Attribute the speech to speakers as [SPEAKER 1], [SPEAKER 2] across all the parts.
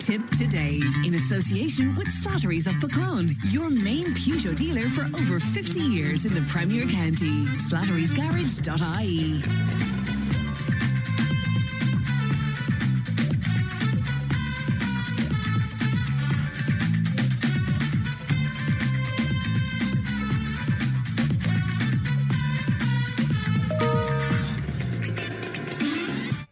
[SPEAKER 1] Tipp Today, in association with Slattery's of Pecan, your main Peugeot dealer for over 50 years in the Premier County. Slattery'sGarage.ie.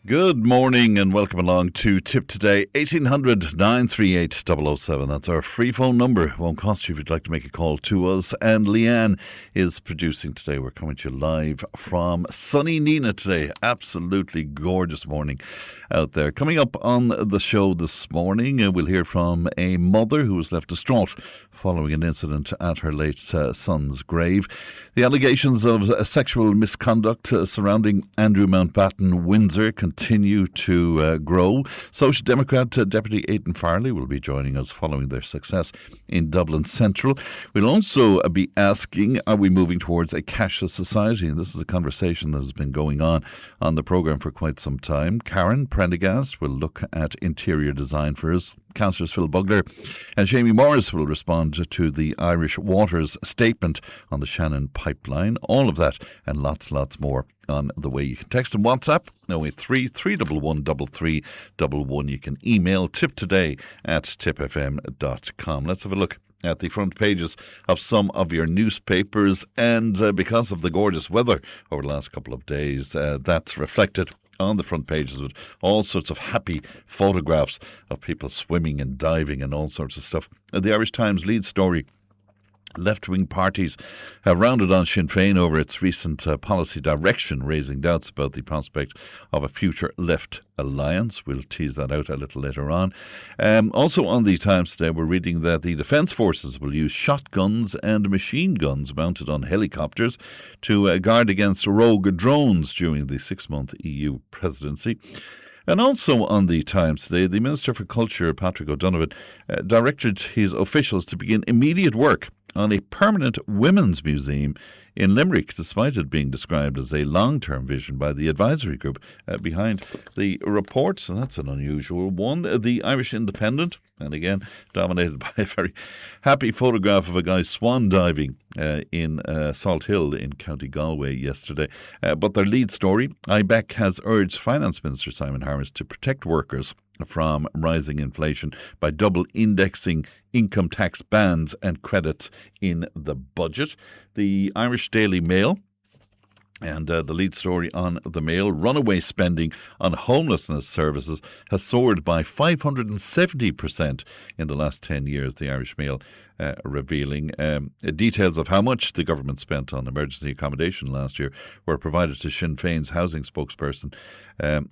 [SPEAKER 2] Good morning and welcome along to Tipp Today, 1800 938 007. That's our free phone number. It won't cost you if you'd like to make a call to us. And Leanne is producing today. We're coming to you live from sunny Nina today. Absolutely gorgeous morning out there. Coming up on the show this morning, we'll hear from a mother who was left distraught following an incident at her late son's grave. The allegations of sexual misconduct surrounding Andrew Mountbatten-Windsor continue to grow. Social Democrat Deputy Aidan Farrelly will be joining us following their success in Dublin Central. We'll also be asking, are we moving towards a cashless society? And this is a conversation that has been going on the programme for quite some time. Karen Prendergast will look at interior design for us. Councillors Phyll, Bugler and Shannon will respond to the Irish Water's statement on the Shannon Pipeline. All of that and lots more on the way. You can text and WhatsApp 083 311 3311. You can email tiptoday@tippfm.com. Let's have a look at the front pages of some of your newspapers, and because of the gorgeous weather over the last couple of days, that's reflected on the front pages with all sorts of happy photographs of people swimming and diving and all sorts of stuff. The Irish Times lead story: left-wing parties have rounded on Sinn Féin over its recent policy direction, raising doubts about the prospect of a future left alliance. We'll tease that out a little later on. Also on the Times today, we're reading that the Defence Forces will use shotguns and machine guns mounted on helicopters to guard against rogue drones during the 6-month EU presidency. And also on the Times today, the Minister for Culture, Patrick O'Donovan, directed his officials to begin immediate work on a permanent women's museum in Limerick, despite it being described as a long-term vision by the advisory group behind the reports. And that's an unusual one. The Irish Independent, and again dominated by a very happy photograph of a guy swan diving in Salt Hill in County Galway yesterday. But their lead story: IBEC has urged Finance Minister Simon Harris to protect workers from rising inflation by double indexing income tax bands and credits in the budget. The Irish Daily Mail, and the lead story on the Mail: runaway spending on homelessness services has soared by 570% in the last 10 years, the Irish Mail revealing. Details of how much the government spent on emergency accommodation last year were provided to Sinn Féin's housing spokesperson,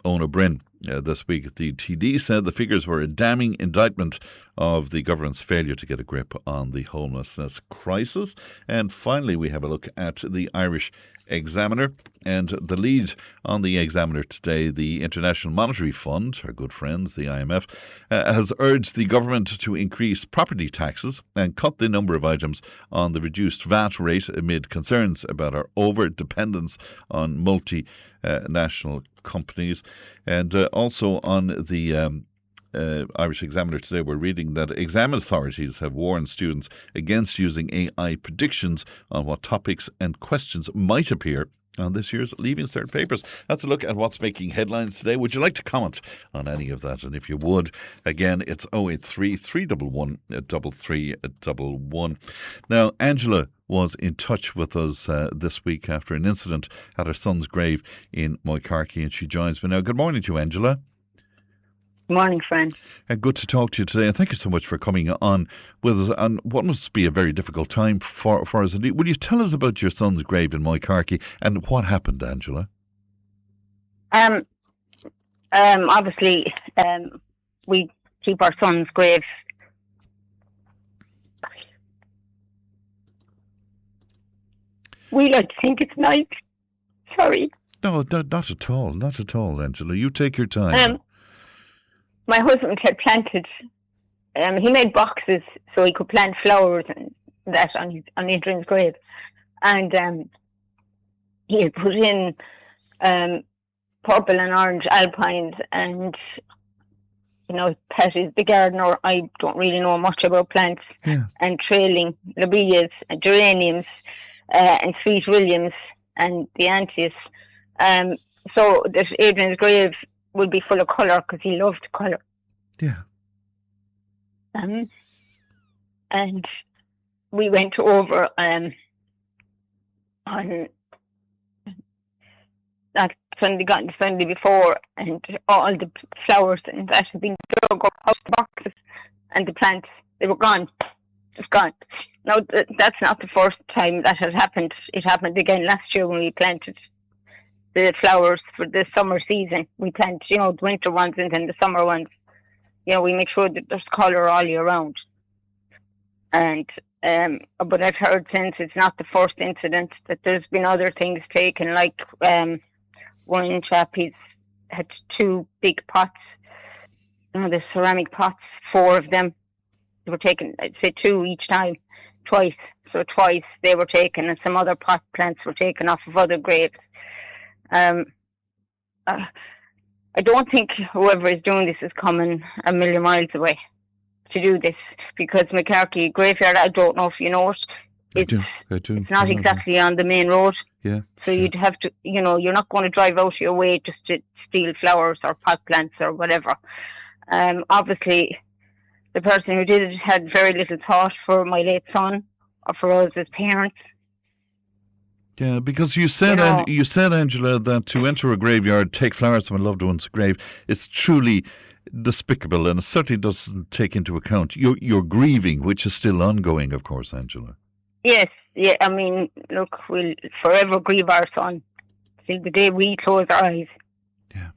[SPEAKER 2] Ona Bryn. This week, the TD said the figures were a damning indictment of the government's failure to get a grip on the homelessness crisis. And finally, we have a look at the Irish Examiner, and the lead on the Examiner today: the International Monetary Fund, our good friends, the IMF, has urged the government to increase property taxes and cut the number of items on the reduced VAT rate amid concerns about our over-dependence on multinational companies. And also on the Irish Examiner today, we're reading that exam authorities have warned students against using AI predictions on what topics and questions might appear on this year's Leaving Cert papers. That's a look at what's making headlines today. Would you like to comment on any of that? And if you would, again, it's 083 311 3311. Now, Angela was in touch with us this week after an incident at her son's grave in Moycarkey, and she joins me now. Good morning to you, Angela.
[SPEAKER 3] Morning, friend.
[SPEAKER 2] Good to talk to you today, and thank you so much for coming on with us on what must be a very difficult time for us. Will you tell us about your son's grave in Moycarkey and what happened, Angela?
[SPEAKER 3] Obviously, we keep our son's grave. We like to think it's nice. Sorry.
[SPEAKER 2] No, not at all. Not at all, Angela. You take your time.
[SPEAKER 3] My husband had planted, he made boxes so he could plant flowers and that on Adrian's grave. And he had put in purple and orange alpines and Pat is the gardener. I don't really know much about plants.
[SPEAKER 2] Yeah.
[SPEAKER 3] And trailing lobelias and geraniums and sweet williams and the antis. So that Adrian's grave will be full of colour because he loved colour.
[SPEAKER 2] Yeah.
[SPEAKER 3] And we went over on that Sunday, got the Sunday before, and all the flowers and that had been dug up out the boxes, and the plants, they were gone, just gone. Now, that's not the first time that has happened. It happened again last year when we planted the flowers for the summer season. We plant, the winter ones and then the summer ones. We make sure that there's colour all year round. And but I've heard since it's not the first incident that there's been other things taken, like one chap, he's had 2 big pots, the ceramic pots, 4 of them. They were taken, I'd say 2 each time, twice. So twice they were taken, and some other pot plants were taken off of other graves. I don't think whoever is doing this is coming a million miles away to do this, because McCarthy Graveyard, I don't know if you know it.
[SPEAKER 2] I do.
[SPEAKER 3] It's not exactly on the main road.
[SPEAKER 2] Yeah.
[SPEAKER 3] So you'd have to, you're not going to drive out of your way just to steal flowers or pot plants or whatever. Obviously, the person who did it had very little thought for my late son or for us as parents.
[SPEAKER 2] Yeah, because you said, Angela, that to enter a graveyard, take flowers from a loved one's grave, is truly despicable, and it certainly doesn't take into account your grieving, which is still ongoing, of course, Angela.
[SPEAKER 3] Yes, yeah. I mean, look, we'll forever grieve our son till the day we close our eyes.
[SPEAKER 2] Yeah.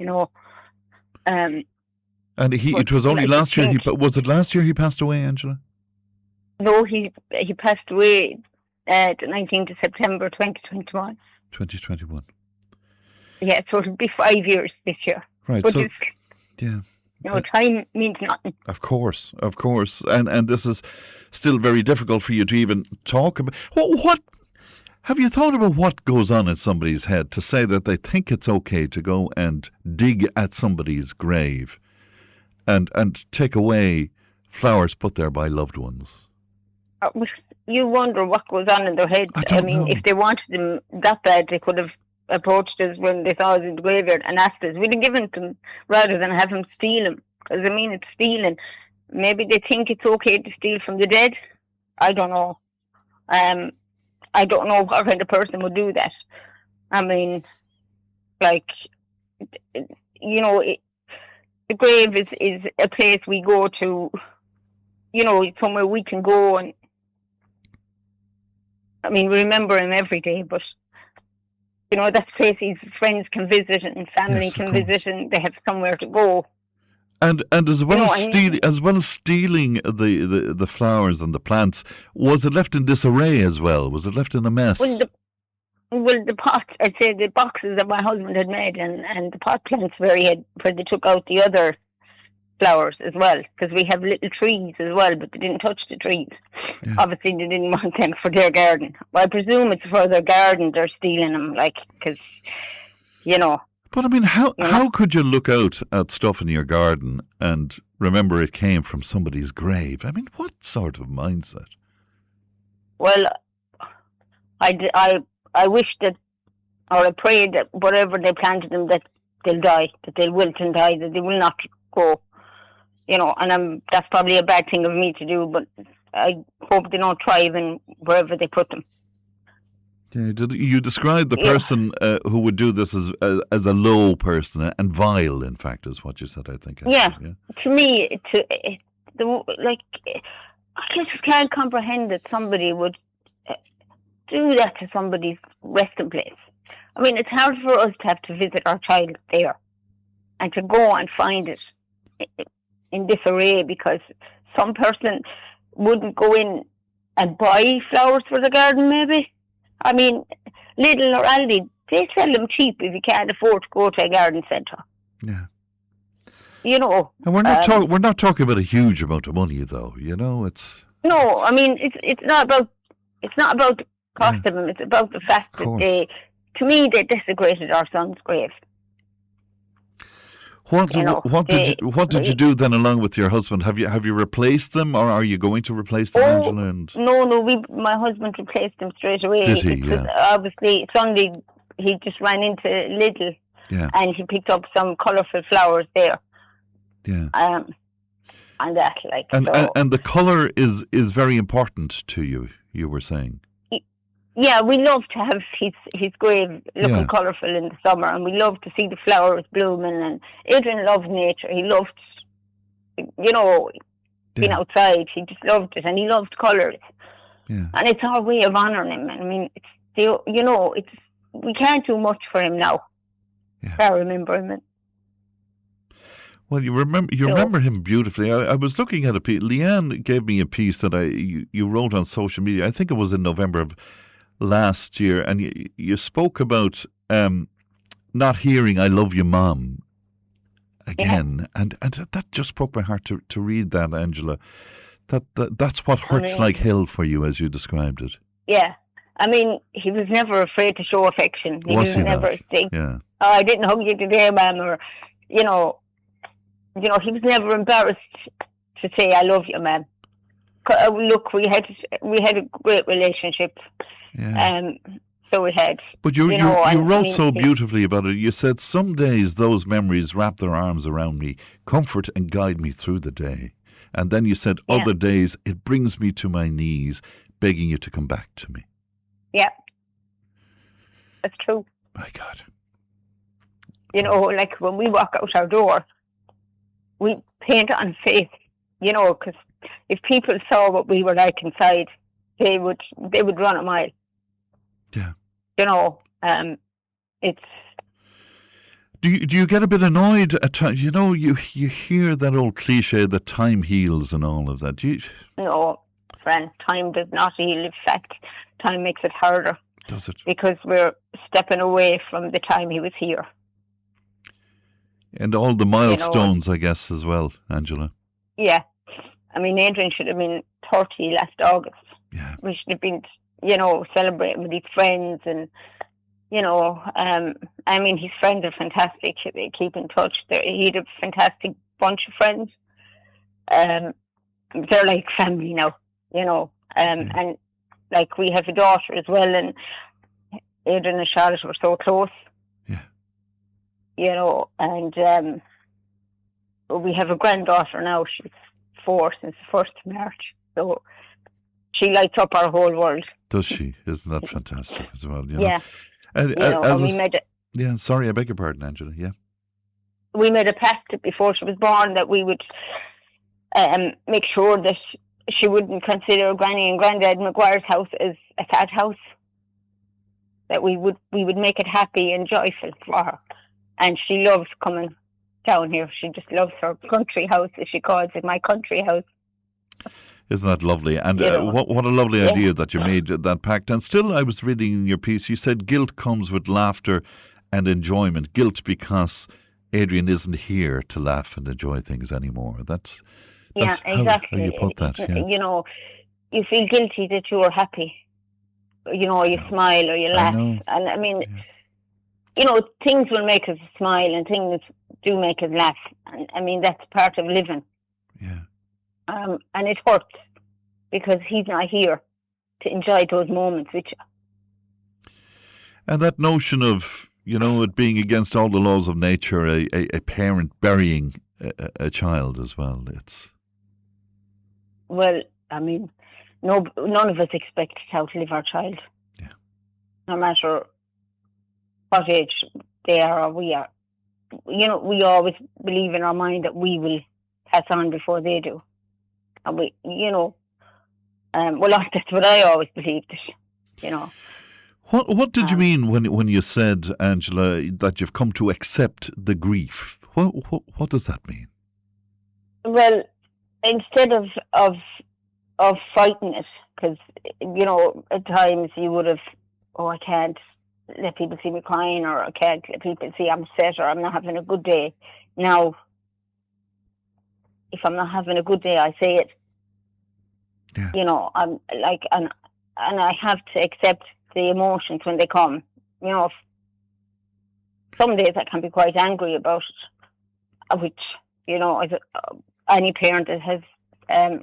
[SPEAKER 2] And it was only last year. Was it last year he passed away, Angela?
[SPEAKER 3] No, he passed away the 19th of September 2021.
[SPEAKER 2] 2021.
[SPEAKER 3] Yeah, so it'll be 5 years this year.
[SPEAKER 2] Right.
[SPEAKER 3] But
[SPEAKER 2] so, yeah.
[SPEAKER 3] Time means nothing.
[SPEAKER 2] Of course, and this is still very difficult for you to even talk about. What have you thought about? What goes on in somebody's head to say that they think it's okay to go and dig at somebody's grave, and take away flowers put there by loved ones?
[SPEAKER 3] You wonder what goes on in their head.
[SPEAKER 2] I mean,
[SPEAKER 3] if they wanted them that bad, they could have approached us when they saw us in the graveyard and asked us. We'd have given them rather than have them steal them. Because, it's stealing. Maybe they think it's okay to steal from the dead. I don't know. I don't know what kind of person would do that. I mean, the grave is a place we go to, somewhere we can go, and we remember him every day, but that's a place his friends can visit and family can visit, and they have somewhere to go.
[SPEAKER 2] And as well as stealing the flowers and the plants, was it left in disarray as well? Was it left in a mess?
[SPEAKER 3] Well, the pots, I'd say the boxes that my husband had made, and the pot plants where they took out the other flowers as well, because we have little trees as well, but they didn't touch the trees. Yeah. Obviously, they didn't want them for their garden. Well, I presume it's for their garden they're stealing them, because,
[SPEAKER 2] But how could you look out at stuff in your garden and remember it came from somebody's grave? What sort of mindset?
[SPEAKER 3] Well, I wish that, or I pray that whatever they planted them, that they'll die, that they'll wilt and die, that they will not grow. And that's probably a bad thing of me to do, but I hope they don't thrive in wherever they put them.
[SPEAKER 2] Yeah, you described the person who would do this as a low person and vile, in fact, is what you said, I think.
[SPEAKER 3] Yeah. To me, I just can't comprehend that somebody would do that to somebody's resting place. It's hard for us to have to visit our child there and to go and find it in disarray, because some person wouldn't go in and buy flowers for the garden, maybe. Lidl or Aldi, they sell them cheap if you can't afford to go to a garden centre.
[SPEAKER 2] Yeah.
[SPEAKER 3] And
[SPEAKER 2] we're not talking about a huge amount of money, though. It's
[SPEAKER 3] no. It's not about the cost of them. It's about the fact that they desecrated our son's grave.
[SPEAKER 2] What
[SPEAKER 3] You know,
[SPEAKER 2] what did you do then along with your husband? Have you replaced them, or are you going to replace them, Angela? And
[SPEAKER 3] No, my husband replaced them straight away.
[SPEAKER 2] did he?
[SPEAKER 3] Because
[SPEAKER 2] Yeah.
[SPEAKER 3] obviously Sunday he just ran into Lidl,
[SPEAKER 2] Yeah.
[SPEAKER 3] and he picked up some colourful flowers there.
[SPEAKER 2] Yeah.
[SPEAKER 3] And that, like,
[SPEAKER 2] And
[SPEAKER 3] so.
[SPEAKER 2] and the colour is very important to you. You were saying.
[SPEAKER 3] Yeah, we love to have his grave looking
[SPEAKER 2] Yeah.
[SPEAKER 3] colourful in the summer, and we love to see the flowers blooming. And Adrian loved nature. He loved, being outside. He just loved it, and he loved colours.
[SPEAKER 2] Yeah.
[SPEAKER 3] And it's our way of honouring him. I mean, we can't do much for him now.
[SPEAKER 2] Yeah.
[SPEAKER 3] I remember him.
[SPEAKER 2] Well, you remember him beautifully. I was looking at a piece. Leanne gave me a piece that you wrote on social media. I think it was in November of last year, and you spoke about not hearing "I love you, Mom" again, and that just broke my heart to read that, Angela. That's what hurts like hell for you, as you described it.
[SPEAKER 3] Yeah, I mean, he was never afraid to show affection. He was never saying,
[SPEAKER 2] "Oh,
[SPEAKER 3] I didn't hug you today, Mum," or he was never embarrassed to say, "I love you, Mum." Look, we had a great relationship.
[SPEAKER 2] Yeah.
[SPEAKER 3] So we had.
[SPEAKER 2] But you wrote so beautifully about it. You said, "Some days those memories wrap their arms around me, comfort and guide me through the day." And then you said, "Other days it brings me to my knees, begging you to come back to me."
[SPEAKER 3] Yeah, that's true.
[SPEAKER 2] My God.
[SPEAKER 3] Like when we walk out our door, we paint on face, because if people saw what we were like inside, they would run a mile.
[SPEAKER 2] Yeah.
[SPEAKER 3] It's.
[SPEAKER 2] Do you get a bit annoyed at times? You hear that old cliche that time heals and all of that.
[SPEAKER 3] No, friend, time does not heal. In fact, time makes it harder.
[SPEAKER 2] Does it?
[SPEAKER 3] Because we're stepping away from the time he was here.
[SPEAKER 2] And all the milestones, I guess, as well, Angela.
[SPEAKER 3] Yeah. I mean, Adrian should have been 30 last August.
[SPEAKER 2] Yeah.
[SPEAKER 3] We should have been, celebrating with his friends and, I mean, his friends are fantastic. They keep in touch. He had a fantastic bunch of friends. They're like family now, and like we have a daughter as well, and Adrian and Charlotte were so close.
[SPEAKER 2] Yeah.
[SPEAKER 3] And we have a granddaughter now. She's 4 since the 1st of March. So she lights up our whole world.
[SPEAKER 2] Does she? Isn't that fantastic as well?
[SPEAKER 3] Yeah.
[SPEAKER 2] Yeah, sorry, I beg your pardon, Angela. Yeah.
[SPEAKER 3] We made a pact before she was born that we would make sure that she wouldn't consider Granny and Granddad McGuire's house as a sad house. That we would make it happy and joyful for her. And she loves coming down here. She just loves her country house, as she calls it, my country house.
[SPEAKER 2] Isn't that lovely? And what a lovely idea that you made that pact. And still, I was reading in your piece, you said guilt comes with laughter and enjoyment. Guilt because Adrian isn't here to laugh and enjoy things anymore. That's
[SPEAKER 3] exactly.
[SPEAKER 2] how you put that. Yeah.
[SPEAKER 3] You feel guilty that you are happy. You smile or you laugh. And I mean, things will make us smile and things do make us laugh. And I mean, that's part of living.
[SPEAKER 2] Yeah.
[SPEAKER 3] And it hurts because he's not here to enjoy those moments with you.
[SPEAKER 2] And that notion of, it being against all the laws of nature, a parent burying a child as well.
[SPEAKER 3] Well, I mean, none of us expect to outlive our child.
[SPEAKER 2] Yeah. No
[SPEAKER 3] matter what age they are or we are. We always believe in our mind that we will pass on before they do. And that's what I always believed it,
[SPEAKER 2] What did you mean when you said, Angela, that you've come to accept the grief? What does that mean?
[SPEAKER 3] Well, instead of fighting it, because, at times you would have, I can't let people see me crying, or I can't let people see I'm upset, or I'm not having a good day. Now, if I'm not having a good day, I say it.
[SPEAKER 2] Yeah.
[SPEAKER 3] I'm like, and I have to accept the emotions when they come. Some days I can be quite angry about it, which, as any parent that has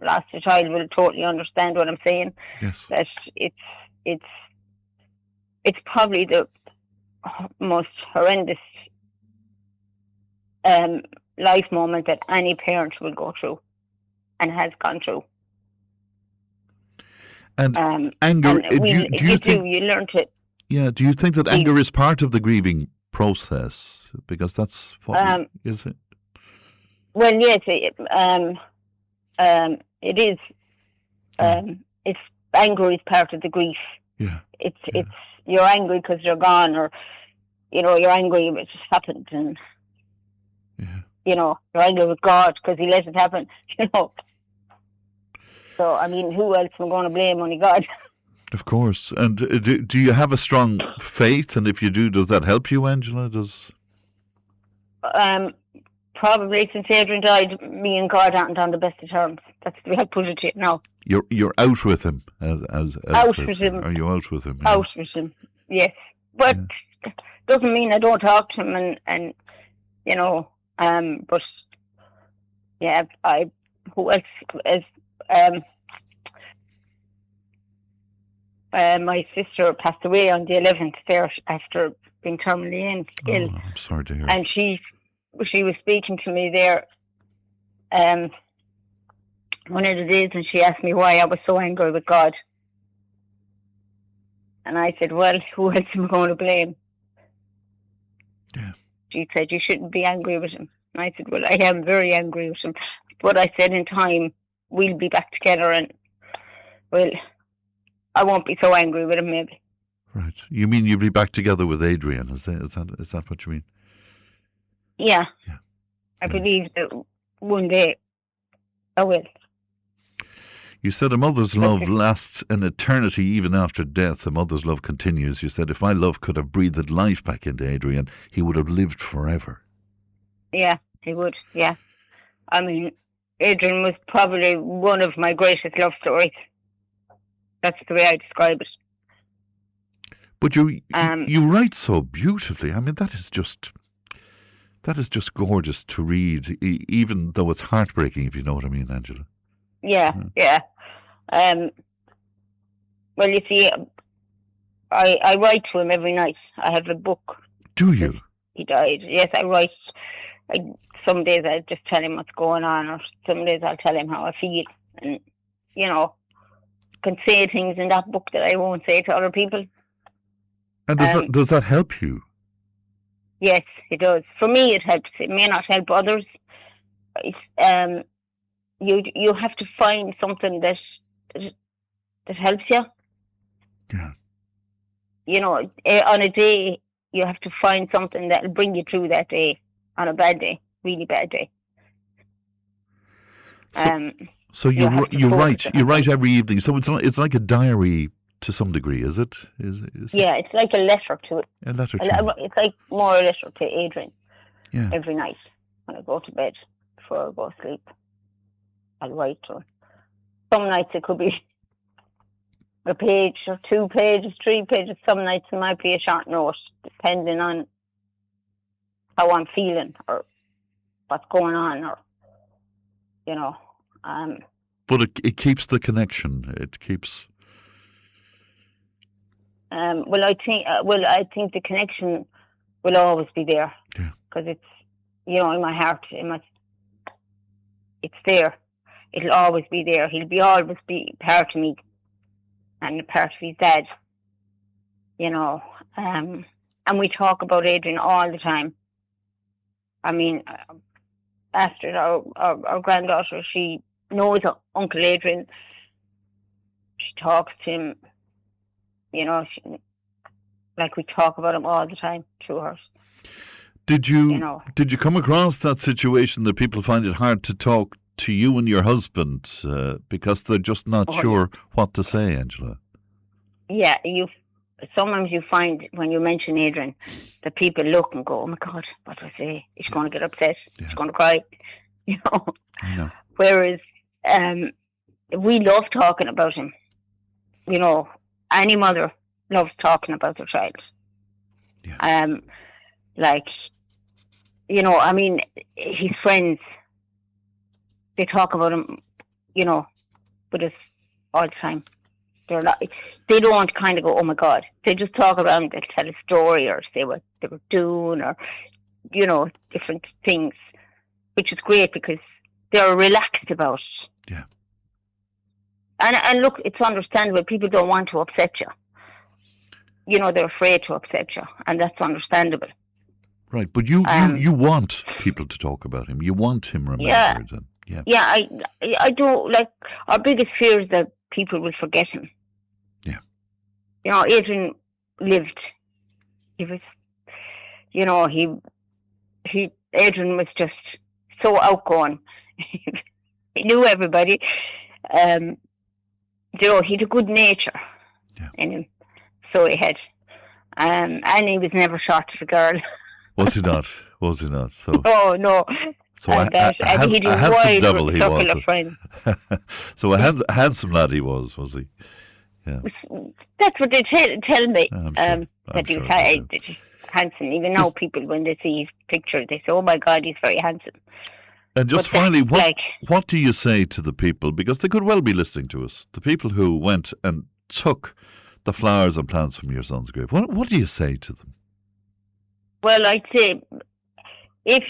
[SPEAKER 3] lost a child will totally understand what I'm saying.
[SPEAKER 2] Yes.
[SPEAKER 3] That it's probably the most horrendous life moment that any parent will go through and has gone through.
[SPEAKER 2] And anger,
[SPEAKER 3] and you learn to...
[SPEAKER 2] Yeah, do you think that anger is part of the grieving process? Because that's what, is it?
[SPEAKER 3] Well, yes, it is. It's anger is part of the grief.
[SPEAKER 2] Yeah.
[SPEAKER 3] It's you're angry because they're gone, or you're angry it just happened, and you're angry with God because He let it happen. So I mean, who else am I going to blame? Only God.
[SPEAKER 2] Of course. And do you have a strong faith? And if you do, does that help you, Angela?
[SPEAKER 3] Probably since Adrian died, me and God aren't on the best of terms. That's the way I put it to you now.
[SPEAKER 2] You're out with him, as
[SPEAKER 3] out with him.
[SPEAKER 2] Are you out with him?
[SPEAKER 3] Yeah. Out with him, yes. But doesn't mean I don't talk to him, and but yeah, who else is my sister passed away on the 11th there after being terminally ill.
[SPEAKER 2] Oh, I'm sorry to hear.
[SPEAKER 3] And she was speaking to me there one of the days, and she asked me why I was so angry with God. And I said, well, who else am I going to blame?
[SPEAKER 2] Yeah.
[SPEAKER 3] She said, you shouldn't be angry with him. And I said, well, I am very angry with him. But I said, in time, we'll be back together, and, well, I won't be so angry with him, maybe.
[SPEAKER 2] Right. You mean you'll be back together with Adrian? Is that what you mean?
[SPEAKER 3] Yeah. I believe that one day I will.
[SPEAKER 2] You said a mother's love lasts an eternity even after death. A mother's love continues. You said, if my love could have breathed life back into Adrian, he would have lived forever. Yeah,
[SPEAKER 3] he would, yeah. I mean, Adrian was probably one of my greatest love stories. That's the way I describe it.
[SPEAKER 2] But you write so beautifully. I mean, that is just gorgeous to read, even though it's heartbreaking, if you know what I mean, Angela.
[SPEAKER 3] Yeah. Well, you see, I write to him every night. I have a book.
[SPEAKER 2] Do you?
[SPEAKER 3] He died. Yes, I write. Some days I just tell him what's going on, or some days I'll tell him how I feel, and can say things in that book that I won't say to other people.
[SPEAKER 2] And does that help you?
[SPEAKER 3] Yes, it does. For me, it helps. It may not help others. It's, you have to find something that helps you.
[SPEAKER 2] Yeah.
[SPEAKER 3] On a day, you have to find something that will bring you through that day. On a bad day, really bad day.
[SPEAKER 2] So you write every evening. So it's like a diary to some degree, is it?
[SPEAKER 3] Yeah, it's like a letter to it.
[SPEAKER 2] A letter.
[SPEAKER 3] It's like more a letter to Adrian.
[SPEAKER 2] Yeah.
[SPEAKER 3] Every night when I go to bed before I go to sleep, I'll write to him. Some nights it could be a page or 2 pages, 3 pages. Some nights it might be a short note, depending on how I'm feeling or what's going on, or
[SPEAKER 2] But it keeps the connection. It keeps.
[SPEAKER 3] I think the connection will always be there.
[SPEAKER 2] Yeah.
[SPEAKER 3] Because it's in my heart. It's there. It'll always be there. He'll always be part of me, and a part of his dad. And we talk about Adrian all the time. I mean, after our granddaughter, she knows Uncle Adrian. She talks to him, like we talk about him all the time through her.
[SPEAKER 2] Did you come across that situation that people find it hard to talk to you and your husband because they're just not sure what to say, Angela?
[SPEAKER 3] Yeah, sometimes you find when you mention Adrian that people look and go, oh my God, what do I say? He's going to get upset.
[SPEAKER 2] Yeah.
[SPEAKER 3] He's going to cry.
[SPEAKER 2] I know.
[SPEAKER 3] Whereas we love talking about him. Any mother loves talking about their child.
[SPEAKER 2] Yeah.
[SPEAKER 3] I mean, his friends, they talk about him, with us all the time. They don't kind of go, oh my God. They just talk about him, they tell a story or say what they were doing or, different things, which is great because they're relaxed about it.
[SPEAKER 2] Yeah.
[SPEAKER 3] And look, it's understandable. People don't want to upset you. They're afraid to upset you, and that's understandable.
[SPEAKER 2] Right, but you want people to talk about him. You want him remembered.
[SPEAKER 3] Yeah, I do. Like, our biggest fear is that people will forget him.
[SPEAKER 2] Yeah.
[SPEAKER 3] Adrian lived. He was, Adrian was just so outgoing. He knew everybody. He had a good nature in him. So he had. And he was never short of a girl.
[SPEAKER 2] Was he not? So.
[SPEAKER 3] Oh, no.
[SPEAKER 2] So a handsome devil he was. So a handsome lad he was he? Yeah.
[SPEAKER 3] That's what they tell me.
[SPEAKER 2] That
[SPEAKER 3] he was handsome. Even now, people, when they see his picture, they say, oh my God, he's very handsome.
[SPEAKER 2] And just finally, what do you say to the people, because they could well be listening to us, the people who went and took the flowers and plants from your son's grave? What do you say to them?
[SPEAKER 3] Well, I'd say, if,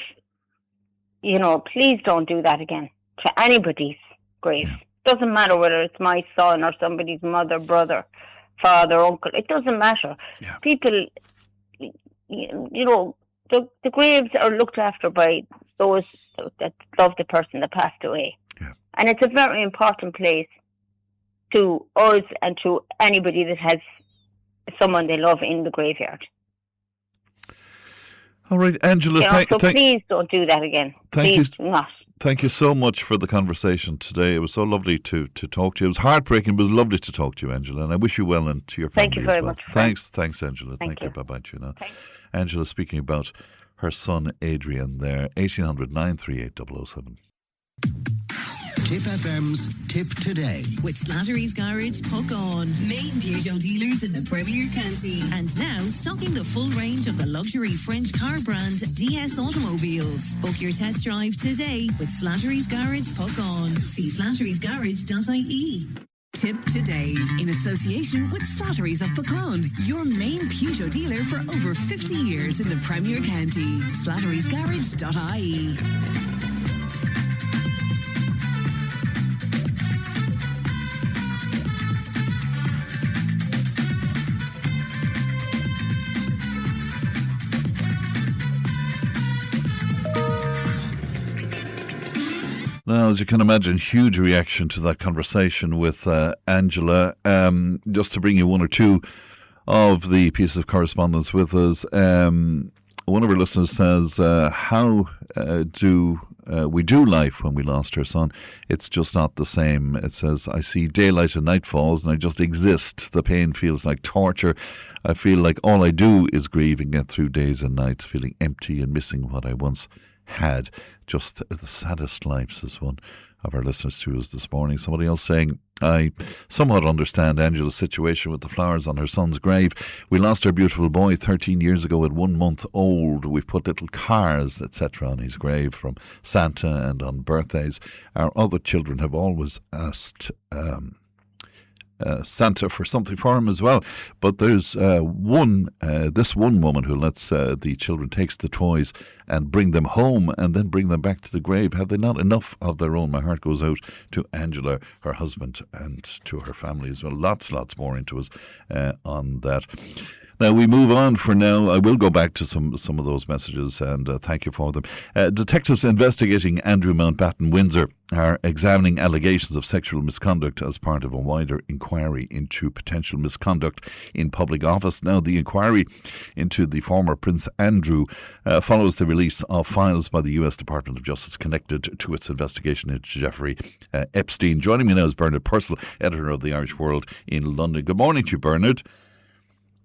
[SPEAKER 3] please don't do that again to anybody's grave.
[SPEAKER 2] Yeah.
[SPEAKER 3] Doesn't matter whether it's my son or somebody's mother, brother, father, uncle. It doesn't matter.
[SPEAKER 2] Yeah.
[SPEAKER 3] People, the graves are looked after by those that love the person that passed away.
[SPEAKER 2] Yeah.
[SPEAKER 3] And it's a very important place to us and to anybody that has someone they love in the graveyard.
[SPEAKER 2] All right, Angela.
[SPEAKER 3] Please don't do that again. Please not.
[SPEAKER 2] Thank you so much for the conversation today. It was so lovely to talk to you. It was heartbreaking, but it was lovely to talk to you, Angela. And I wish you well and to your family.
[SPEAKER 3] Thank you very much.
[SPEAKER 2] Thanks, Angela.
[SPEAKER 3] Thank you.
[SPEAKER 2] Bye-bye to you now. Angela speaking about her son Adrian there. 1800 938 007.
[SPEAKER 4] Tipp FM's Tipp Today.
[SPEAKER 1] With Slattery's Garage, Hook On. Main Peugeot dealers in the Premier County. And now stocking the full range of the luxury French car brand DS Automobiles. Book your test drive today with Slattery's Garage, Hook On. See slatterysgarage.ie. Tipp Today, in association with Slattery's of Pecan, your main Peugeot dealer for over 50 years in the Premier County. slatterysgarage.ie.
[SPEAKER 2] Now, as you can imagine, huge reaction to that conversation with Angela. Just to bring you one or two of the pieces of correspondence with us, one of our listeners says, how do we do life when we lost her son? It's just not the same. It says, I see daylight and night falls and I just exist. The pain feels like torture. I feel like all I do is grieve and get through days and nights, feeling empty and missing what I once had. Just the saddest life, says one of our listeners to us this morning. Somebody else saying, I somewhat understand Angela's situation with the flowers on her son's grave. We lost our beautiful boy 13 years ago at 1 month old. We've put little cars, etc. on his grave from Santa and on birthdays. Our other children have always asked Santa for something for him as well. But there's this one woman who lets the children takes the toys and bring them home and then bring them back to the grave. Have they not enough of their own? My heart goes out to Angela, her husband, and to her family as well. Lots more into us on that. Now, we move on for now. I will go back to some of those messages and thank you for them. Detectives investigating Andrew Mountbatten-Windsor are examining allegations of sexual misconduct as part of a wider inquiry into potential misconduct in public office. Now, the inquiry into the former Prince Andrew follows the release of files by the US Department of Justice connected to its investigation into Jeffrey Epstein. Joining me now is Bernard Purcell, editor of the Irish World in London. Good morning to you, Bernard.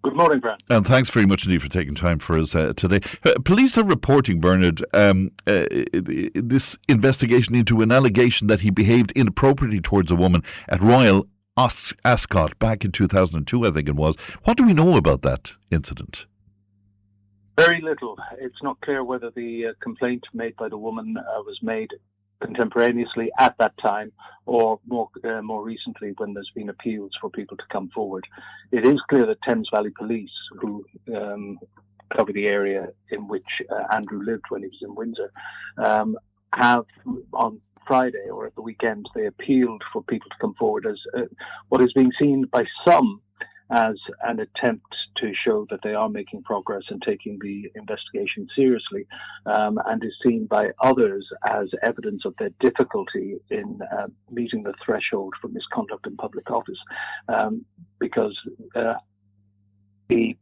[SPEAKER 5] Good morning, Grant.
[SPEAKER 2] And thanks very much indeed for taking time for us today. Police are reporting, Bernard, this investigation into an allegation that he behaved inappropriately towards a woman at Royal Ascot back in 2002, I think it was. What do we know about that incident?
[SPEAKER 5] Very little. It's not clear whether the complaint made by the woman was made contemporaneously at that time or more recently when there's been appeals for people to come forward. It is clear that Thames Valley Police, who cover the area in which Andrew lived when he was in Windsor, have on Friday or at the weekend, they appealed for people to come forward as what is being seen by some as an attempt to show that they are making progress and taking the investigation seriously, and is seen by others as evidence of their difficulty in meeting the threshold for misconduct in public office, because the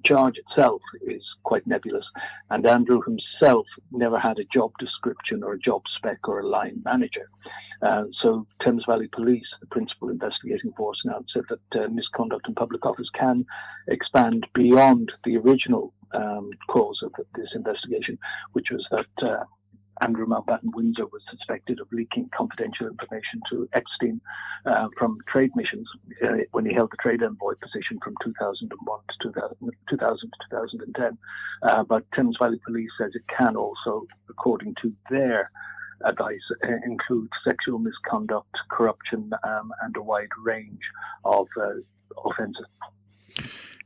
[SPEAKER 5] charge itself is quite nebulous, and Andrew himself never had a job description or a job spec or a line manager. So Thames Valley Police, the principal investigating force now, said that misconduct in public office can expand beyond the original cause of this investigation, which was that Andrew Mountbatten-Windsor was suspected of leaking confidential information to Epstein from trade missions when he held the trade envoy position from 2001 to 2000 to 2010. But Thames Valley Police says it can also, according to their advice, include sexual misconduct, corruption, and a wide range of offences.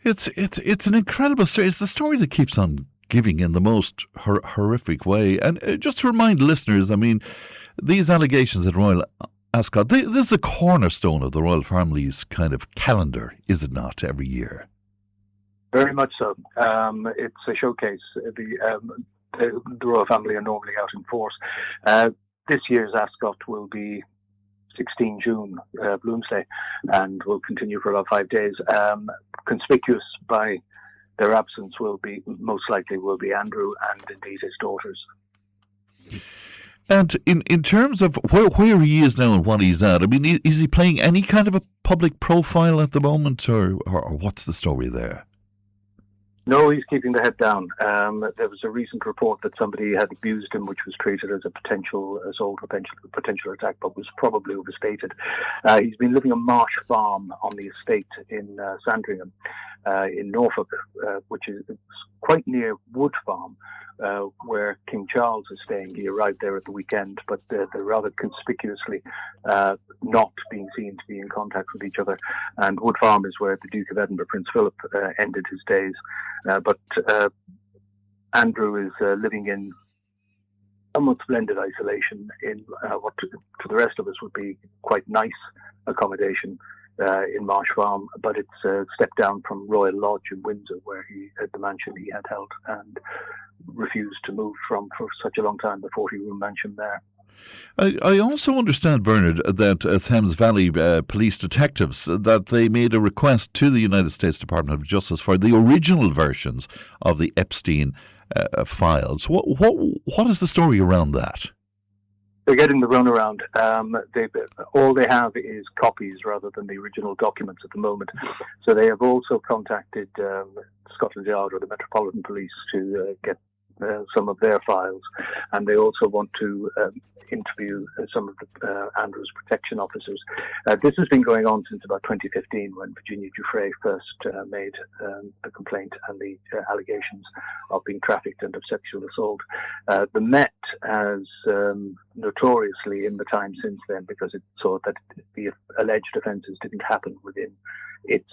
[SPEAKER 2] It's an incredible story. It's the story that keeps on giving in the most horrific way. And just to remind listeners, I mean, these allegations at Royal Ascot, this is a cornerstone of the royal family's kind of calendar, is it not, every year?
[SPEAKER 5] Very much so. It's a showcase. The royal family are normally out in force. This year's Ascot will be 16 June, Bloomsday, and will continue for about 5 days. Conspicuous by their absence most likely will be Andrew and indeed his daughters.
[SPEAKER 2] And in terms of where he is now and what he's at, I mean, is he playing any kind of a public profile at the moment, or what's the story there?
[SPEAKER 5] No, he's keeping the head down. There was a recent report that somebody had abused him, which was treated as a potential assault, potential attack, but was probably overstated. He's been living on Marsh Farm on the estate in Sandringham in Norfolk, which is quite near Wood Farm, where King Charles is staying. He arrived there at the weekend, but they're rather conspicuously not being seen to be in contact with each other. And Wood Farm is where the Duke of Edinburgh, Prince Philip, ended his days. But Andrew is living in somewhat splendid isolation in what to the rest of us would be quite nice accommodation in Marsh Farm, but it's a step down from Royal Lodge in Windsor, where at the mansion he had held and refused to move from for such a long time, the 40-room mansion there.
[SPEAKER 2] I also understand, Bernard, that Thames Valley police detectives, that they made a request to the United States Department of Justice for the original versions of the Epstein files. What is the story around that?
[SPEAKER 5] They're getting the runaround. All they have is copies rather than the original documents at the moment. So they have also contacted Scotland Yard or the Metropolitan Police to get some of their files, and they also want to interview some of Andrew's protection officers. This has been going on since about 2015, when Virginia Giuffre first made the complaint and the allegations of being trafficked and of sexual assault. The Met has notoriously, in the time since then, because it saw that the alleged offences didn't happen within its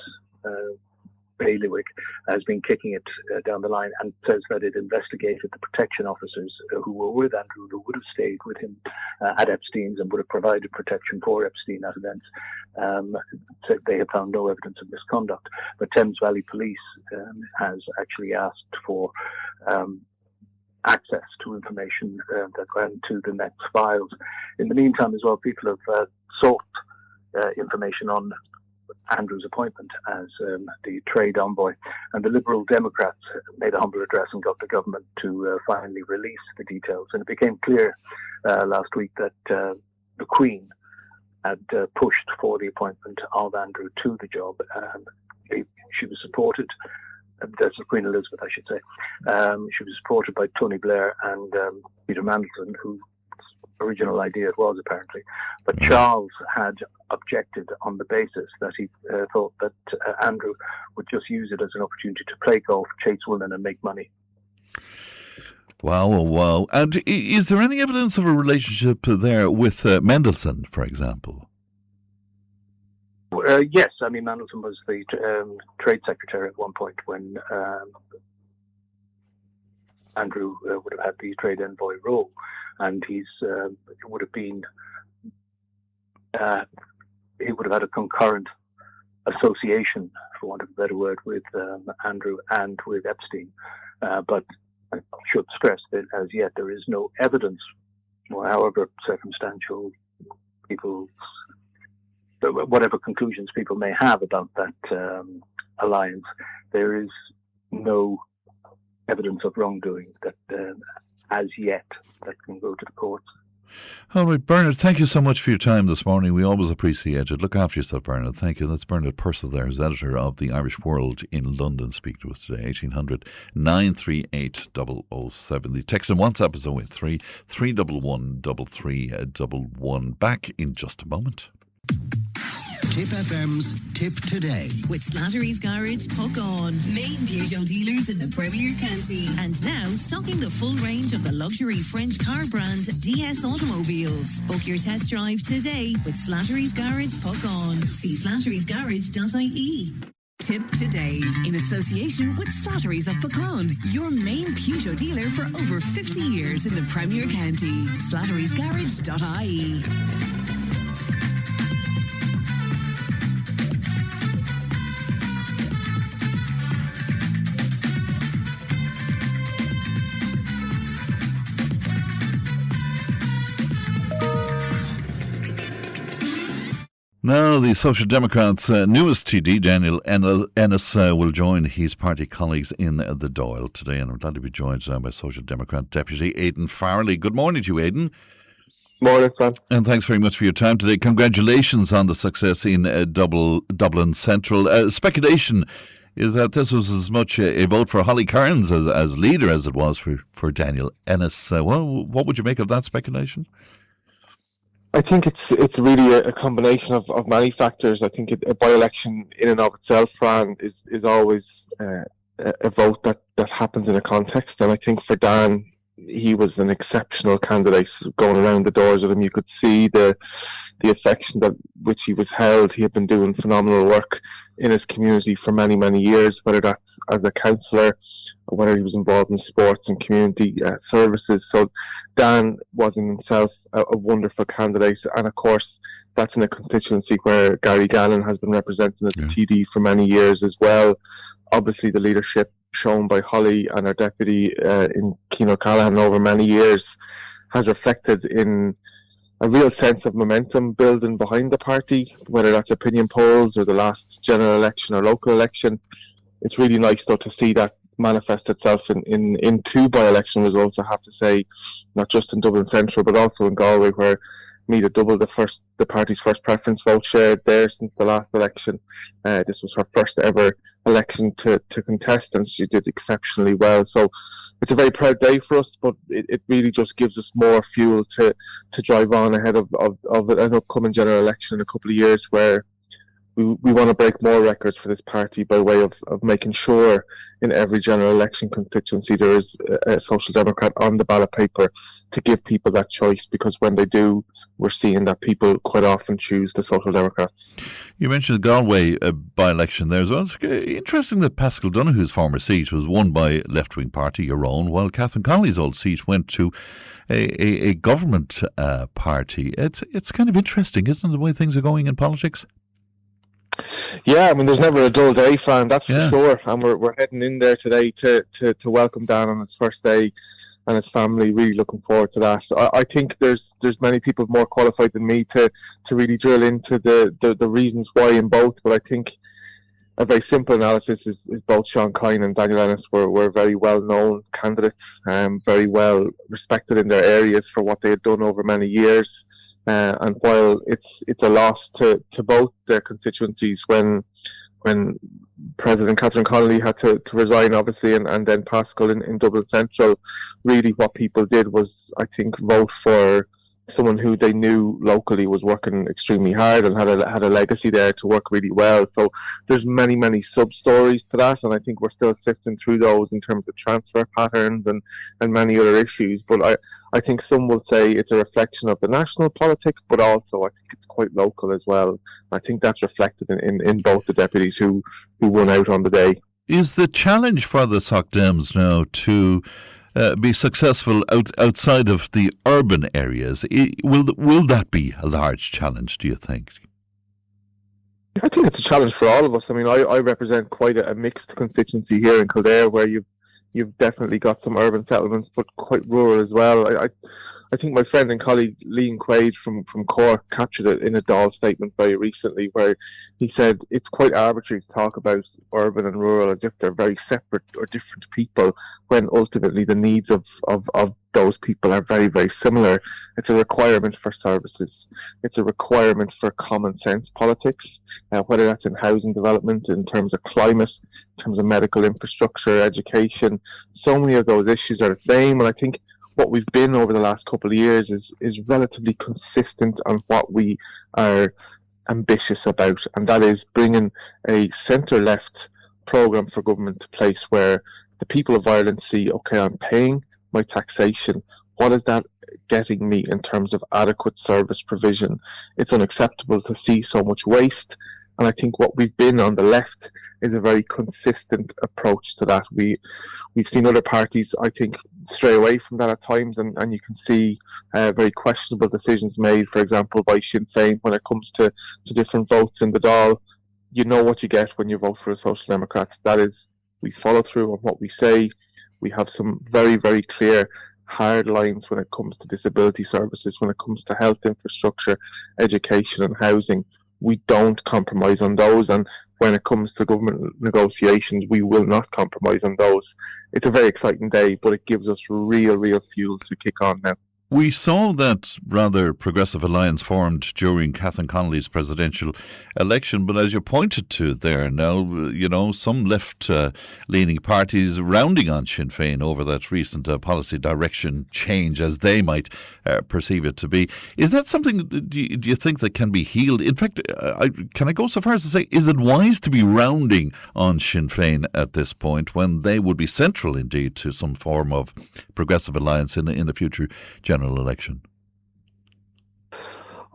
[SPEAKER 5] bailiwick, has been kicking it down the line and says that it investigated the protection officers who were with Andrew, who would have stayed with him at Epstein's and would have provided protection for Epstein at events. Said they have found no evidence of misconduct. But Thames Valley Police has actually asked for access to information that went to the Met's files. In the meantime, as well, people have sought information on Andrew's appointment as the trade envoy, and the Liberal Democrats made a humble address and got the government to finally release the details. And it became clear last week that the Queen had pushed for the appointment of Andrew to the job. She was supported, that's Queen Elizabeth, I should say. She was supported by Tony Blair and Peter Mandelson, whose original idea it was, apparently. But Charles had objected on the basis that he thought that Andrew would just use it as an opportunity to play golf, chase women and make money.
[SPEAKER 2] Wow, oh, wow. And is there any evidence of a relationship there with Mendelssohn, for example?
[SPEAKER 5] Yes, I mean, Mendelssohn was the trade secretary at one point when Andrew would have had the trade envoy role, and he would have had a concurrent association, for want of a better word, with Andrew and with Epstein. But I should stress that as yet there is no evidence, or however circumstantial whatever conclusions people may have about that alliance, there is no evidence of wrongdoing that as yet that can go to the courts.
[SPEAKER 2] All right, Bernard, thank you so much for your time this morning. We always appreciate it. Look after yourself, Bernard. Thank you. That's Bernard Purcell there, who's editor of the Irish World in London. Speak to us today, 1800 938 007. The text and WhatsApp is 083 311 3311. Back in just a moment.
[SPEAKER 4] Tipp FM's Tipp Today.
[SPEAKER 1] With Slattery's Garage, Puck On. Main Peugeot dealers in the Premier County. And now stocking the full range of the luxury French car brand DS Automobiles. Book your test drive today with Slattery's Garage, Puck On. See slatterysgarage.ie. Tipp Today, in association with Slattery's of Pecan, your main Peugeot dealer for over 50 years in the Premier County. slatterysgarage.ie.
[SPEAKER 2] Now, the Social Democrats' newest TD, Daniel Ennis, will join his party colleagues in the Dáil today, and I'm glad to be joined by Social Democrat Deputy Aidan Farrelly. Good morning to you, Aidan.
[SPEAKER 6] Morning, Sam.
[SPEAKER 2] And thanks very much for your time today. Congratulations on the success in Dublin Central. Speculation is that this was as much a vote for Holly Cairns as leader as it was for Daniel Ennis. What would you make of that speculation?
[SPEAKER 6] I think it's really a combination of many factors. I think a by-election in and of itself, Fran, is always a vote that happens in a context. And I think for Dan, he was an exceptional candidate. Going around the doors with him, you could see the affection which he was held. He had been doing phenomenal work in his community for many, many years, whether that's as a councillor or whether he was involved in sports and community services. So Dan was in himself a wonderful candidate, and of course that's in a constituency where Gary Gannon has been representing as a TD for many years as well. Obviously the leadership shown by Holly and our deputy in Cian O'Callaghan over many years has reflected in a real sense of momentum building behind the party, whether that's opinion polls or the last general election or local election. It's really nice though to see that manifest itself in two by-election results, I have to say, not just in Dublin Central but also in Galway, where Meath doubled the party's first preference vote shared there since the last election. This was her first ever election to contest, and she did exceptionally well. So it's a very proud day for us, but it really just gives us more fuel to drive on ahead of an upcoming general election in a couple of years, where we want to break more records for this party by way of making sure in every general election constituency there is a Social Democrat on the ballot paper to give people that choice, because when they do, we're seeing that people quite often choose the Social Democrats.
[SPEAKER 2] You mentioned the Galway by-election there as well. It's interesting that Paschal Donoghue's former seat was won by left-wing party, your own, while Catherine Connolly's old seat went to a government party. It's kind of interesting, isn't it, the way things are going in politics?
[SPEAKER 6] Yeah, I mean, there's never a dull day, Fran, that's for sure. And we're heading in there today to welcome Dan on his first day and his family. Really looking forward to that. I think there's many people more qualified than me to really drill into the reasons why in both. But I think a very simple analysis is both Sean Kine and Daniel Ennis were very well-known candidates, very well respected in their areas for what they had done over many years. And while it's a loss to both their constituencies when President Catherine Connolly had to resign, obviously, and then Paschal in Dublin Central, really what people did was, I think, vote for someone who they knew locally was working extremely hard and had a legacy there to work really well. So there's many sub-stories to that, and I think we're still sifting through those in terms of transfer patterns and many other issues. But I think some will say it's a reflection of the national politics, but also I think it's quite local as well. I think that's reflected in both the deputies who won out on the day.
[SPEAKER 2] Is the challenge for the Soc Dems now to be successful outside of the urban areas? Will that be a large challenge, do you think?
[SPEAKER 6] I think it's a challenge for all of us. I mean, I represent quite a mixed constituency here in Kildare, where you've definitely got some urban settlements, but quite rural as well. I think my friend and colleague Liam Quaid from Cork captured it in a Dáil statement very recently, where he said it's quite arbitrary to talk about urban and rural as if they're very separate or different people, when ultimately the needs of those people are very, very similar. It's a requirement for services. It's a requirement for common sense politics, whether that's in housing development, in terms of climate, in terms of medical infrastructure, education. So many of those issues are the same, and I think what we've been over the last couple of years is relatively consistent on what we are ambitious about, and that is bringing a centre-left programme for government to place where the people of Ireland see, okay, I'm paying my taxation. What is that getting me in terms of adequate service provision? It's unacceptable to see so much waste, and I think what we've been on the left is a very consistent approach to that. We've seen other parties, I think, stray away from that at times, and you can see very questionable decisions made, for example, by Sinn Féin when it comes to different votes in the Dáil. You know what you get when you vote for a Social Democrat. That is, we follow through on what we say. We have some very, very clear hard lines when it comes to disability services, when it comes to health infrastructure, education and housing. We don't compromise on those, and when it comes to government negotiations, we will not compromise on those. It's a very exciting day, but it gives us real fuel to kick on now.
[SPEAKER 2] We saw that rather progressive alliance formed during Catherine Connolly's presidential election, but as you pointed to there now, some left-leaning parties rounding on Sinn Féin over that recent policy direction change, as they might perceive it to be. Is that something, do you think, that can be healed? In fact, can I go so far as to say, is it wise to be rounding on Sinn Féin at this point, when they would be central indeed to some form of progressive alliance in the future general election?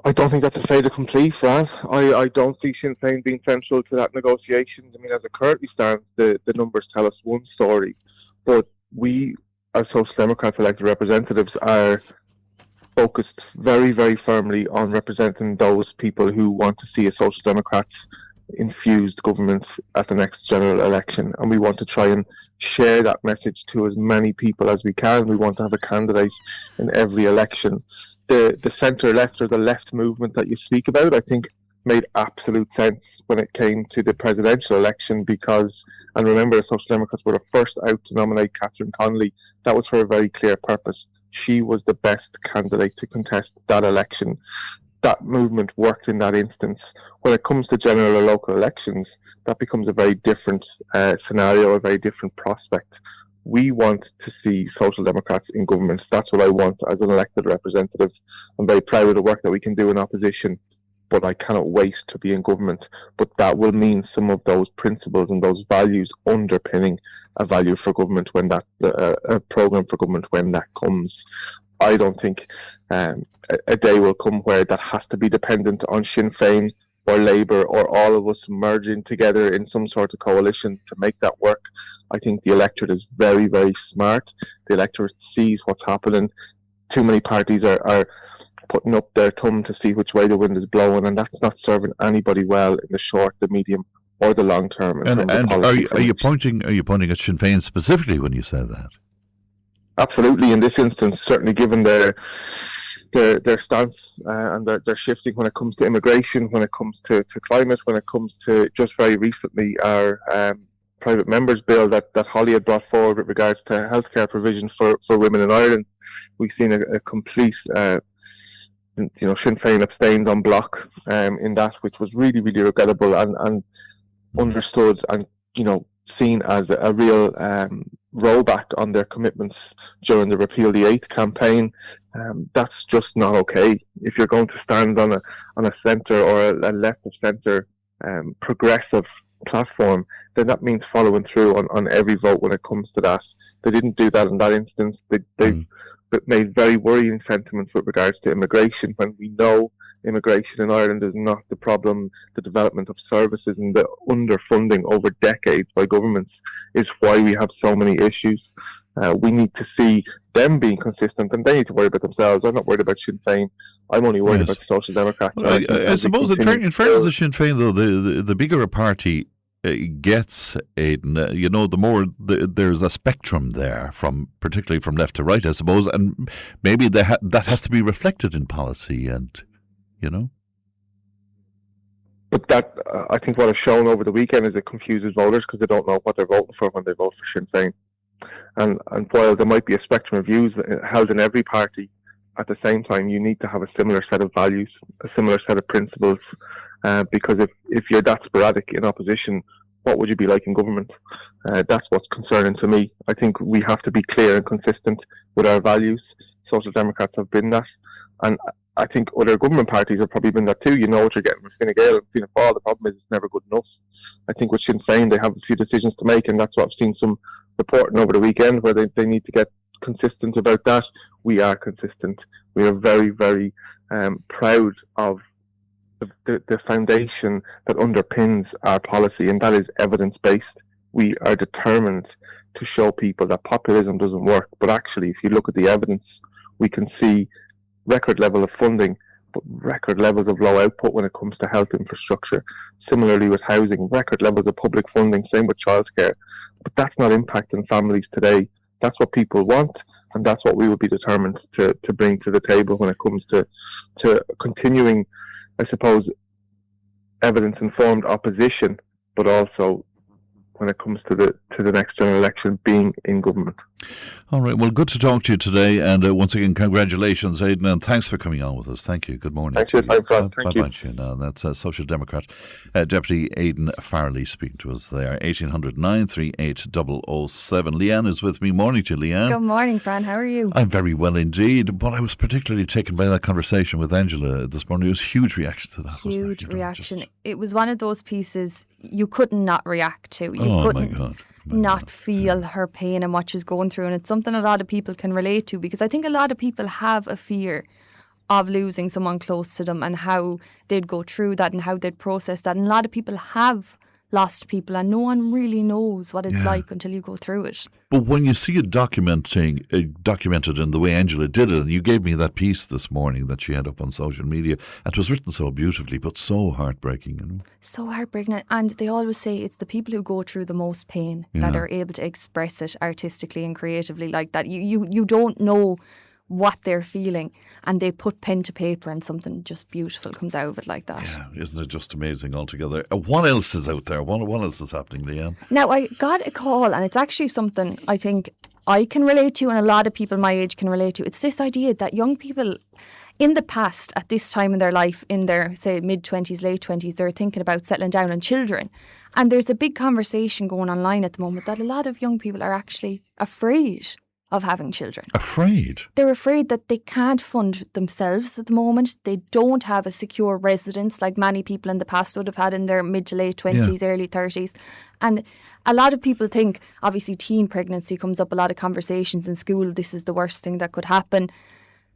[SPEAKER 6] I don't think that's a fait accompli, Fran. I don't see Sinn Féin being central to that negotiations. I mean, as it currently stands, the numbers tell us one story, but we, as Social Democrats elected representatives, are focused very, very firmly on representing those people who want to see a Social Democrats infused government at the next general election, and we want to try and share that message to as many people as we can. We want to have a candidate in every election. The centre-left or the left movement that you speak about, I think, made absolute sense when it came to the presidential election, because, and remember, the Social Democrats were the first out to nominate Catherine Connolly. That was for a very clear purpose. She was the best candidate to contest that election. That movement worked in that instance. When it comes to general or local elections, that becomes a very different scenario, a very different prospect. We want to see Social Democrats in government. That's what I want as an elected representative. I'm very proud of the work that we can do in opposition, but I cannot wait to be in government. But that will mean some of those principles and those values underpinning a value for government when that, a programme for government when that comes. I don't think a day will come where that has to be dependent on Sinn Féin or Labour or all of us merging together in some sort of coalition to make that work. I think the electorate is very, very smart. The electorate sees what's happening. Too many parties are putting up their thumb to see which way the wind is blowing, and that's not serving anybody well in the short, the medium, or the long term.
[SPEAKER 2] And are you pointing at Sinn Féin specifically when you say that?
[SPEAKER 6] Absolutely. In this instance, certainly given their stance and their shifting when it comes to immigration, when it comes to climate, when it comes to just very recently our private members bill that Holly had brought forward with regards to healthcare provision for women in Ireland. We've seen a complete, Sinn Féin abstained on block in that, which was really, really regrettable and understood and, seen as a real rollback on their commitments during the Repeal the Eighth campaign. That's just not okay. If you're going to stand on a centre or a left of centre progressive platform, then that means following through on every vote when it comes to that. They didn't do that in that instance. They've made very worrying sentiments with regards to immigration, when we know immigration in Ireland is not the problem. The development of services and the underfunding over decades by governments is why we have so many issues. We need to see them being consistent, and they need to worry about themselves. I'm not worried about Sinn Féin. I'm only worried about the Social Democrats.
[SPEAKER 2] Well, I suppose, in fairness to Sinn Féin, though, the bigger a party gets, Aidan, the more there's a spectrum there, particularly from left to right, I suppose, and maybe that has to be reflected in policy, and
[SPEAKER 6] But that, I think what is shown over the weekend is it confuses voters because they don't know what they're voting for when they vote for Sinn Féin. And while there might be a spectrum of views held in every party, at the same time you need to have a similar set of values, a similar set of principles, because if you're that sporadic in opposition, what would you be like in government? That's what's concerning to me. I think we have to be clear and consistent with our values. Social Democrats have been that, and I think other government parties have probably been that too. You know what you're getting with Fine Gael and Fianna Fáil. The problem is it's never good enough. I think with Sinn Féin they have a few decisions to make, and that's what I've seen some reporting over the weekend, where they need to get consistent about that. We are consistent. We are very, very proud of the foundation that underpins our policy, and that is evidence-based. We are determined to show people that populism doesn't work, but actually, if you look at the evidence, we can see record level of funding, but record levels of low output when it comes to health infrastructure. Similarly with housing, record levels of public funding, same with childcare. But that's not impacting families today. That's what people want, and that's what we will be determined to bring to the table when it comes to continuing, I suppose, evidence-informed opposition, but also when it comes to the next general election, being in government.
[SPEAKER 2] All right, well, good to talk to you today, and once again, congratulations, Aidan, and thanks for coming on with us. Thank you. Good morning.
[SPEAKER 6] Thanks for your time, Fran. Thank you.
[SPEAKER 2] Bye-bye. That's Social Democrat Deputy Aidan Farrelly speaking to us there. 1800 938 007. Leanne is with me. Morning to you, Leanne.
[SPEAKER 7] Good morning, Fran. How are you?
[SPEAKER 2] I'm very well indeed, but I was particularly taken by that conversation with Angela this morning. It was a huge reaction to that.
[SPEAKER 7] Huge reaction. It was one of those pieces you couldn't not react to. You couldn't
[SPEAKER 2] my God.
[SPEAKER 7] not feel her pain and what she's going through, and it's something a lot of people can relate to, because I think a lot of people have a fear of losing someone close to them and how they'd go through that and how they'd process that, and a lot of people have lost people, and no one really knows what it's like until you go through it.
[SPEAKER 2] But when you see it documented in the way Angela did it, and you gave me that piece this morning that she had up on social media, and it was written so beautifully, but so heartbreaking,
[SPEAKER 7] So heartbreaking, and they always say it's the people who go through the most pain that are able to express it artistically and creatively like that. You don't know what they're feeling, and they put pen to paper and something just beautiful comes out of it like that.
[SPEAKER 2] Yeah, isn't it just amazing altogether? What else is out there? What else is happening, Leanne?
[SPEAKER 7] Now, I got a call, and it's actually something I think I can relate to, and a lot of people my age can relate to. It's this idea that young people in the past, at this time in their life, in their, say, mid-20s, late 20s, they're thinking about settling down on children. And there's a big conversation going online at the moment that a lot of young people are actually afraid of having children.
[SPEAKER 2] Afraid?
[SPEAKER 7] They're afraid that they can't fund themselves at the moment. They don't have a secure residence like many people in the past would have had in their mid to late 20s, early 30s. And a lot of people think, obviously, teen pregnancy comes up a lot of conversations in school. This is the worst thing that could happen.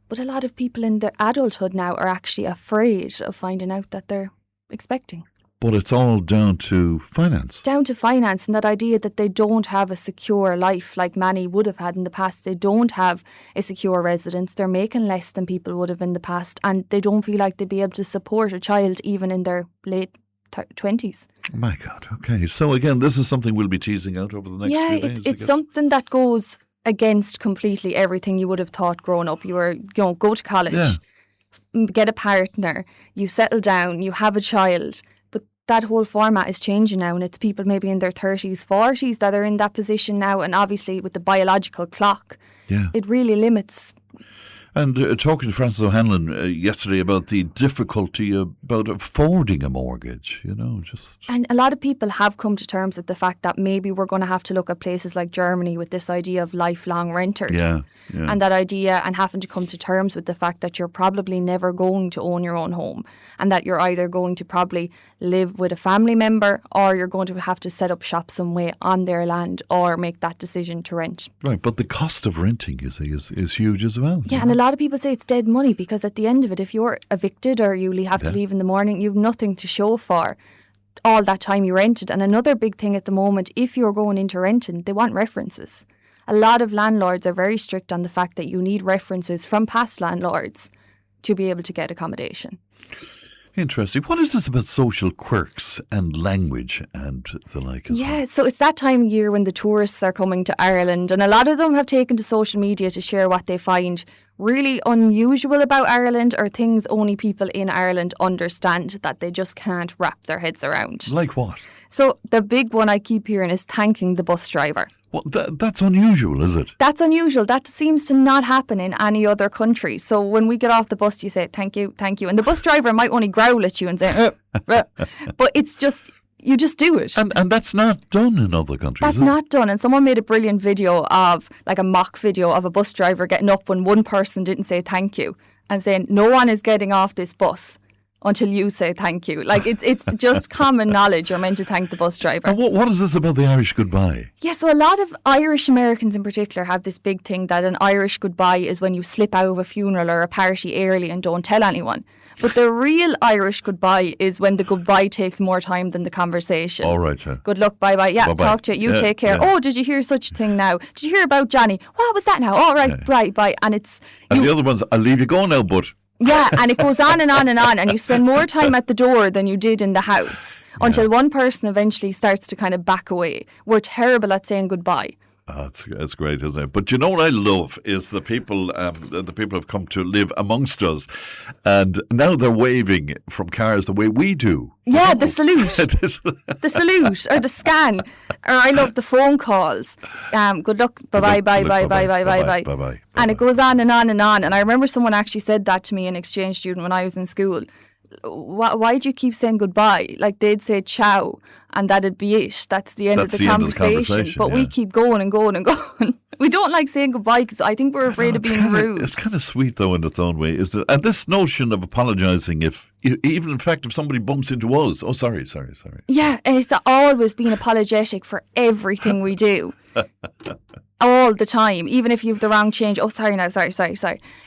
[SPEAKER 7] But a lot of people in their adulthood now are actually afraid of finding out that they're expecting.
[SPEAKER 2] But it's all down to finance.
[SPEAKER 7] Down to finance, and that idea that they don't have a secure life like many would have had in the past. They don't have a secure residence. They're making less than people would have in the past, and they don't feel like they'd be able to support a child even in their late 20s.
[SPEAKER 2] My God. Okay. So again, this is something we'll be teasing out over the next few days.
[SPEAKER 7] It's something that goes against completely everything you would have thought growing up. You were, go to college, get a partner, you settle down, you have a child. That whole format is changing now, and it's people maybe in their 30s, 40s that are in that position now, and obviously with the biological clock, it really limits.
[SPEAKER 2] And talking to Francis O'Hanlon yesterday about the difficulty about affording a mortgage,
[SPEAKER 7] And a lot of people have come to terms with the fact that maybe we're going to have to look at places like Germany with this idea of lifelong renters.
[SPEAKER 2] Yeah.
[SPEAKER 7] And that idea, and having to come to terms with the fact that you're probably never going to own your own home, and that you're either going to probably live with a family member, or you're going to have to set up shop some way on their land, or make that decision to rent.
[SPEAKER 2] Right, but the cost of renting, you see, is huge as well.
[SPEAKER 7] Yeah, and a lot of people say it's dead money, because at the end of it, if you're evicted or you have to leave in the morning, you've nothing to show for all that time you rented. And another big thing at the moment, if you're going into renting, they want references. A lot of landlords are very strict on the fact that you need references from past landlords to be able to get accommodation.
[SPEAKER 2] Interesting. What is this about social quirks and language and the like?
[SPEAKER 7] Yeah, so it's that time of year when the tourists are coming to Ireland, and a lot of them have taken to social media to share what they find really unusual about Ireland, or things only people in Ireland understand that they just can't wrap their heads around.
[SPEAKER 2] Like what?
[SPEAKER 7] So the big one I keep hearing is thanking the bus driver.
[SPEAKER 2] Well, that's unusual, is it?
[SPEAKER 7] That's unusual. That seems to not happen in any other country. So when we get off the bus, you say, thank you. And the bus driver might only growl at you and say, but it's just, you just do it.
[SPEAKER 2] And that's not done in other countries.
[SPEAKER 7] That's not done. And someone made a brilliant video of, like a mock video of a bus driver getting up when one person didn't say thank you, and saying, no one is getting off this bus until you say thank you. Like, it's just common knowledge. You're meant to thank the bus driver.
[SPEAKER 2] And what is this about the Irish goodbye?
[SPEAKER 7] Yeah, so a lot of Irish Americans in particular have this big thing that an Irish goodbye is when you slip out of a funeral or a party early and don't tell anyone. But the real Irish goodbye is when the goodbye takes more time than the conversation.
[SPEAKER 2] All right.
[SPEAKER 7] Good luck, bye-bye. Yeah,
[SPEAKER 2] bye-bye.
[SPEAKER 7] Talk to you. You take care.
[SPEAKER 2] Yeah.
[SPEAKER 7] Oh, did you hear such a thing now? Did you hear about Johnny? What was that now? All right, bye. And it's...
[SPEAKER 2] And the other ones, I'll leave you go now, but...
[SPEAKER 7] Yeah, and it goes on and on and on, and you spend more time at the door than you did in the house, until one person eventually starts to kind of back away. We're terrible at saying goodbye.
[SPEAKER 2] Oh, that's great, isn't it? But you know what I love is the people have come to live amongst us, and now they're waving from cars the way we do.
[SPEAKER 7] Yeah, the salute. The salute, or the scan. Or I love the phone calls. Good luck, bye.
[SPEAKER 2] Bye.
[SPEAKER 7] And it goes on and on and on. And I remember someone actually said that to me, an exchange student, when I was in school. Why do you keep saying goodbye? Like, they'd say ciao, and that'd be it. That's the end of the conversation. But we keep going and going and going. We don't like saying goodbye because I think we're afraid of being rude.
[SPEAKER 2] It's kind of sweet, though, in its own way. And this notion of apologising, even in fact, if somebody bumps into us, oh, sorry.
[SPEAKER 7] Yeah, and it's always being apologetic for everything we do. All the time, even if you have the wrong change. Oh, sorry now, sorry.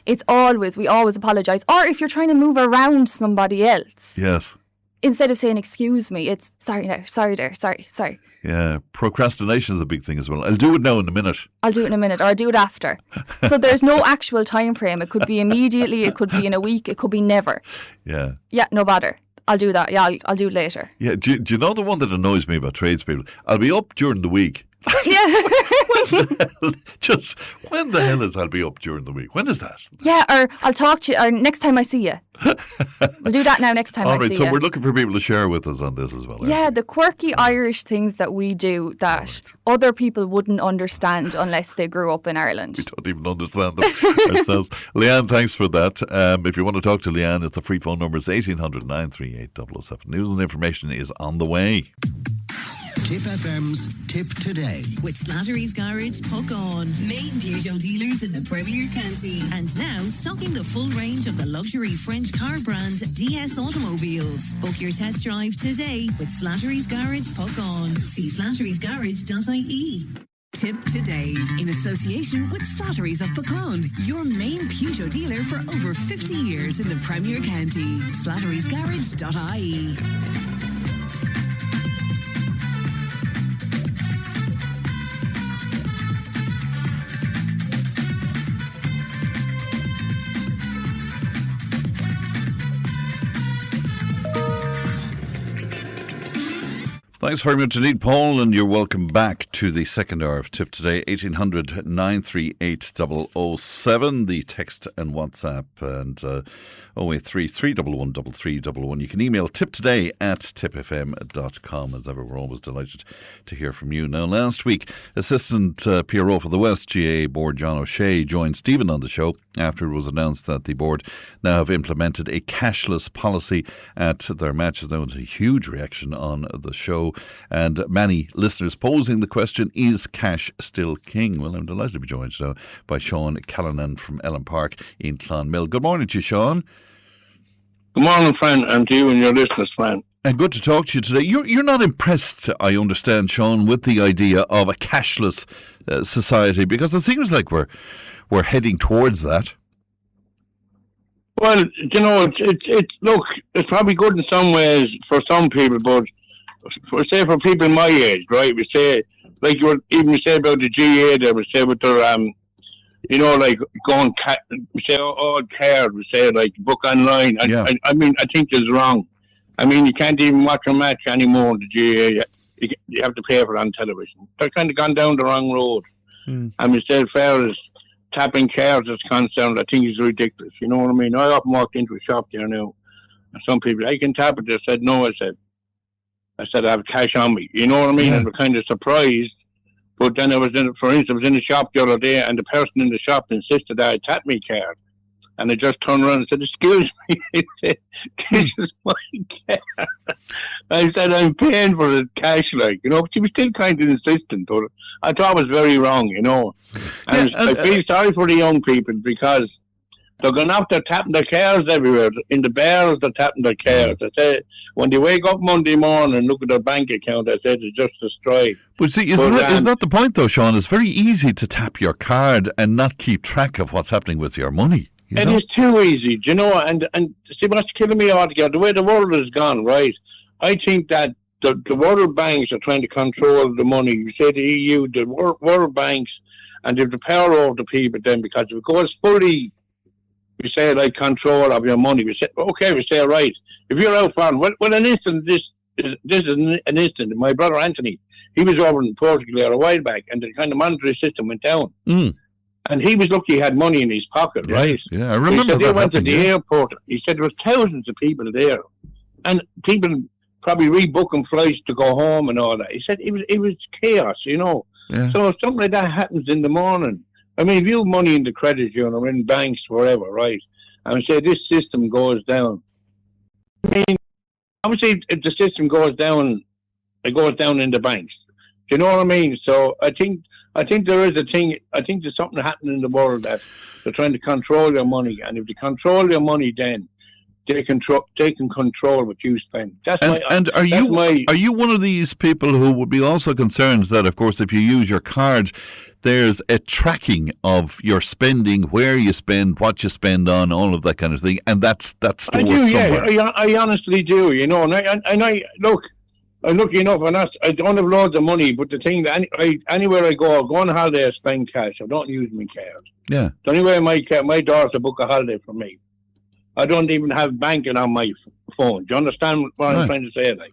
[SPEAKER 7] We always apologise. Or if you're trying to move around somebody else.
[SPEAKER 2] Yes.
[SPEAKER 7] Instead of saying, excuse me, it's sorry now, sorry there, sorry.
[SPEAKER 2] Yeah, procrastination is a big thing as well. I'll do it now in a minute.
[SPEAKER 7] Or I'll do it after. So there's no actual time frame. It could be immediately, it could be in a week, it could be never.
[SPEAKER 2] Yeah.
[SPEAKER 7] Yeah, no bother. I'll do that. Yeah, I'll do it later.
[SPEAKER 2] Yeah, do you know the one that annoys me about tradespeople? I'll be up during the week.
[SPEAKER 7] Yeah.
[SPEAKER 2] When the hell is I'll be up during the week? When is that?
[SPEAKER 7] Yeah, or I'll talk to you, or next time I see you. We'll do that now next time I see you.
[SPEAKER 2] All right, so we're looking for people to share with us on this as well.
[SPEAKER 7] Yeah, the quirky Irish things that we do that other people wouldn't understand unless they grew up in Ireland.
[SPEAKER 2] We don't even understand them ourselves. Leanne, thanks for that. If you want to talk to Leanne, it's a free phone number. It's 1800 938 007. News and information is on the way.
[SPEAKER 4] Tipp FM's Tipp Today.
[SPEAKER 1] With Slattery's Garage, Puck On. Main Peugeot dealers in the Premier County. And now stocking the full range of the luxury French car brand DS Automobiles. Book your test drive today with Slattery's Garage, Puck On. See slatterysgarage.ie. Tipp Today, in association with Slattery's of Puckon, your main Peugeot dealer for over 50 years in the Premier County. slatterysgarage.ie.
[SPEAKER 2] Thanks very much indeed, Paul, and you're welcome back to the second hour of Tipp Today. 1800 938 007, the text and WhatsApp, and 083 311 3311. You can email tiptoday@tippfm.com. As ever, we're always delighted to hear from you. Now, last week, Assistant PRO for the West GA Board John O'Shea joined Stephen on the show after it was announced that the board now have implemented a cashless policy at their matches. There was a huge reaction on the show, and many listeners posing the question, is cash still king? Well, I'm delighted to be joined now by Sean Callanan from Ellen Park in Clonmel. Good morning to you, Sean.
[SPEAKER 8] Good morning, friend, and to you and your listeners, friend.
[SPEAKER 2] And good to talk to you today. You're not impressed, I understand, Sean, with the idea of a cashless society, because it seems like we're heading towards that.
[SPEAKER 8] Well, look, it's probably good in some ways for some people, but for people my age, right? We say, like we say about the GA there, we say with their like we say all card, we say like book online.
[SPEAKER 2] Yeah.
[SPEAKER 8] I mean, I think it's wrong. I mean, you can't even watch a match anymore in the GA. You have to pay for it on television. They're kind of gone down the wrong road. And we say, as far as tapping cards is concerned, I think it's ridiculous. You know what I mean? I often walked into a shop there now, and some people, I can tap it. They said, no. I said, I have cash on me. You know what I mean?
[SPEAKER 2] Yeah.
[SPEAKER 8] And we're kind of surprised. But then for instance, I was in the shop the other day, and the person in the shop insisted that I tap my card. And I just turned around and said, excuse me. He said, this is my card. I said, I'm paying for the cash, like, you know. But she was still kind of insistent. But I thought it was very wrong, you know. And I feel sorry for the young people, because they're going out there tapping their cards everywhere. In the bars, they're tapping their cards. I say, when they wake up Monday morning and look at their bank account, I said, it's just destroyed.
[SPEAKER 2] But see, isn't that the point, though, Sean? It's very easy to tap your card and not keep track of what's happening with your money.
[SPEAKER 8] It is too easy, you know, and see what's killing me altogether, the way the world has gone, right? I think that the world banks are trying to control the money. You say the EU, the world banks, and they have the power over the people then, because if it goes fully, we say, like, control of your money, we say, okay, we say, right, if you're out foreign, well, an instant, this is an instant. My brother Anthony, he was over in Portugal there a while back, and the kind of monetary system went down. And he was lucky he had money in his pocket, right?
[SPEAKER 2] Yeah, I remember
[SPEAKER 8] he said
[SPEAKER 2] that
[SPEAKER 8] they went to the
[SPEAKER 2] happening,
[SPEAKER 8] airport. He said there was thousands of people there. And people probably rebooking flights to go home and all that. He said it was chaos, you know.
[SPEAKER 2] Yeah.
[SPEAKER 8] So if something like that happens in the morning, I mean, if you have money in the credit union or in banks, wherever, right, and say this system goes down, I mean, obviously if the system goes down, it goes down in the banks. Do you know what I mean? So I think there is a thing. I think there's something happening in the world that they're trying to control your money, and if they control your money, then they can control what you spend.
[SPEAKER 2] Are you one of these people who would be also concerned that, of course, if you use your card, there's a tracking of your spending, where you spend, what you spend on, all of that kind of thing, and that's stored somewhere?
[SPEAKER 8] Yeah, I honestly do. You know, and I look. I'm lucky enough, and I don't have loads of money, but the thing that anywhere I go on holiday, I spend cash. I don't use my card.
[SPEAKER 2] Yeah.
[SPEAKER 8] The only way my daughter book a holiday for me. I don't even have banking on my phone. Do you understand what I'm trying to say? Like,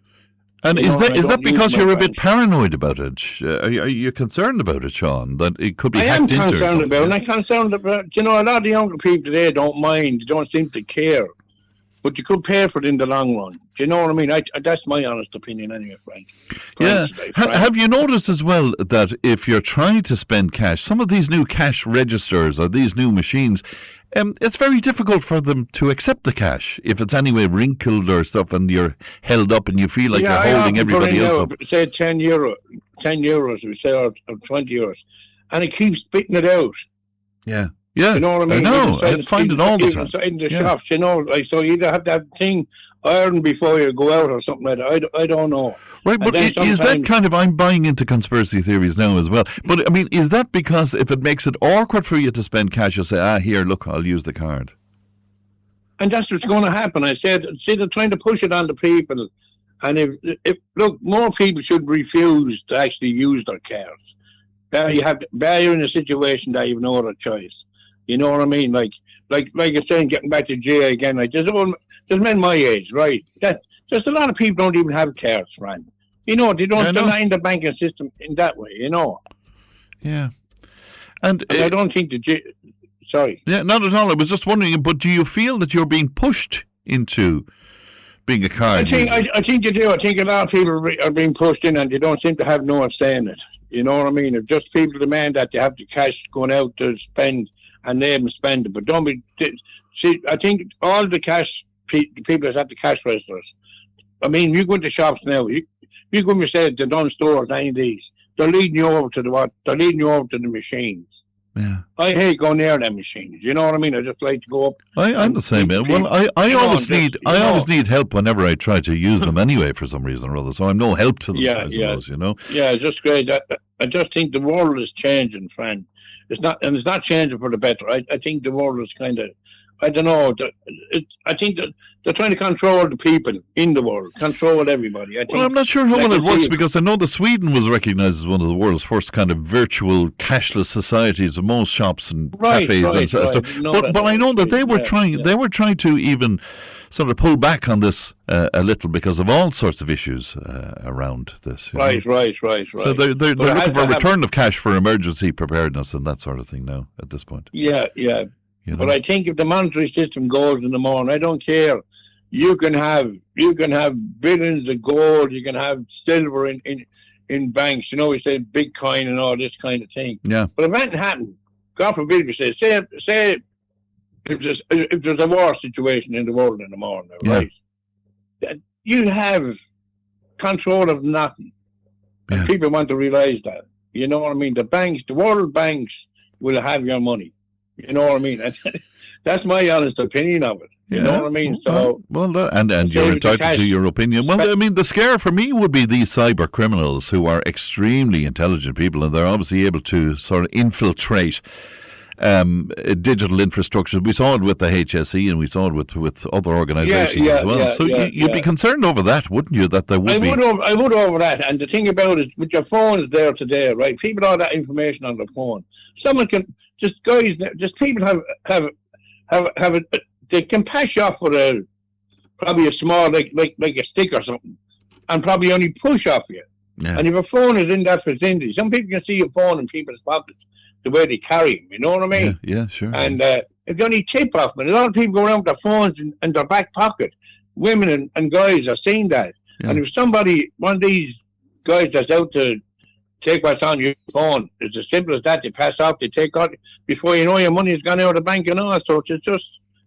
[SPEAKER 2] and is that because you're a bit paranoid about it? Are you concerned about it, Sean? That it could be hacked into? I am concerned about it. And I'm concerned about,
[SPEAKER 8] you know, a lot of the younger people today don't mind. They don't seem to care. But you could pay for it in the long run. Do you know what I mean? That's my honest opinion anyway, Frank.
[SPEAKER 2] Yeah. Have you noticed as well that if you're trying to spend cash, some of these new cash registers or these new machines, it's very difficult for them to accept the cash if it's anyway wrinkled or stuff and you're held up and you feel like you're holding everybody else up.
[SPEAKER 8] Say €10, we say, or €20, and it keeps spitting it out.
[SPEAKER 2] Yeah. Yeah,
[SPEAKER 8] you know what I mean?
[SPEAKER 2] I know. I find it all the time.
[SPEAKER 8] In the shops, you know, like, so you either have that thing ironed before you go out or something like that. I don't know.
[SPEAKER 2] Right, but is that kind of, I'm buying into conspiracy theories now as well, but I mean, is that because if it makes it awkward for you to spend cash, you'll say, here, look, I'll use the card?
[SPEAKER 8] And that's what's going to happen. I said, see, they're trying to push it on the people, and if look, more people should refuse to actually use their cards. You're in a situation that you have no other choice. You know what I mean? Like you're saying, getting back to GA again, like there's men my age, right? Just a lot of people don't even have cards, Fran. You know, they're not in the banking system in that way, you know.
[SPEAKER 2] Yeah.
[SPEAKER 8] And I don't think sorry.
[SPEAKER 2] Yeah, not at all. I was just wondering, but do you feel that you're being pushed into being a card user?
[SPEAKER 8] I think you do. I think a lot of people are being pushed in and they don't seem to have no say in it. You know what I mean? If just people demand that they have the cash going out to spend and they them spend it. But don't be. See, I think all the cash people that's at the cash registers. I mean, you go into shops now. You go and say the Dunn stores, any of these. They're leading you over to They're leading you over to the machines.
[SPEAKER 2] Yeah.
[SPEAKER 8] I hate going near them machines. You know what I mean? I just like to go up.
[SPEAKER 2] I'm the same. Well, I always need help whenever I try to use them anyway for some reason or other. So I'm no help to them. I suppose, you know.
[SPEAKER 8] Yeah, it's just great. I just think the world is changing, friend. It's not changing for the better. I think the world is kind of. I don't know. I think that they're trying to control the people in the world, control everybody.
[SPEAKER 2] Well, I'm not sure how well it works, because I know that Sweden was recognised as one of the world's first kind of virtual cashless societies of most shops and cafes and stuff. But I know that they were trying to even sort of pull back on this a little because of all sorts of issues around this.
[SPEAKER 8] Right.
[SPEAKER 2] So they're looking for a return of cash for emergency preparedness and that sort of thing now at this point.
[SPEAKER 8] Yeah.
[SPEAKER 2] You know?
[SPEAKER 8] But I think if the monetary system goes in the morning, I don't care. You can have billions of gold, you can have silver in banks. You know, we say Bitcoin and all this kind of thing.
[SPEAKER 2] Yeah.
[SPEAKER 8] But if anything happened, God forbid, we say if there's a war situation in the world in the morning, right? You have control of nothing. And people want to realise that. You know what I mean? The world banks will have your money. You know what I mean? That's my honest opinion of it. You know what I mean? So
[SPEAKER 2] and you're entitled to your opinion. Well, I mean, the scare for me would be these cyber criminals who are extremely intelligent people, and they're obviously able to sort of infiltrate digital infrastructure. We saw it with the HSE, and we saw it with other organisations as well. So you'd be concerned over that, wouldn't you? That there would be.
[SPEAKER 8] I would over that. And the thing about it, with your phone there today, right? People have that information on their phone. Someone can. Just people they can pass you off with probably a small like a stick or something, and probably only push off you. Yeah. And if your phone is in that vicinity, some people can see your phone in people's pockets the way they carry them. You know what I mean?
[SPEAKER 2] Yeah, sure.
[SPEAKER 8] And if they only tip off them, a lot of people go around with their phones in their back pocket. Women and guys are seeing that. Yeah. And if one of these guys that's out to take what's on your phone, it's as simple as that. They pass off, they take out, before you know your money's gone out of the bank and all sorts.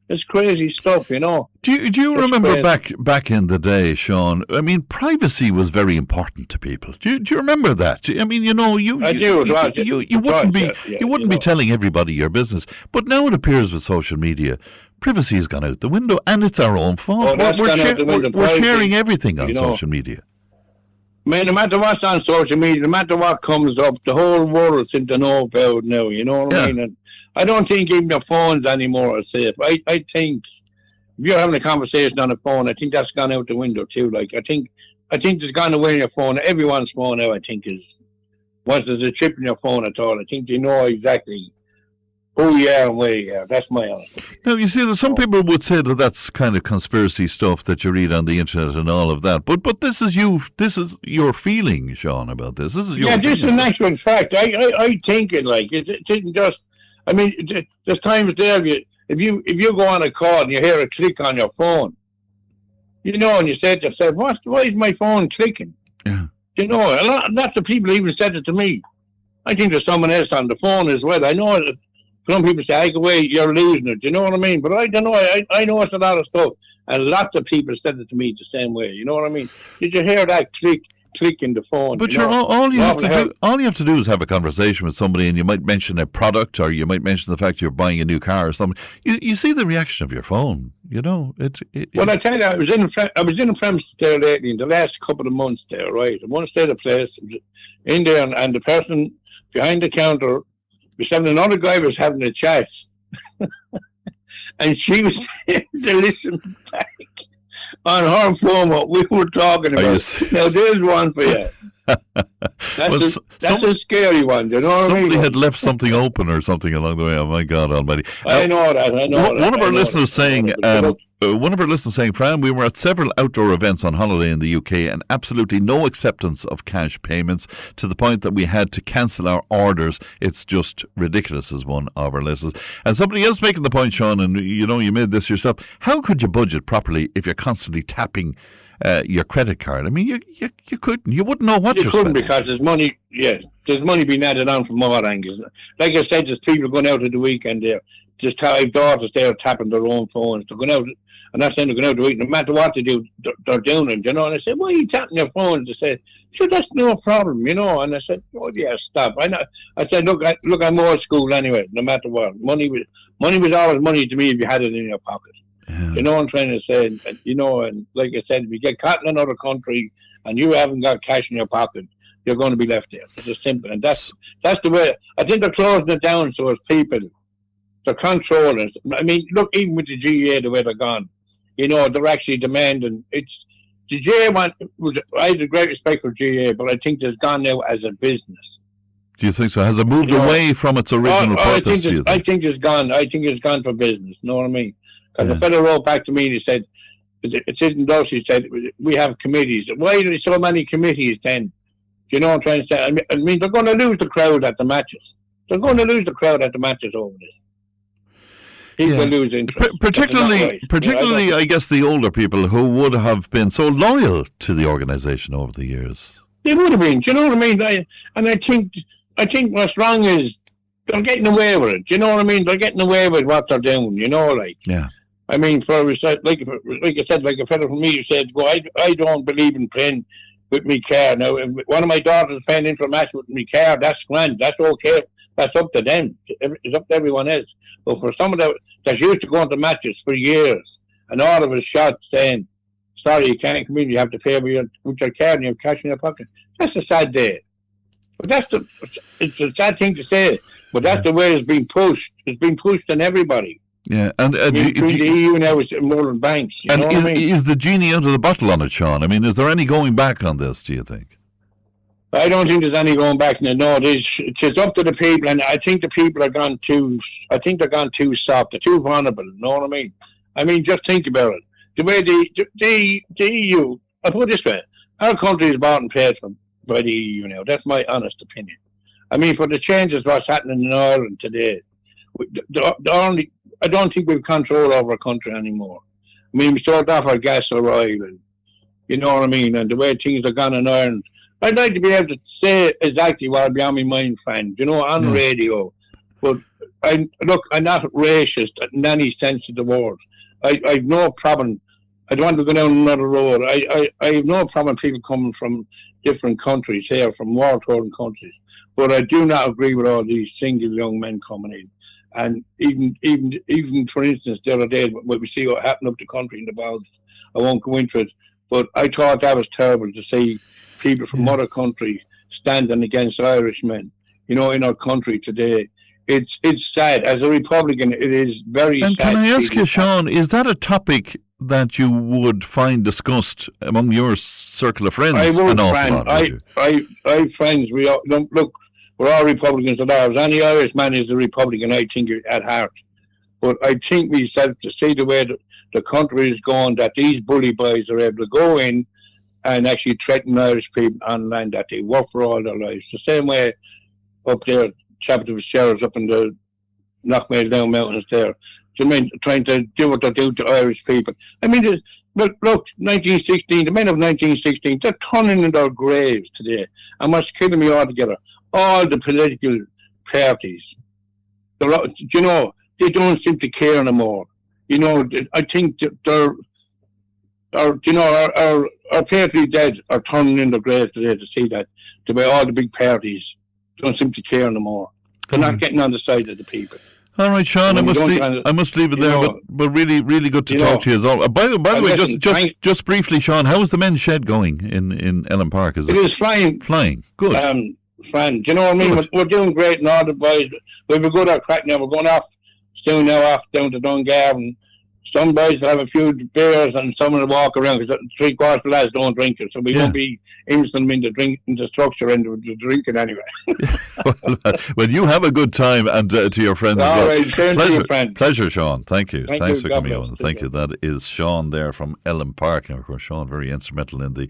[SPEAKER 8] It's crazy stuff, you know.
[SPEAKER 2] Do you remember back in the day, Sean? I mean, privacy was very important to people. Do you remember that? I mean, you know, you wouldn't be telling everybody your business. But now it appears with social media, privacy has gone out the window, and it's our own fault. We're sharing everything on social media.
[SPEAKER 8] Man, no matter what's on social media, no matter what comes up, the whole world seems to know about now, you know what I mean? And I don't think even your phones anymore are safe. I think if you're having a conversation on a phone, I think that's gone out the window too. Like, I think it's gone away in your phone. Everyone's phone now, I think, once there's a chip in your phone at all, I think they know exactly who you are and where you are. That's my honest opinion.
[SPEAKER 2] Now, you see, some people would say that that's kind of conspiracy stuff that you read on the internet and all of that. But this is your feeling, Sean, about this. This is your opinion.
[SPEAKER 8] This is an actual fact. I think it like it isn't just. I mean, there's times there if you go on a call and you hear a click on your phone, you know, and you say to yourself, why is my phone clicking?
[SPEAKER 2] Yeah.
[SPEAKER 8] You know, lots of people even said it to me. I think there's someone else on the phone as well. I know that some people say, "I go away, you're losing it." You know what I mean? But I don't know. I know it's a lot of stuff, and lots of people said it to me the same way. You know what I mean? Did you hear that click in the phone?
[SPEAKER 2] But all you have to do is have a conversation with somebody, and you might mention a product, or you might mention the fact you're buying a new car or something. You see the reaction of your phone. You know
[SPEAKER 8] Well, I tell you, I was in a premises there lately in the last couple of months there, right? I want to stay at a place in there, and the person behind the counter. Another guy was having a chat, and she was able to listen back on her phone what we were talking about. Now, there's one for you. That's a scary one. You know what I mean?
[SPEAKER 2] Somebody had left something open or something along the way. Oh my God Almighty!
[SPEAKER 8] I know that.
[SPEAKER 2] One of our listeners saying. One of our listeners saying, Fran, we were at several outdoor events on holiday in the UK and absolutely no acceptance of cash payments to the point that we had to cancel our orders. It's just ridiculous, as one of our listeners. And somebody else making the point, Sean, and you know, you made this yourself. How could you budget properly if you're constantly tapping your credit card. I mean, you couldn't. You wouldn't know what
[SPEAKER 8] you
[SPEAKER 2] you're
[SPEAKER 8] couldn't
[SPEAKER 2] spending.
[SPEAKER 8] because there's money. Yes, there's money being added on from all angles. Like I said, there's people going out at the weekend there. Just have daughters there tapping their own phones. They're going out. I'm not saying they're going out the week. No matter what they do, they're doing it. You know. And I said, "Why are you tapping your phone?" They said, "Sure, that's no problem." You know. And I said, "Oh yeah, stop." I said, "Look, I'm old school anyway. No matter what, money was always money to me if you had it in your pocket."
[SPEAKER 2] Yeah.
[SPEAKER 8] You know what I'm trying to say? You know, and like I said, if you get caught in another country and you haven't got cash in your pocket, you're going to be left there. It's just simple. And that's the way. I think they're closing it down so as people, they're controlling it. I mean, look, even with the GA, the way they're gone, you know, they're actually demanding. It's the GA I have a great respect for GA, but I think it's gone now as a business.
[SPEAKER 2] Do you think so? Has it moved away from its original purpose?
[SPEAKER 8] I think it's gone. I think it's gone for business. You know what I mean? Because the fellow wrote back to me and he said, "It isn't us." He said, "We have committees. Why are there so many committees then?" Do you know what I'm trying to say? I mean, they're going to lose the crowd at the matches. They're going to lose the crowd at the matches over this. People lose interest.
[SPEAKER 2] Particularly, I guess, the older people who would have been so loyal to the organisation over the years.
[SPEAKER 8] They would have been. Do you know what I mean? I think what's wrong is they're getting away with it. Do you know what I mean? They're getting away with what they're doing. You know, like.
[SPEAKER 2] Yeah.
[SPEAKER 8] I mean, like I said, like a fellow from me said, "Well, I don't believe in playing with me car. Now, if one of my daughters paying in for a match with me car, that's grand. That's okay. That's up to them. It's up to everyone else. But for someone that's used to going to matches for years, and all of a shot saying, 'Sorry, you can't come in. You have to pay with your card and you have cash in your pocket.' That's a sad day. But it's a sad thing to say. But that's the way it's being pushed. It's being pushed on everybody.
[SPEAKER 2] Yeah, and
[SPEAKER 8] the EU now is more than banks. You know what I mean?
[SPEAKER 2] Is the genie out of the bottle on it, Sean? I mean, is there any going back on this? Do you think?
[SPEAKER 8] I don't think there's any going back. No, it's up to the people, and I think the people are gone too. I think they're gone too soft. They're too vulnerable. You know what I mean? I mean, just think about it. The way the EU. I put it this way: our country is bought and paid for by the EU now. That's my honest opinion. I mean, for the changes what's happening in Ireland today, I don't think we've control over our country anymore. I mean, we start off our gas or oil, and you know what I mean, and the way things are gone in Ireland. I'd like to be able to say exactly what I'd be on my mind, friend, you know, on radio. But I'm not racist in any sense of the word. I have no problem. I don't want to go down another road. I have no problem people coming from different countries here, from war-torn countries. But I do not agree with all these single young men coming in. And even for instance, the other day, when we see what happened up the country in the Bugler, I won't go into it, but I thought that was terrible to see people from other countries standing against Irishmen, you know, in our country today. It's sad. As a Republican, it is very
[SPEAKER 2] and
[SPEAKER 8] sad.
[SPEAKER 2] And can I ask you, Sean, is that a topic that you would find discussed among your circle of friends?
[SPEAKER 8] I would,
[SPEAKER 2] friend.
[SPEAKER 8] I have friends. Look, we're all Republicans at ours. Any Irish man is a Republican, I think, at heart. But I think we said to see the way the country is going, that these bully boys are able to go in and actually threaten Irish people on land that they work for all their lives. The same way up there, Chapter of Sheriffs up in the Knockmail Down Mountains there. Do you mean trying to do what they do to Irish people? I mean, look, 1916, the men of 1916, they're turning in their graves today. And what's killing me altogether, all the political parties, you know, they don't seem to care anymore. You know, I think that our patriot dead are turning in their graves today to see that the way all the big parties don't seem to care anymore. They're not getting on the side of the people.
[SPEAKER 2] All right, Sean, I must leave it there, but really, really good to talk to you as well. By the way, just briefly, Sean, how is the men's shed going in Ellen Park? It
[SPEAKER 8] is flying.
[SPEAKER 2] Flying, good.
[SPEAKER 8] Flying. Do you know what I mean? We're doing great and all the boys. We've been good at crack now. We're going off soon now, down to Dungar, and some boys will have a few beers and some will walk around because 3/4 of the lads don't drink it, so we won't be instant into the structure and the drinking anyway.
[SPEAKER 2] well, you have a good time, and to your friends.
[SPEAKER 8] All right, same to you, friend.
[SPEAKER 2] Pleasure, Sean. Thank you. Thanks for coming
[SPEAKER 8] on.
[SPEAKER 2] on. Thank you. That is Sean there from Ellen Park, and of course, Sean very instrumental in the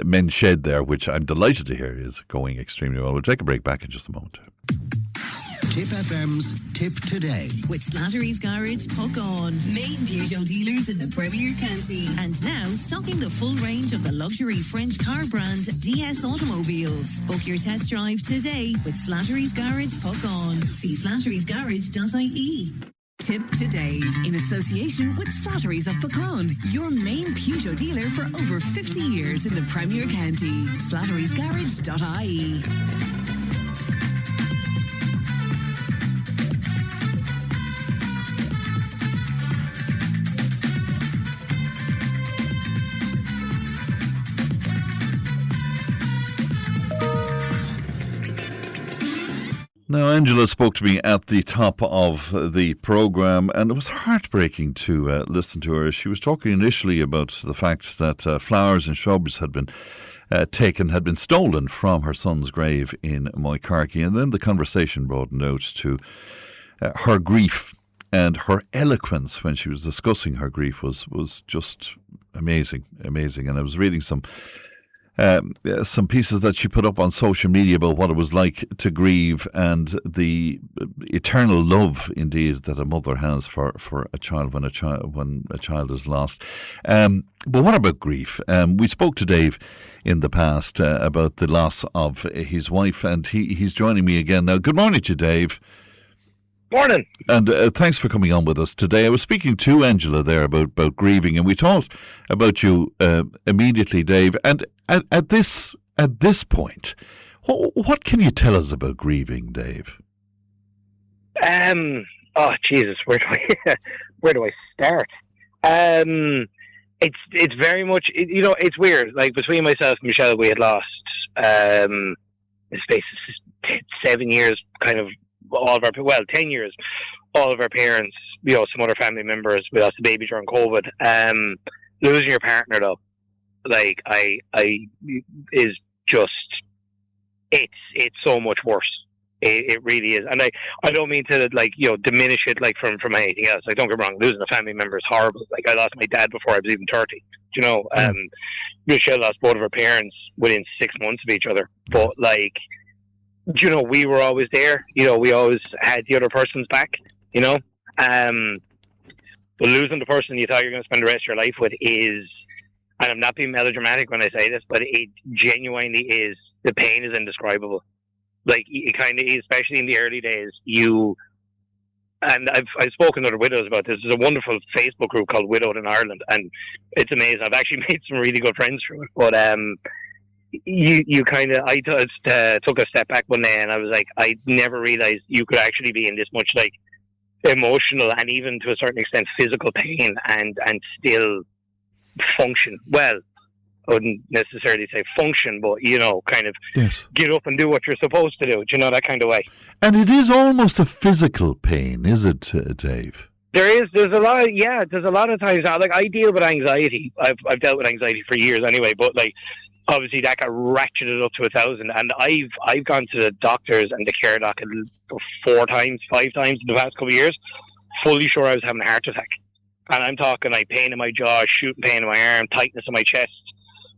[SPEAKER 2] men's shed there, which I'm delighted to hear is going extremely well. We'll take a break back in just a moment.
[SPEAKER 4] Tipp FM's Tipp Today.
[SPEAKER 1] With Slattery's Garage, Puck On. Main Peugeot dealers in the Premier County. And now stocking the full range of the luxury French car brand DS Automobiles. Book your test drive today with Slattery's Garage, Puck On. See slatterysgarage.ie. Tipp Today, in association with Slattery's of Pecan, your main Peugeot dealer for over 50 years in the Premier County. slatterysgarage.ie.
[SPEAKER 2] Now, Angela spoke to me at the top of the programme, and it was heartbreaking to listen to her. She was talking initially about the fact that flowers and shrubs had been stolen from her son's grave in Moycarkey, and then the conversation broadened out to her grief, and her eloquence when she was discussing her grief was just amazing. And I was reading some pieces that she put up on social media about what it was like to grieve and the eternal love, indeed, that a mother has for a child when a child is lost. But what about grief? We spoke to Dave in the past about the loss of his wife, and he's joining me again now. Good morning to you, Dave.
[SPEAKER 9] Morning.
[SPEAKER 2] And thanks for coming on with us today. I was speaking to Angela there about grieving, and we talked about you immediately, Dave. And at this point, what can you tell us about grieving, Dave?
[SPEAKER 9] Oh Jesus, where do I start? It's very much, it's weird. Like, between myself and Michelle, we had lost in the space of 7 years, kind of. 10 years, all of our parents, some other family members. We lost a baby during COVID. Losing your partner, though, like, is just, it's so much worse. It really is. And I don't mean to, diminish it, from anything else. Like, don't get me wrong, losing a family member is horrible. Like, I lost my dad before I was even 30. Michelle lost both of her parents within 6 months of each other. But, we were always there. We always had the other person's back, But losing the person you thought you were going to spend the rest of your life with is, and I'm not being melodramatic when I say this, but it genuinely is, the pain is indescribable. Like, it kind of is, especially in the early days. And I've spoken to other widows about this. There's a wonderful Facebook group called Widowed in Ireland, and it's amazing. I've actually made some really good friends through it. But I took a step back one day, and I was like, I never realized you could actually be in this much, like, emotional and even to a certain extent physical pain and still function. Well, I wouldn't necessarily say function, but kind of get up and do what you're supposed to do. That kind of way. And
[SPEAKER 2] it is almost a physical pain, is it, Dave?
[SPEAKER 9] There's a lot of times now, like, I deal with anxiety. I've dealt with anxiety for years anyway, but, like, obviously that got ratcheted up to 1,000, and I've gone to the doctors and the care doc 5 times in the past couple of years, fully sure I was having a heart attack. And I'm talking like pain in my jaw, shooting pain in my arm, tightness in my chest,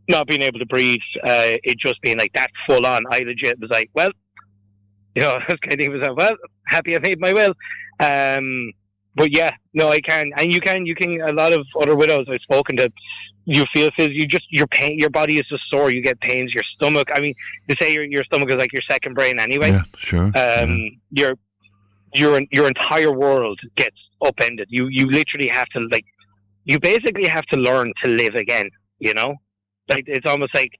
[SPEAKER 9] not being able to breathe, it just being like that full on. I legit was like, well, I was kind of thinking to myself, well, happy I made my will. But yeah, no, I can, and you can. A lot of other widows I've spoken to, you feel your pain, your body is just sore. You get pains, your stomach. I mean, they say your stomach is like your second brain anyway.
[SPEAKER 2] Yeah, sure.
[SPEAKER 9] Your entire world gets upended. You literally have to, like, you basically have to learn to live again. Like, it's almost like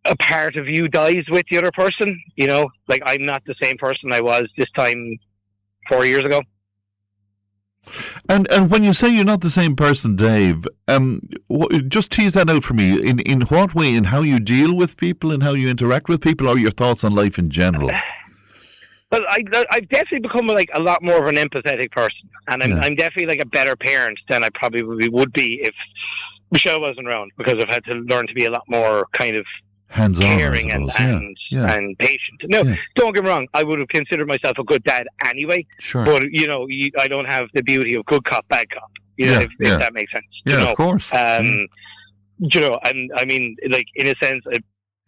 [SPEAKER 9] a part of you dies with the other person. Like, I'm not the same person I was this time 4 years ago.
[SPEAKER 2] And when you say you're not the same person, Dave, just tease that out for me. In what way, in how you deal with people and how you interact with people, or your thoughts on life in general?
[SPEAKER 9] Well, I've definitely become like a lot more of an empathetic person, and I'm definitely like a better parent than I probably would be if Michelle wasn't around, because I've had to learn to be a lot more kind of
[SPEAKER 2] hands-on,
[SPEAKER 9] caring and patient. No, don't get me wrong. I would have considered myself a good dad anyway.
[SPEAKER 2] Sure.
[SPEAKER 9] But I don't have the beauty of good cop, bad cop. If that makes sense.
[SPEAKER 2] Yeah, of course.
[SPEAKER 9] And I mean, like, in a sense,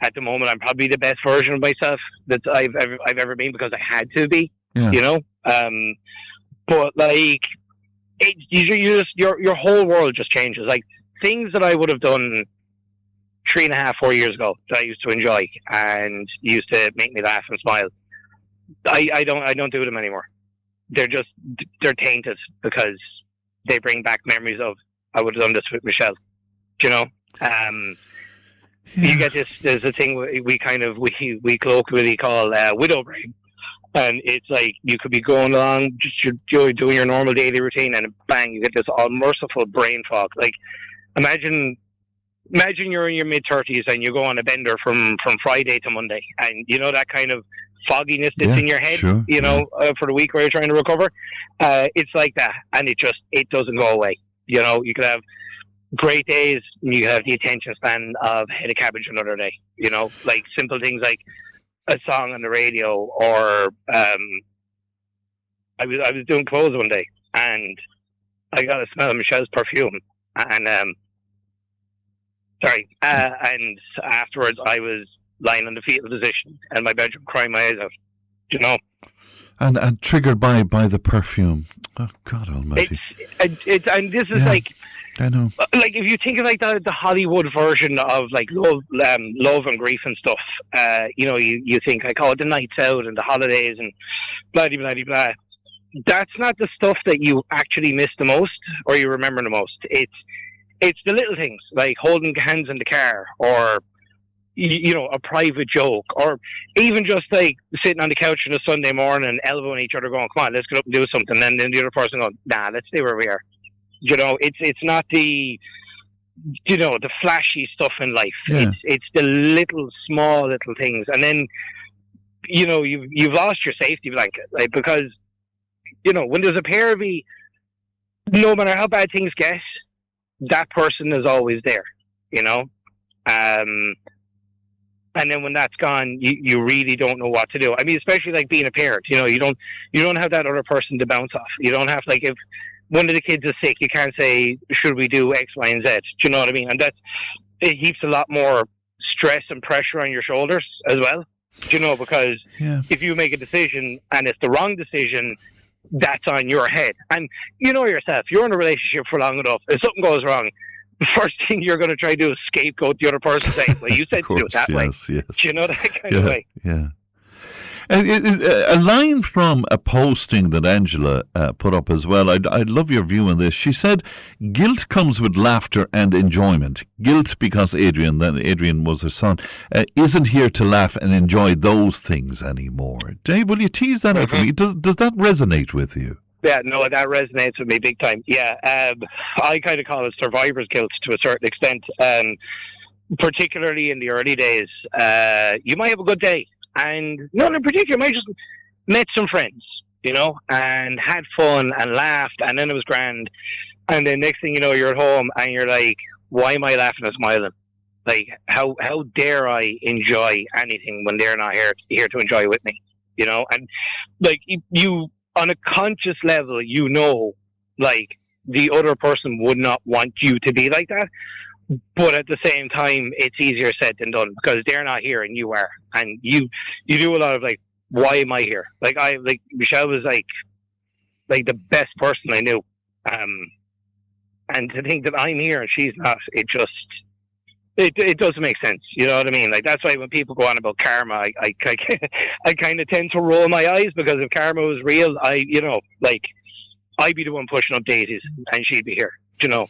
[SPEAKER 9] at the moment, I'm probably the best version of myself that I've ever been, because I had to be, you know. But like, your whole world just changes. Like, things that I would have done 3.5, 4 years ago that I used to enjoy and used to make me laugh and smile, I don't do them anymore. They're tainted because they bring back memories of, I would have done this with Michelle. Do you know? You get this. There's a thing we colloquially call widow brain, and it's like you could be going along just doing your normal daily routine, and bang, you get this all merciful brain fog. Like, imagine you're in your mid-30s and you go on a bender from Friday to Monday, and you know that kind of fogginess that's in your head, you know, for the week where you're trying to recover. It's like that, and it doesn't go away. You know, you could have great days, you have the attention span of head of cabbage another day. You know, like simple things like a song on the radio, or I was doing clothes one day and I got a smell of Michelle's perfume, and and afterwards I was lying in the fetal position in my bedroom crying my eyes out. You know.
[SPEAKER 2] And triggered by the perfume. Oh, God Almighty!
[SPEAKER 9] It's and this is like,
[SPEAKER 2] I know.
[SPEAKER 9] Like, if you think of like the Hollywood version of like love and grief and stuff, you know, you think like, oh, the nights out and the holidays and blah blah blah blah. That's not the stuff that you actually miss the most or you remember the most. It's the little things like holding hands in the car, or you know, a private joke, or even just like sitting on the couch on a Sunday morning and elbowing each other going, come on, let's get up and do something. And then the other person going, nah, let's stay where we are. You know, it's not the, you know, the flashy stuff in life. Yeah. It's the small little things. And then, you know, you've lost your safety blanket, like, because, you know, when there's a pair of you, no matter how bad things get, that person is always there, you know? And then when that's gone, you really don't know what to do. I mean, especially like being a parent, you know, you don't have that other person to bounce off. You don't have, like, if one of the kids is sick, you can't say, should we do X, Y, and Z? Do you know what I mean? And it heaps a lot more stress and pressure on your shoulders as well. Do you know, because if you make a decision and it's the wrong decision, that's on your head. And you know yourself, you're in a relationship for long enough. If something goes wrong, the first thing you're going to try to do is scapegoat the other person, saying, well, you said to do it that way. Yes. Do you know, that kind of way?
[SPEAKER 2] Yeah. A line from a posting that Angela put up as well. I'd love your view on this. She said, guilt comes with laughter and enjoyment. Guilt because Adrian was her son, isn't here to laugh and enjoy those things anymore. Dave, will you tease that out for me? Does that resonate with you?
[SPEAKER 9] Yeah, no, that resonates with me big time. Yeah, I kind of call it survivor's guilt to a certain extent. Particularly in the early days, you might have a good day. And not in particular, I might just met some friends, you know, and had fun and laughed, and then it was grand. And then next thing you know, you're at home and you're like, why am I laughing and smiling? Like, how dare I enjoy anything when they're not here to enjoy with me, you know? And like, you on a conscious level, you know, like, the other person would not want you to be like that. But at the same time, it's easier said than done because they're not here and you are. And you do a lot of like, why am I here? Like, Michelle was like the best person I knew. And to think that I'm here and she's not, it doesn't make sense. You know what I mean? Like, that's why when people go on about karma, I kind of tend to roll my eyes, because if karma was real, I'd be the one pushing up daisies and she'd be here. You know.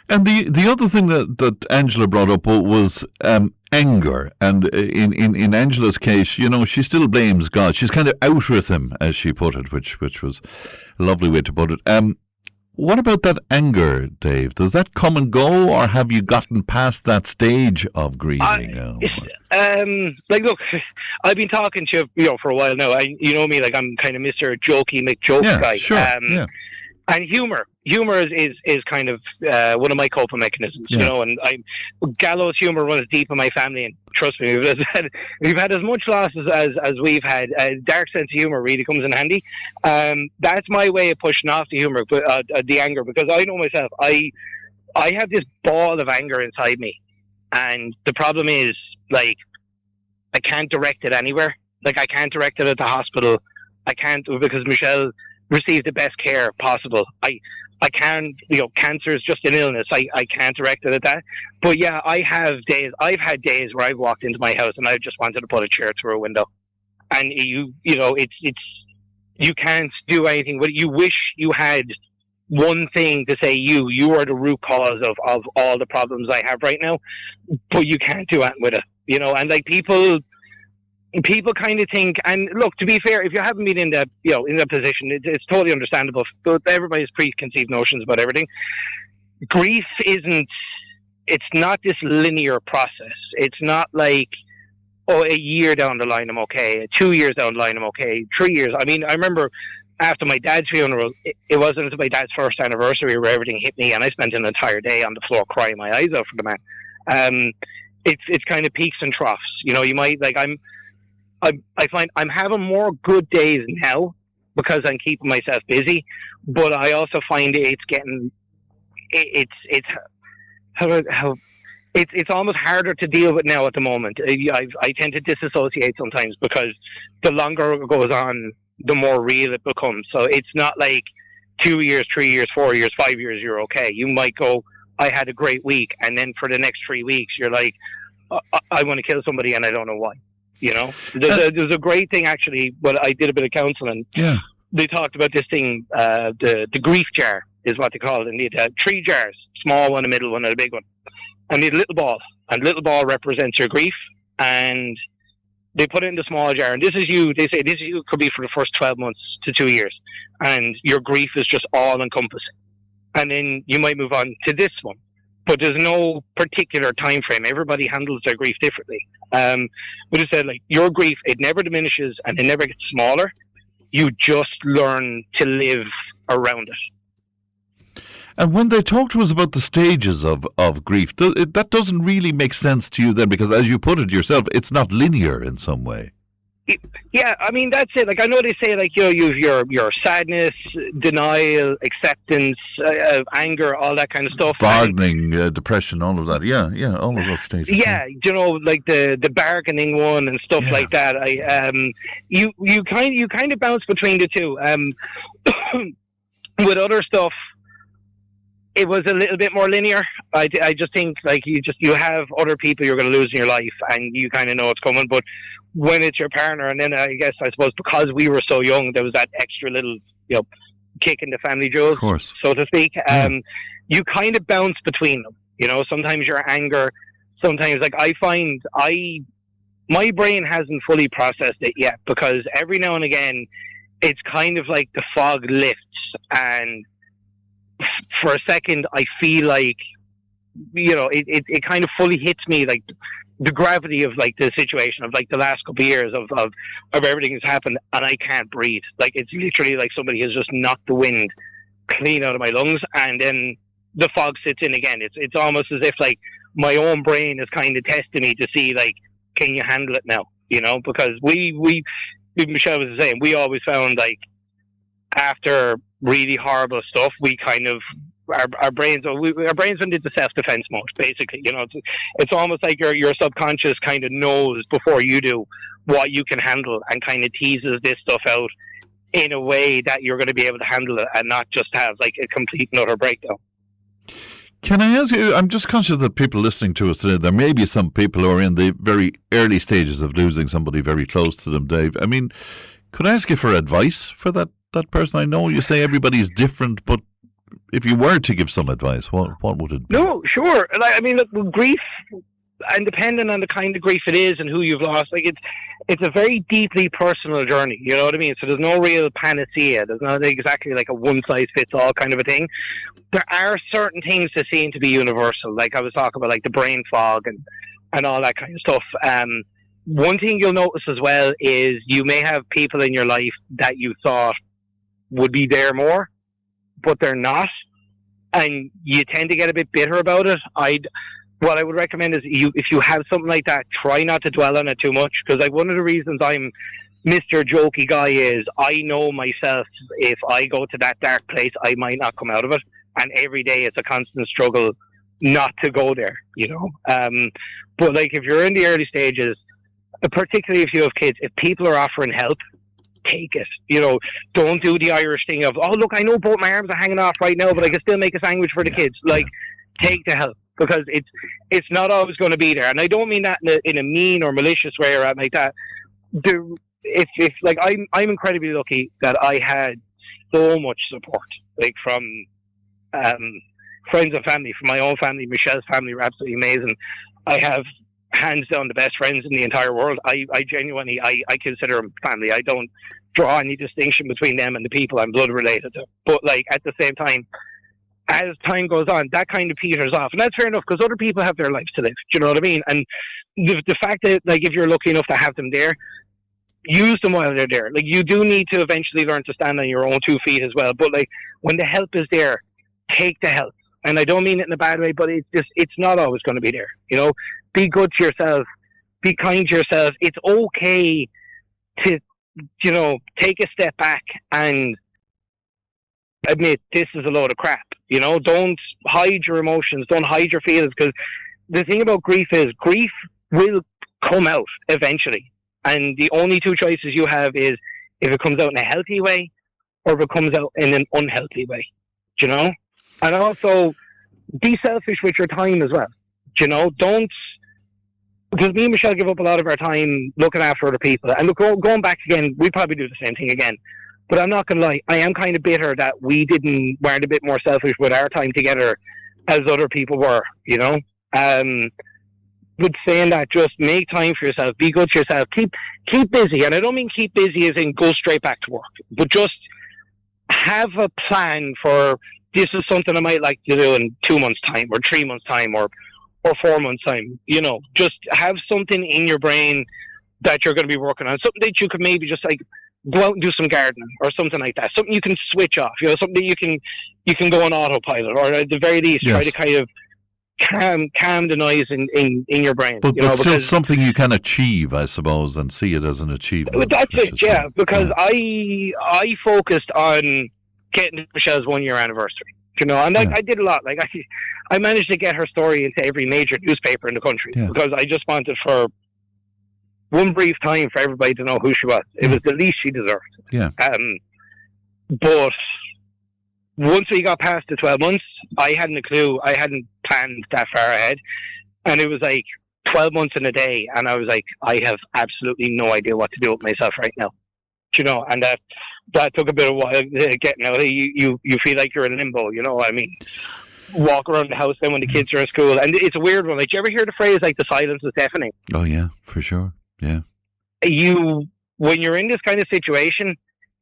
[SPEAKER 2] And the other thing that Angela brought up was anger. And in Angela's case, you know, she still blames God. She's kind of out with him, as she put it, which was a lovely way to put it. What about that anger, Dave? Does that come and go, or have you gotten past that stage of grieving?
[SPEAKER 9] Like, look, I've been talking to you know, for a while now. You know me, like, I'm kind of Mr. Jokey McJoke guy.
[SPEAKER 2] Sure.
[SPEAKER 9] And humor is kind of one of my coping mechanisms, you know. And gallows humor runs deep in my family, and trust me, we've had as much losses as we've had. A dark sense of humor really comes in handy. That's my way of pushing off the humor, the anger, because I know myself. I have this ball of anger inside me, and the problem is, like, I can't direct it anywhere. Like, I can't direct it at the hospital. I can't, because Michelle received the best care possible. I can't, cancer is just an illness. I can't direct it at that. But yeah, I've had days where I've walked into my house and I just wanted to put a chair through a window. And you can't do anything. But you wish you had one thing to say, you are the root cause of all the problems I have right now, but you can't do anything with it, and like people kind of think, and look, to be fair, if you haven't been in that, in that position, it's totally understandable, but everybody's preconceived notions about everything. Grief it's not this linear process. It's not like, a year down the line I'm okay, 2 years down the line I'm okay, 3 years. I mean, I remember after my dad's funeral, it wasn't until my dad's first anniversary where everything hit me, and I spent an entire day on the floor crying my eyes out for the man. It's kind of peaks and troughs. You might, like, I find I'm having more good days now because I'm keeping myself busy, but I also find it's almost harder to deal with now at the moment. I tend to disassociate sometimes because the longer it goes on, the more real it becomes. So it's not like 2 years, 3 years, 4 years, 5 years, you're okay. You might go, I had a great week, and then for the next 3 weeks, you're like, I want to kill somebody and I don't know why. There's a great thing actually, but I did a bit of counselling. Yeah. They talked about this thing, the grief jar is what they call it. And they had 3 jars, small one, a middle one, and a big one. And they had a little ball, and little ball represents your grief, and they put it in the small jar, and they say this is you could be for the first 12 months to 2 years, and your grief is just all encompassing. And then you might move on to this one, but there's no particular time frame. Everybody handles their grief differently. But it said, like, your grief, it never diminishes and it never gets smaller. You just learn to live around it.
[SPEAKER 2] And when they talk to us about the stages of grief, that doesn't really make sense to you then, because as you put it yourself, it's not linear in some way.
[SPEAKER 9] Yeah, I mean, that's it. Like, I know they say, like, you have your sadness, denial, acceptance, anger, all that kind of stuff.
[SPEAKER 2] Bargaining, depression, all of that. Yeah, all of those stages.
[SPEAKER 9] Yeah, like the bargaining one and stuff like that. You kind of bounce between the two. With other stuff, it was a little bit more linear. I just think, like, you have other people you're going to lose in your life, and you kind of know it's coming. But when it's your partner, and then I suppose because we were so young, there was that extra little, kick in the family jewels, so to speak. You kind of bounce between them. Sometimes your anger, sometimes, like, I find my brain hasn't fully processed it yet, because every now and again, it's kind of like the fog lifts, and for a second, I feel like, it kind of fully hits me, like, the gravity of, like, the situation of, like, the last couple of years of everything that's happened, and I can't breathe. Like, it's literally like somebody has just knocked the wind clean out of my lungs, and then the fog sits in again. It's almost as if, like, my own brain is kind of testing me to see, like, can you handle it now? Because we Michelle was saying, we always found, like, after really horrible stuff, we kind of, our brains went into self-defense mode, basically. It's almost like your subconscious kind of knows before you do what you can handle, and kind of teases this stuff out in a way that you're going to be able to handle it, and not just have, like, a complete and utter breakdown.
[SPEAKER 2] Can I ask you, I'm just conscious that people listening to us today, there may be some people who are in the very early stages of losing somebody very close to them, Dave. I mean, could I ask you for advice for that person? I know you say everybody's different, but if you were to give some advice, what would it be? No,
[SPEAKER 9] sure. I mean, look, grief, and depending on the kind of grief it is and who you've lost, like, it's a very deeply personal journey. You know what I mean? So there's no real panacea. There's not exactly like a one-size-fits-all kind of a thing. There are certain things that seem to be universal. Like I was talking about, like the brain fog and all that kind of stuff. One thing you'll notice as well is you may have people in your life that you thought would be there more, but they're not, and you tend to get a bit bitter about it. What I would recommend is, if you have something like that, try not to dwell on it too much, because, like, one of the reasons I'm Mr. Jokey Guy is I know myself, if I go to that dark place, I might not come out of it, and every day it's a constant struggle not to go there, But, like, if you're in the early stages, particularly if you have kids, if people are offering help, take it. Don't do the Irish thing of, oh, look, I know both my arms are hanging off right now, but I can still make a sandwich for the kids. Take the help, because it's not always going to be there. And I don't mean that in a mean or malicious way or anything like that. It's like, I'm incredibly lucky that I had so much support, like from friends and family, from my own family. Michelle's family were absolutely amazing. I have hands down the best friends in the entire world. I genuinely, I consider them family. I don't draw any distinction between them and the people I'm blood related to. But like, at the same time, as time goes on, that kind of peters off. And that's fair enough, because other people have their lives to live. Do you know what I mean? And the fact that, like, if you're lucky enough to have them there, use them while they're there. Like, you do need to eventually learn to stand on your own 2 feet as well. But like, when the help is there, take the help. And I don't mean it in a bad way, but it's not always going to be there. Be good to yourself. Be kind to yourself. It's okay to, take a step back and admit this is a load of crap. Don't hide your emotions. Don't hide your feelings, because the thing about grief is grief will come out eventually. And the only 2 choices you have is if it comes out in a healthy way or if it comes out in an unhealthy way. And also, be selfish with your time as well. Don't, because me and Michelle give up a lot of our time looking after other people. And look, going back again, we probably do the same thing again. But I'm not going to lie, I am kind of bitter that we weren't a bit more selfish with our time together as other people were, But saying that, just make time for yourself, be good to yourself, keep busy. And I don't mean keep busy as in go straight back to work, but just have a plan for, this is something I might like to do in 2 months' time or 3 months' time or 4 months' time. Just have something in your brain that you're going to be working on, something that you could maybe just like go out and do some gardening or something like that, something you can switch off, something that you can go on autopilot, or at the very least try to kind of calm the noise in your brain.
[SPEAKER 2] But still something you can achieve, I suppose, and see it as an achievement.
[SPEAKER 9] That's it, yeah, because I focused on getting Michelle's 1 year anniversary, and I did a lot. Like, I managed to get her story into every major newspaper in the country, because I just wanted for one brief time for everybody to know who she was. It was the least she deserved. Yeah. But once we got past the 12 months, I hadn't a clue. I hadn't planned that far ahead. And it was like 12 months in a day. And I was like, I have absolutely no idea what to do with myself right now. And that took a bit of while getting out. You feel like you're in limbo, I mean, walk around the house then when the kids are at school. And it's a weird one. Like, do you ever hear the phrase, like, the silence is deafening?
[SPEAKER 2] Oh, yeah, for sure. Yeah.
[SPEAKER 9] When you're in this kind of situation,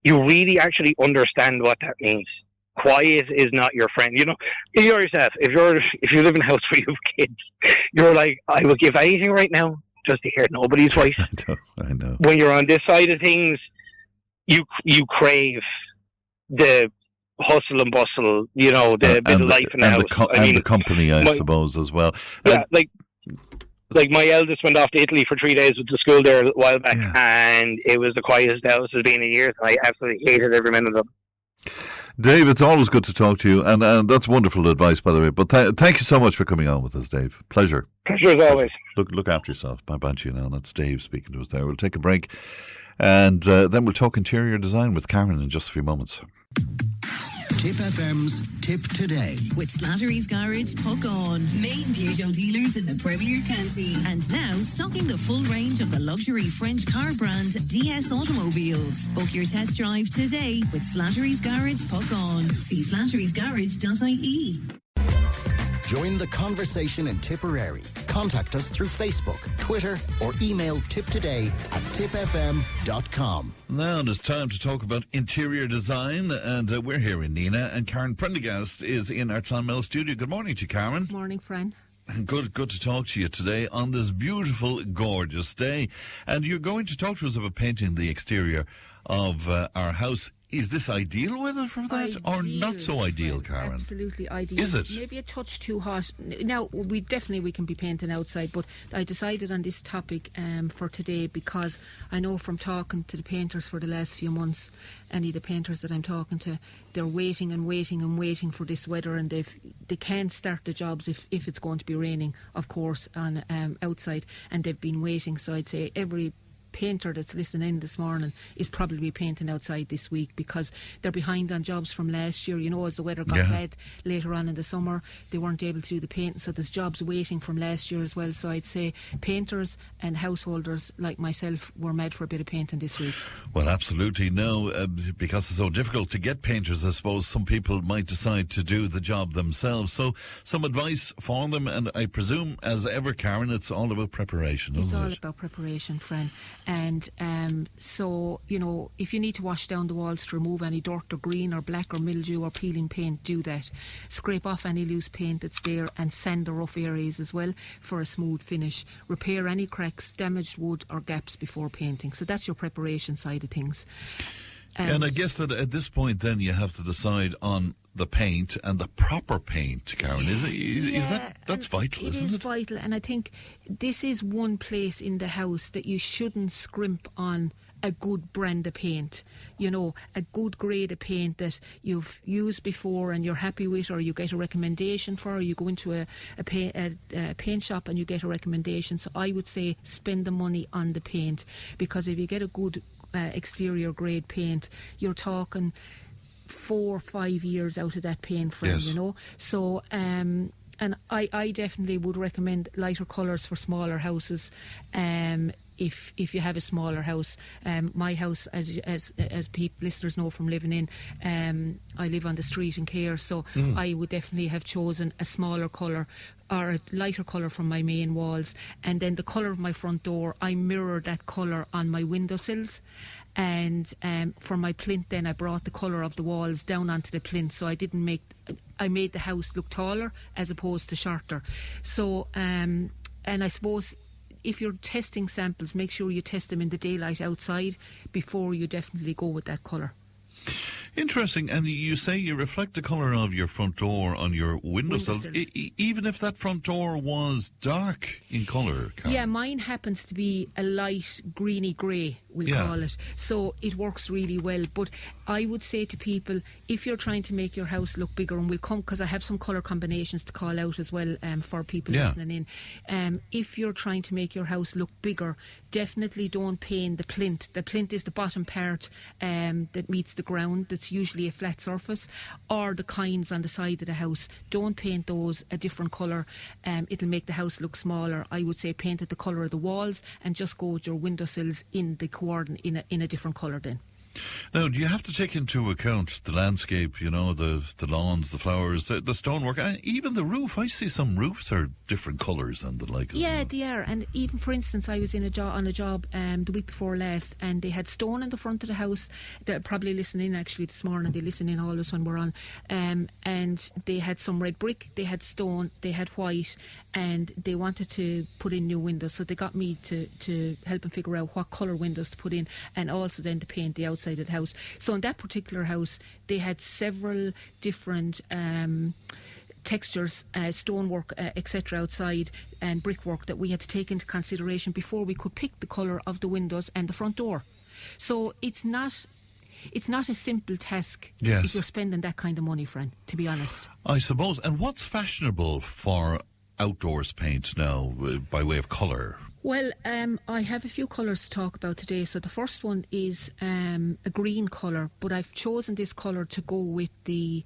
[SPEAKER 9] you really actually understand what that means. Quiet is not your friend. You yourself, if you live in a house where you have kids, you're like, I will give anything right now just to hear nobody's voice.
[SPEAKER 2] I know.
[SPEAKER 9] When you're on this side of things, you crave the hustle and bustle, the bit of life in the house.
[SPEAKER 2] The company, I suppose, as well.
[SPEAKER 9] Yeah, like my eldest went off to Italy for 3 days with the school there a while back, and it was the quietest house it's been in years. I absolutely hated every minute of it.
[SPEAKER 2] Dave, it's always good to talk to you, and that's wonderful advice, by the way. But thank you so much for coming on with us, Dave. Pleasure.
[SPEAKER 9] Pleasure as always.
[SPEAKER 2] Look after yourself. Bye-bye to you now. That's Dave speaking to us there. We'll take a break, and then we'll talk interior design with Karen in just a few moments.
[SPEAKER 4] Tipp FM's Tipp Today.
[SPEAKER 1] With Slattery's Garage, Puckon, main Peugeot dealers in the Premier County. And now stocking the full range of the luxury French car brand DS Automobiles. Book your test drive today with Slattery's Garage, Puckon. See slatterysgarage.ie.
[SPEAKER 4] Join the conversation in Tipperary. Contact us through Facebook, Twitter, or email tiptoday@tippfm.com.
[SPEAKER 2] Now it's time to talk about interior design, and we're here in Nina, and Karen Prendergast is in our Clonmel studio. Good morning to you, Karen.
[SPEAKER 10] Morning, friend.
[SPEAKER 2] Good to talk to you today on this beautiful, gorgeous day. And you're going to talk to us about painting the exterior of our house Is this ideal weather for that, or not so ideal, Karen?
[SPEAKER 10] Absolutely ideal.
[SPEAKER 2] Is it?
[SPEAKER 10] Maybe a touch too hot. Now, we can be painting outside, but I decided on this topic for today because I know from talking to the painters for the last few months, any of the painters that I'm talking to, they're waiting and waiting and waiting for this weather, and they can't start the jobs if it's going to be raining, of course, on outside, and they've been waiting. So I'd say every painter that's listening in this morning is probably painting outside this week because they're behind on jobs from last year. You know, as the weather got bad later on in the summer, they weren't able to do the painting, so there's jobs waiting from last year as well. So I'd say painters and householders like myself were mad for a bit of painting this week.
[SPEAKER 2] Well, absolutely. No, because it's so difficult to get painters, I suppose some people might decide to do the job themselves. So some advice for them, and I presume, as ever, Karen, it's all about preparation, isn't it?
[SPEAKER 10] It's all about preparation, friend. And so, you know, if you need to wash down the walls to remove any dirt or green or black or mildew or peeling paint, do that. Scrape off any loose paint that's there and sand the rough areas as well for a smooth finish. Repair any cracks, damaged wood or gaps before painting. So that's your preparation side of things.
[SPEAKER 2] And I guess that at this point then you have to decide on the paint and the proper paint, Karen. That's vital, isn't it? It is
[SPEAKER 10] vital, and I think this is one place in the house that you shouldn't scrimp on a good brand of paint. You know, a good grade of paint that you've used before and you're happy with, or you get a recommendation for, or you go into a paint shop and you get a recommendation. So I would say spend the money on the paint, because if you get a good exterior grade paint, you're talking 4 or 5 years out of that paint frame, you know. So and I definitely would recommend lighter colours for smaller houses. If you have a smaller house, my house, as listeners know from living in, I live on the street in Cahir, so I would definitely have chosen a smaller colour or a lighter colour from my main walls, and then the colour of my front door, I mirrored that colour on my windowsills, and for my plinth then I brought the colour of the walls down onto the plinth, so I made the house look taller as opposed to shorter. So and I suppose if you're testing samples, make sure you test them in the daylight outside before you definitely go with that colour.
[SPEAKER 2] Interesting. And you say you reflect the colour of your front door on your windowsills, even if that front door was dark in colour, Karen?
[SPEAKER 10] Yeah, mine happens to be a light greeny grey, we'll call it. So it works really well. But I would say to people, if you're trying to make your house look bigger, and we'll come, because I have some colour combinations to call out as well for people listening in. If you're trying to make your house look bigger, definitely don't paint the plinth. The plinth is the bottom part that meets the ground, that's usually a flat surface, or the kinds on the side of the house. Don't paint those a different colour. It'll make the house look smaller. I would say paint it the colour of the walls, and just go with your windowsills in the coordinate in a different colour then.
[SPEAKER 2] Now, do you have to take into account the landscape, you know, the lawns, the flowers, the stonework, and even the roof? I see some roofs are different colours and the like.
[SPEAKER 10] Yeah, they are. And even, for instance, I was on a job the week before last, and they had stone in the front of the house. They're probably listening actually this morning. They listen in always when we're on. And they had some red brick, they had stone, they had white, and they wanted to put in new windows. So they got me to help them figure out what colour windows to put in, and also then to paint the outside of the house. So in that particular house, they had several different textures, stonework, etc. outside, and brickwork that we had to take into consideration before we could pick the colour of the windows and the front door. So it's not a simple task if you're spending that kind of money, friend, to be honest.
[SPEAKER 2] I suppose. And what's fashionable for outdoors paint now by way of colour?
[SPEAKER 10] Well, I have a few colours to talk about today. So the first one is a green colour, but I've chosen this colour to go with the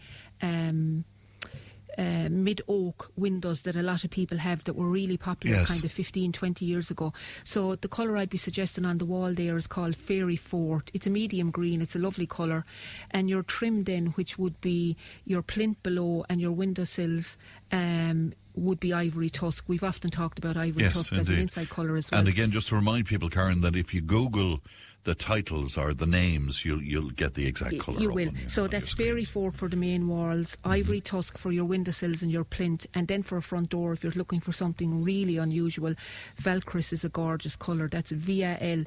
[SPEAKER 10] mid-oak windows that a lot of people have that were really popular kind of 15, 20 years ago. So the colour I'd be suggesting on the wall there is called Fairy Fort. It's a medium green, it's a lovely colour, and your trim then, which would be your plinth below and your windowsills, would be ivory tusk. We've often talked about ivory tusk as an inside colour as well.
[SPEAKER 2] And again, just to remind people, Karen, that if you Google the titles or the names, you'll get the exact colour.
[SPEAKER 10] You will. So that's fairy fort for the main walls, ivory tusk for your windowsills and your plinth, and then for a front door, if you're looking for something really unusual, Valkris is a gorgeous colour. That's VALKRISS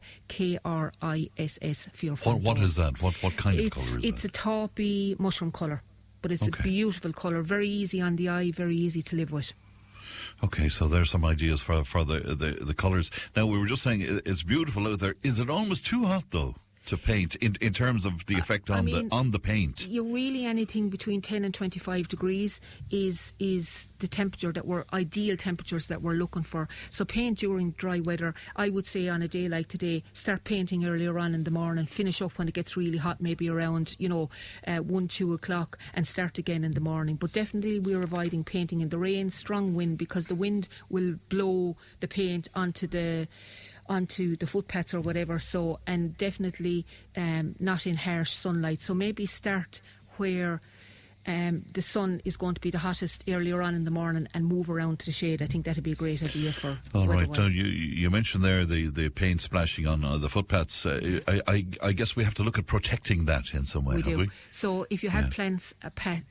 [SPEAKER 10] for your front door.
[SPEAKER 2] What is that? What kind of colour is that?
[SPEAKER 10] It's a taupey mushroom colour, but it's a beautiful colour, very easy on the eye, very easy to live with.
[SPEAKER 2] Okay, so there's some ideas for the colours. Now, we were just saying it's beautiful out there. Is it almost too hot, though, to paint in terms of the effect on the paint?
[SPEAKER 10] You really, anything between 10 and 25 degrees is the temperature that ideal temperatures that we're looking for. So paint during dry weather. I would say on a day like today, start painting earlier on in the morning, finish up when it gets really hot, maybe around 1-2 o'clock, and start again in the morning. But definitely we're avoiding painting in the rain, strong wind, because the wind will blow the paint onto the footpaths or whatever. So, and definitely not in harsh sunlight. So maybe start where the sun is going to be the hottest earlier on in the morning and move around to the shade. I think that'd be a great idea for.
[SPEAKER 2] All right. Now, you mentioned there the paint splashing on the footpaths. I guess we have to look at protecting that in some way.
[SPEAKER 10] We
[SPEAKER 2] have
[SPEAKER 10] do.
[SPEAKER 2] We?
[SPEAKER 10] So if you have plants,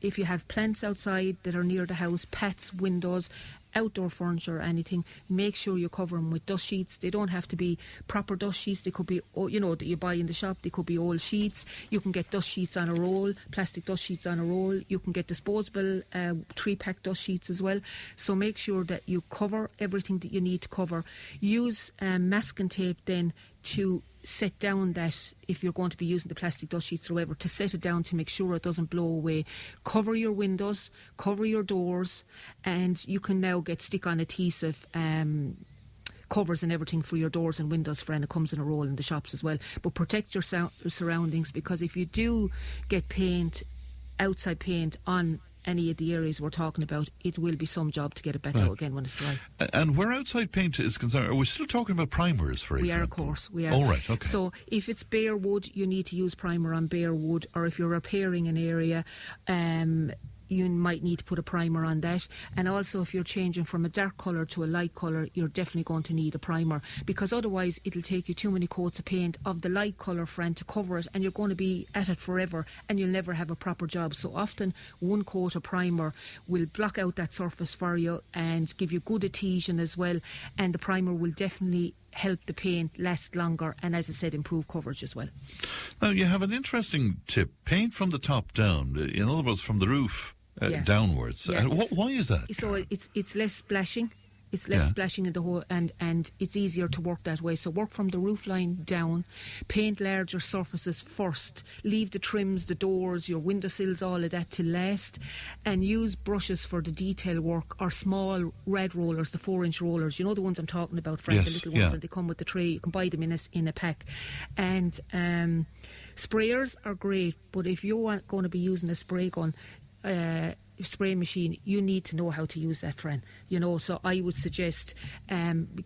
[SPEAKER 10] if you have plants outside that are near the house, paths, windows, outdoor furniture or anything, make sure you cover them with dust sheets. They don't have to be proper dust sheets. They could be, that you buy in the shop. They could be old sheets. You can get dust sheets on a roll, plastic dust sheets on a roll. You can get disposable 3-pack dust sheets as well. So make sure that you cover everything that you need to cover. Use masking tape then to set down that, if you're going to be using the plastic dust sheets or whatever, to set it down to make sure it doesn't blow away. Cover your windows, cover your doors, and you can now get stick-on adhesive covers and everything for your doors and windows, and it comes in a roll in the shops as well. But protect your surroundings, because if you do get outside paint on any of the areas we're talking about, it will be some job to get it back out again when it's dry.
[SPEAKER 2] And where outside paint is concerned, are we still talking about primers, for example?
[SPEAKER 10] We are, of course. We are.
[SPEAKER 2] Oh, right, okay.
[SPEAKER 10] So if it's bare wood, you need to use primer on bare wood, or if you're repairing an area, you might need to put a primer on that. And also, if you're changing from a dark colour to a light colour, you're definitely going to need a primer, because otherwise it'll take you too many coats of paint of the light colour, friend, to cover it, and you're going to be at it forever and you'll never have a proper job. So often one coat of primer will block out that surface for you and give you good adhesion as well, and the primer will definitely help the paint last longer, and as I said, improve coverage as well.
[SPEAKER 2] Now, you have an interesting tip: paint from the top down, in other words from the roof downwards.
[SPEAKER 10] Yeah.
[SPEAKER 2] Why is that?
[SPEAKER 10] So it's less splashing. It's less splashing in the whole, and it's easier to work that way. So work from the roof line down, paint larger surfaces first, leave the trims, the doors, your windowsills, all of that to last, and use brushes for the detail work, or small red rollers, the 4-inch rollers. You know the ones I'm talking about, Frank, the little ones, and they come with the tray. You can buy them in a pack. And sprayers are great, but if you're going to be using a spray gun, spray machine, you need to know how to use that, friend. So I would suggest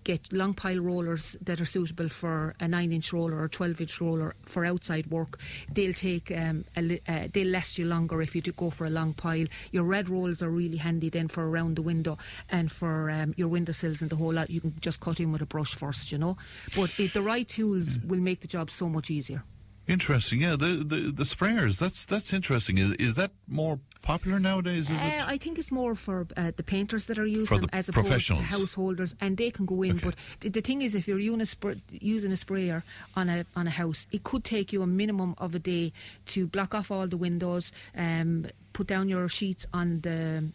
[SPEAKER 10] get long pile rollers that are suitable for a 9-inch roller or 12-inch roller for outside work. They'll take they'll last you longer if you do go for a long pile. Your red rolls are really handy then for around the window, and for your windowsills and the whole lot, you can just cut in with a brush first, But the right tools will make the job so much easier.
[SPEAKER 2] Interesting, yeah. The sprayers, that's interesting. Is that more popular nowadays? Is it?
[SPEAKER 10] I think it's more for the painters that are using them, as opposed to householders, and they can go in. Okay. But the thing is, if you're using a sprayer on a house, it could take you a minimum of a day to block off all the windows, put down your sheets on the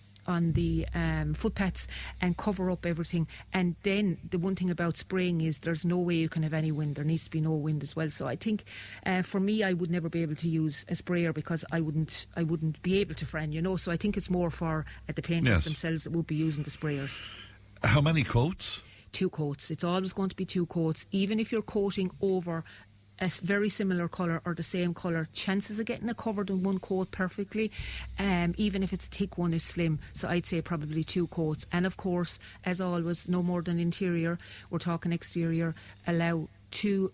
[SPEAKER 10] footpaths and cover up everything. And then the one thing about spraying is there's no way you can have any wind. There needs to be no wind as well. So I think for me, I would never be able to use a sprayer, because I wouldn't be able to, friend, So I think it's more for the painters themselves that would be using the sprayers.
[SPEAKER 2] How many coats?
[SPEAKER 10] 2 coats. It's always going to be 2 coats. Even if you're coating over a very similar colour or the same colour, chances of getting it covered in one coat perfectly, even if it's a thick one, is slim. So I'd say probably 2 coats. And of course, as always, no more than interior. We're talking exterior. Allow 2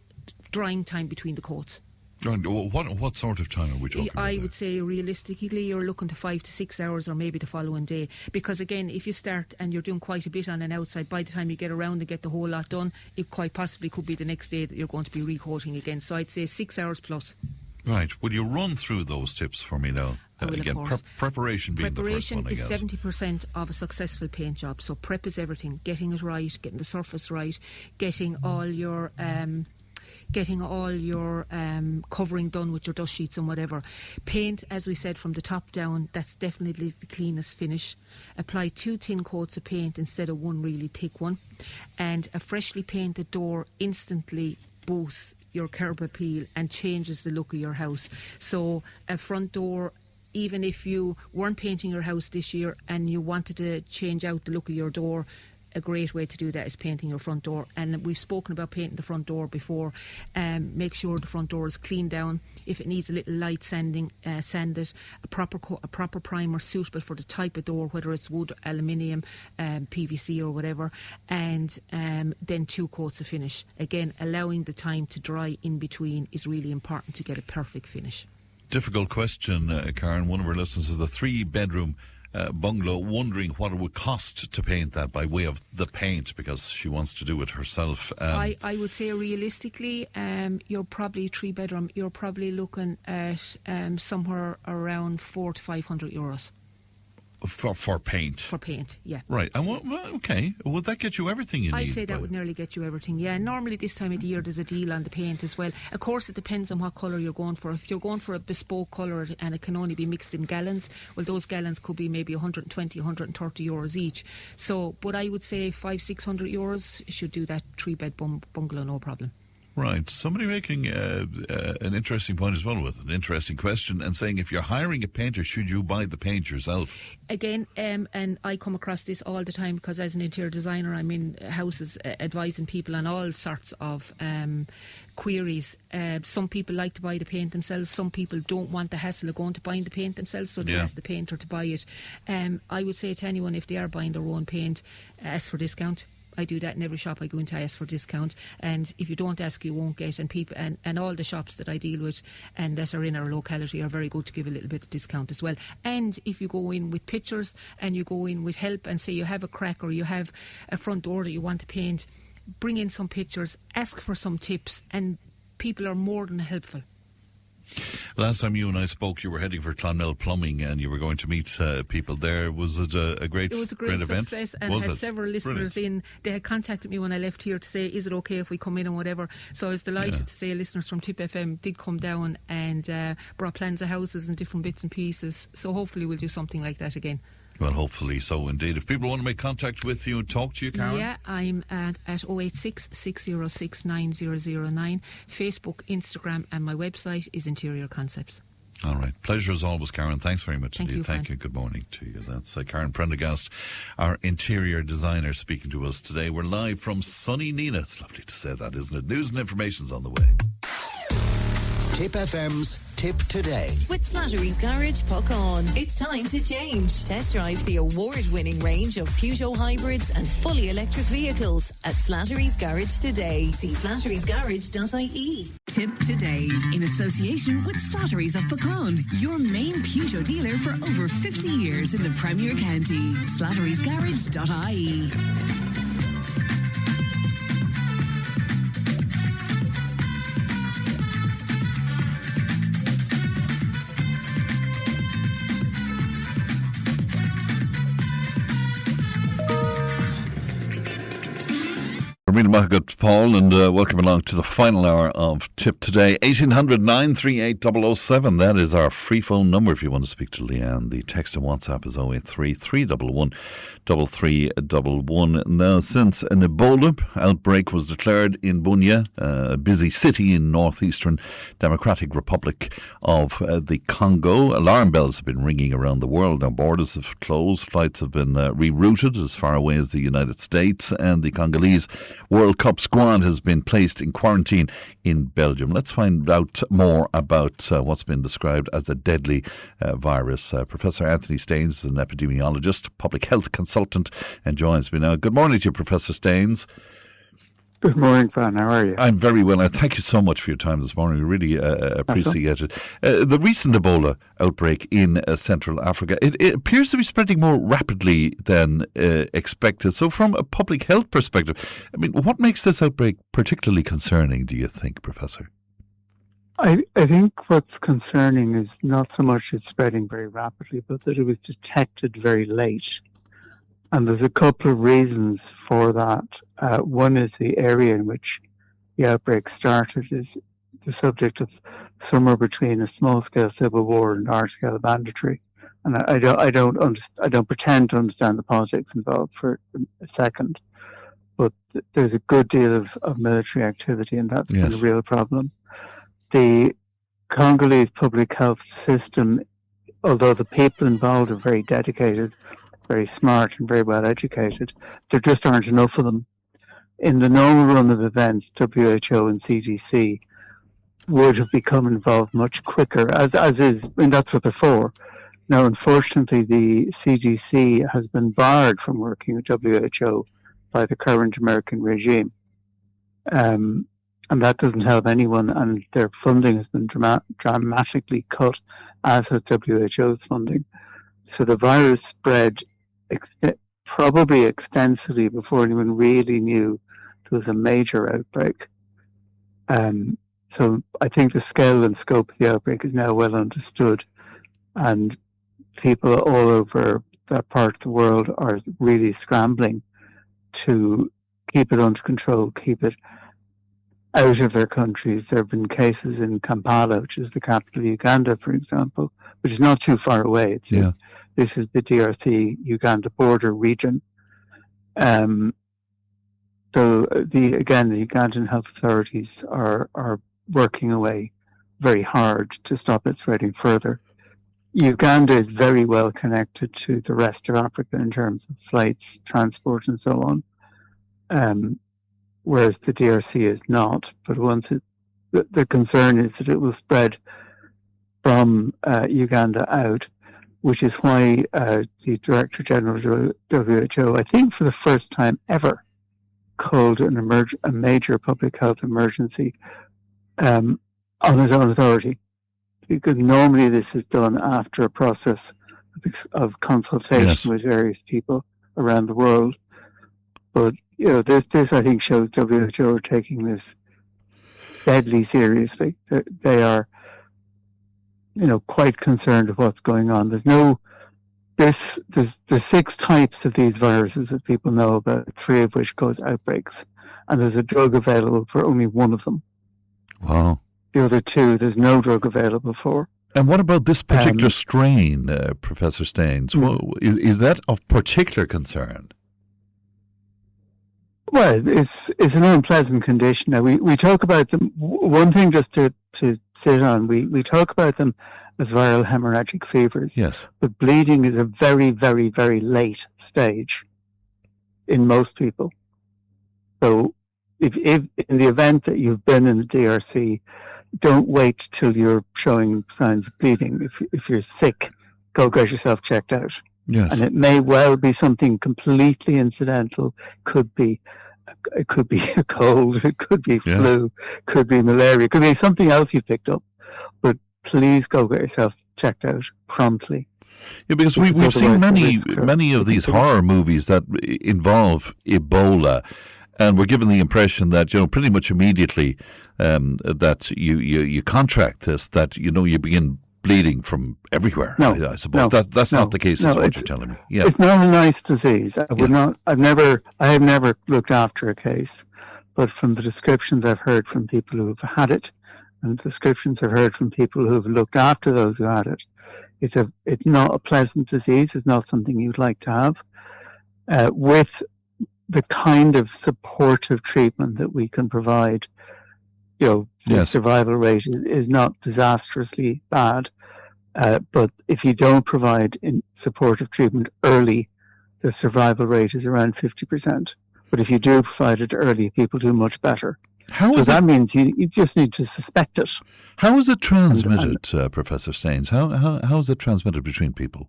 [SPEAKER 10] drying time between the coats.
[SPEAKER 2] What sort of time are we talking about?
[SPEAKER 10] I would say realistically you're looking to 5 to 6 hours, or maybe the following day, because again, if you start and you're doing quite a bit on an outside, by the time you get around and get the whole lot done, it quite possibly could be the next day that you're going to be recoating again. So I'd say 6 hours plus.
[SPEAKER 2] Right. Will you run through those tips for me now?
[SPEAKER 10] I will,
[SPEAKER 2] again,
[SPEAKER 10] of course.
[SPEAKER 2] Preparation being the first one, I guess.
[SPEAKER 10] Preparation is 70% of a successful paint job. So prep is everything. Getting it right, getting the surface right, getting all your covering done with your dust sheets and whatever. Paint, as we said, from the top down, that's definitely the cleanest finish. Apply 2 thin coats of paint instead of one really thick one. And a freshly painted door instantly boosts your curb appeal and changes the look of your house. So a front door, even if you weren't painting your house this year and you wanted to change out the look of your door, a great way to do that is painting your front door. And we've spoken about painting the front door before. Make sure the front door is cleaned down. If it needs a little light sanding, sand it. A proper primer suitable for the type of door, whether it's wood, aluminium, PVC or whatever. And then 2 coats of finish. Again, allowing the time to dry in between is really important to get a perfect finish.
[SPEAKER 2] Difficult question, Karen. One of our listeners is a 3-bedroom bungalow, wondering what it would cost to paint that by way of the paint, because she wants to do it herself.
[SPEAKER 10] I would say realistically, you're probably 3-bedroom. You're probably looking at somewhere around €400 to €500
[SPEAKER 2] for paint.
[SPEAKER 10] For paint, yeah.
[SPEAKER 2] Right. And okay. Would that get you everything you need?
[SPEAKER 10] I'd say that would nearly get you everything. Yeah. Normally this time of the year there's a deal on the paint as well. Of course, it depends on what colour you're going for. If you're going for a bespoke colour and it can only be mixed in gallons, well, those gallons could be maybe €120, €130 each. So, but I would say €500-600 should do that 3-bed bungalow, no problem.
[SPEAKER 2] Right. Somebody making an interesting point as well, with an interesting question, and saying, if you're hiring a painter, should you buy the paint yourself? Again,
[SPEAKER 10] and I come across this all the time, because as an interior designer, I'm in houses advising people on all sorts of queries. Some people like to buy the paint themselves. Some people don't want the hassle of going to buying the paint themselves, so they ask the painter to buy it. I would say to anyone, if they are buying their own paint, ask for discount. I do that in every shop I go into. I ask for discount, and if you don't ask, you won't get. And people and all the shops that I deal with and that are in our locality are very good to give a little bit of discount as well. And if you go in with pictures and you go in with help, and say you have a crack or you have a front door that you want to paint, bring in some pictures, ask for some tips, and people are more than helpful.
[SPEAKER 2] Last time you and I spoke, you were heading for Clonmel Plumbing and you were going to meet people there. Was it a great event? It
[SPEAKER 10] was a great success, and I had several listeners in. They had contacted me when I left here to say, is it okay if we come in and whatever? So I was delighted to say listeners from Tipp FM did come down and brought plans of houses and different bits and pieces. So hopefully we'll do something like that again.
[SPEAKER 2] Well, hopefully so indeed. If people want to make contact with you and talk to you, Karen?
[SPEAKER 10] Yeah, I'm at 086 606 9009. Facebook, Instagram, and my website is Interior Concepts.
[SPEAKER 2] All right. Pleasure as always, Karen. Thanks very much indeed.
[SPEAKER 10] Thank
[SPEAKER 2] you. Good morning to you. That's Karen Prendergast, our interior designer, speaking to us today. We're live from sunny Nina. It's lovely to say that, isn't it? News and information's on the way.
[SPEAKER 4] Tipp FM's Tipp Today.
[SPEAKER 1] With Slattery's Garage, puck on. It's time to change. Test drive the award-winning range of Peugeot hybrids and fully electric vehicles at Slattery's Garage today. See slatterysgarage.ie. Tipp Today, in association with Slattery's of Puckon, your main Peugeot dealer for over 50 years in the Premier County. slatterysgarage.ie.
[SPEAKER 2] Good, Paul, and welcome along to the final hour of Tipp Today. 1800 938 007. That is our free phone number if you want to speak to Leanne. The text and WhatsApp is 083 311 3311. Now, since an Ebola outbreak was declared in Bunia, a busy city in northeastern Democratic Republic of the Congo, alarm bells have been ringing around the world. Now, borders have closed, flights have been rerouted as far away as the United States, and the Congolese World Cup squad has been placed in quarantine in Belgium. Let's find out more about what's been described as a deadly virus. Professor Anthony Staines is an epidemiologist, public health consultant, and joins me now. Good morning to you, Professor Staines.
[SPEAKER 11] Good morning, Fran. How are you?
[SPEAKER 2] I'm very well. And thank you so much for your time this morning. We really appreciate it. The recent Ebola outbreak in Central Africa, it appears to be spreading more rapidly than expected. So from a public health perspective, I mean, what makes this outbreak particularly concerning, do you think, Professor?
[SPEAKER 11] I think what's concerning is not so much it's spreading very rapidly, but that it was detected very late. And there's a couple of reasons for that. One is the area in which the outbreak started is the subject of somewhere between a small-scale civil war and large-scale banditry. And I don't pretend to understand the politics involved for a second, but there's a good deal of military activity, and that's been a real problem. The Congolese public health system, although the people involved are very dedicated, very smart and very well educated, there just aren't enough of them. In the normal run of events, WHO and CDC would have become involved much quicker, as is, and that's what they're for. Now, unfortunately, the CDC has been barred from working with WHO by the current American regime. And that doesn't help anyone, and their funding has been dramatically cut, as has WHO's funding. So the virus spread probably extensively before anyone really knew there was a major outbreak. So I think the scale and scope of the outbreak is now well understood, and people all over that part of the world are really scrambling to keep it under control, keep it out of their countries. There have been cases in Kampala, which is the capital of Uganda, for example, which is not too far away. This is the DRC-Uganda border region. So the Ugandan health authorities are working away very hard to stop it spreading further. Uganda is very well connected to the rest of Africa in terms of flights, transport, and so on, whereas the DRC is not. But the concern is that it will spread from Uganda out, which is why the Director General of WHO, I think for the first time ever, called a major public health emergency on his own authority. Because normally this is done after a process of consultation with various people around the world. But, this I think shows WHO are taking this deadly seriously. They are, quite concerned of what's going on. There's 6 types of these viruses that people know about, 3 of which cause outbreaks. And there's a drug available for only 1 of them.
[SPEAKER 2] Wow.
[SPEAKER 11] The other 2, there's no drug available for.
[SPEAKER 2] And what about this particular strain, Professor Staines? Is that of particular concern?
[SPEAKER 11] Well, it's an unpleasant condition. Now, we talk about them, one thing just to sit on, we talk about them as viral hemorrhagic fevers.
[SPEAKER 2] Yes.
[SPEAKER 11] But bleeding is a very, very, very late stage in most people. So if in the event that you've been in the DRC, don't wait till you're showing signs of bleeding. If you're sick, go get yourself checked out.
[SPEAKER 2] Yes.
[SPEAKER 11] And it may well be something completely incidental. It could be a cold, it could be flu, could be malaria, it could be something else you picked up. But please go get yourself checked out promptly.
[SPEAKER 2] Yeah, because we've seen many of these horror movies that involve Ebola, and we're given the impression that pretty much immediately that you contract this, that you begin bleeding from everywhere.
[SPEAKER 11] No,
[SPEAKER 2] I suppose that's not the case. Is what you're telling me. Yeah,
[SPEAKER 11] it's not a nice disease. I have never looked after a case, but from the descriptions I've heard from people who have had it, and descriptions I've heard from people who have looked after those who had it, it's not a pleasant disease. It's not something you'd like to have. With the kind of supportive treatment that we can provide, the survival rate is not disastrously bad. But if you don't provide supportive treatment early, the survival rate is around 50%. But if you do provide it early, people do much better. That means you just need to suspect it.
[SPEAKER 2] How is it transmitted, Professor Staines? How is it transmitted between people?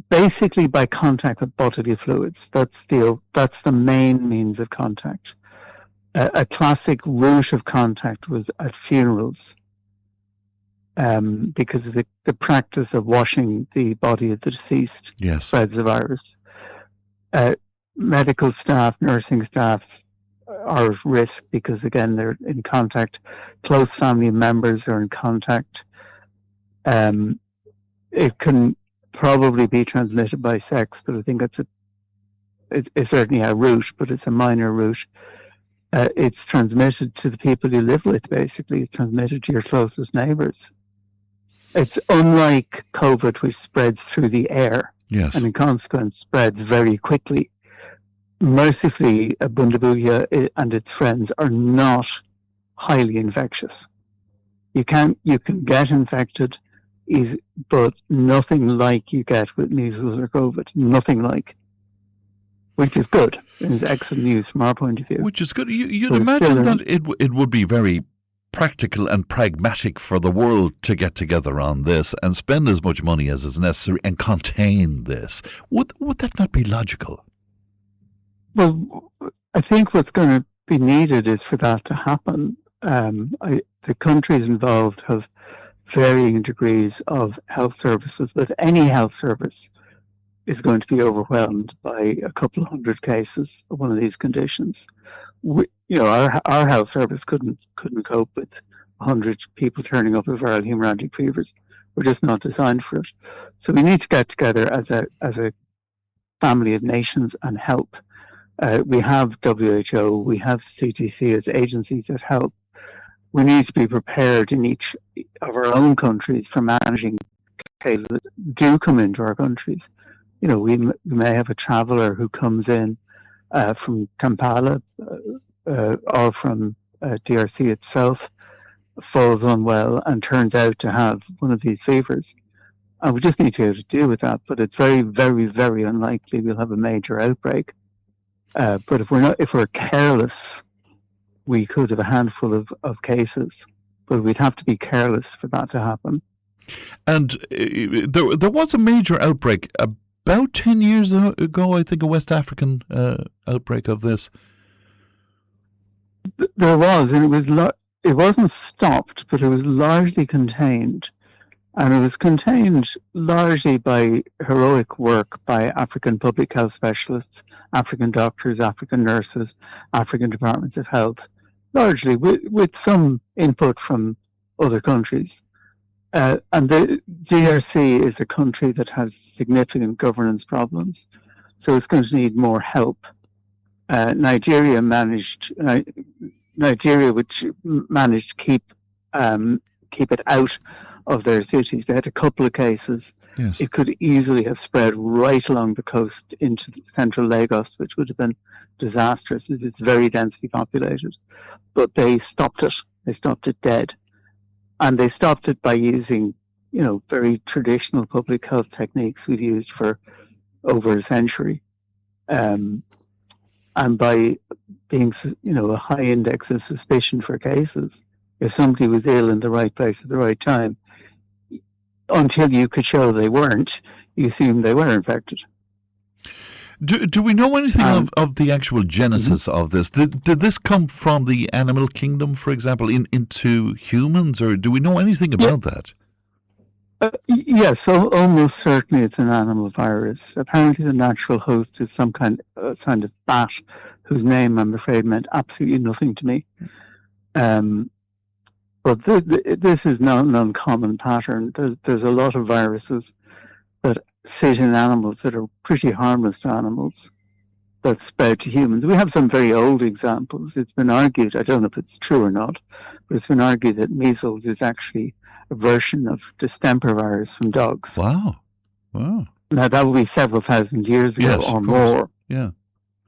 [SPEAKER 11] Basically by contact with bodily fluids. That's the main means of contact. A classic route of contact was at funerals, because of the practice of washing the body of the deceased spreads the virus. Medical staff, nursing staff are at risk because, again, they're in contact. Close family members are in contact. It can probably be transmitted by sex, but I think it's certainly a route, but it's a minor route. It's transmitted to the people you live with, basically. It's transmitted to your closest neighbours. It's unlike COVID, which spreads through the air, and in consequence spreads very quickly. Mercifully, Bundabuya and its friends are not highly infectious. You can get infected, but nothing like you get with measles or COVID. Nothing like. Which is good. It's excellent news from our point of view.
[SPEAKER 2] Which is good. You'd imagine that it would be very practical and pragmatic for the world to get together on this and spend as much money as is necessary and contain this. Would that not be logical?
[SPEAKER 11] Well, I think what's going to be needed is for that to happen. The countries involved have varying degrees of health services, but any health service is going to be overwhelmed by a couple of hundred cases of one of these conditions. Our health service couldn't cope with 100 people turning up with viral hemorrhagic fevers. We're just not designed for it. So we need to get together as a family of nations and help. We have WHO, we have CDC as agencies that help. We need to be prepared in each of our own countries for managing cases that do come into our countries. We may have a traveller who comes in from Kampala or from DRC itself, falls unwell and turns out to have one of these fevers. And we just need to be able to deal with that. But it's very, very, very unlikely we'll have a major outbreak. But if we're careless, we could have a handful of cases. But we'd have to be careless for that to happen.
[SPEAKER 2] And there was a major outbreak about 10 years ago, I think, a West African outbreak of this.
[SPEAKER 11] There was, and it wasn't stopped, but it was largely contained. And it was contained largely by heroic work by African public health specialists, African doctors, African nurses, African departments of health, largely with some input from other countries. And the DRC is a country that has significant governance problems, so it's going to need more help. Nigeria, which managed to keep it out of their cities. They had a couple of cases.
[SPEAKER 2] Yes.
[SPEAKER 11] It could easily have spread right along the coast into central Lagos, which would have been disastrous. It's very densely populated. But they stopped it. They stopped it dead. And they stopped it by using, very traditional public health techniques we've used for over a century. And by being, a high index of suspicion for cases, if somebody was ill in the right place at the right time, until you could show they weren't, you assumed they were infected.
[SPEAKER 2] Do we know anything of the actual genesis of this? Did this come from the animal kingdom, for example, into humans, or do we know anything about that?
[SPEAKER 11] Yes, so almost certainly it's an animal virus. Apparently the natural host is some kind of bat, whose name, I'm afraid, meant absolutely nothing to me. But this is not an uncommon pattern. There's a lot of viruses that sit in animals that are pretty harmless to animals that spread to humans. We have some very old examples. It's been argued, I don't know if it's true or not, but it's been argued that measles is actually a version of distemper virus from dogs.
[SPEAKER 2] Wow.
[SPEAKER 11] Now, that would be several thousand years ago or more.
[SPEAKER 2] Yeah.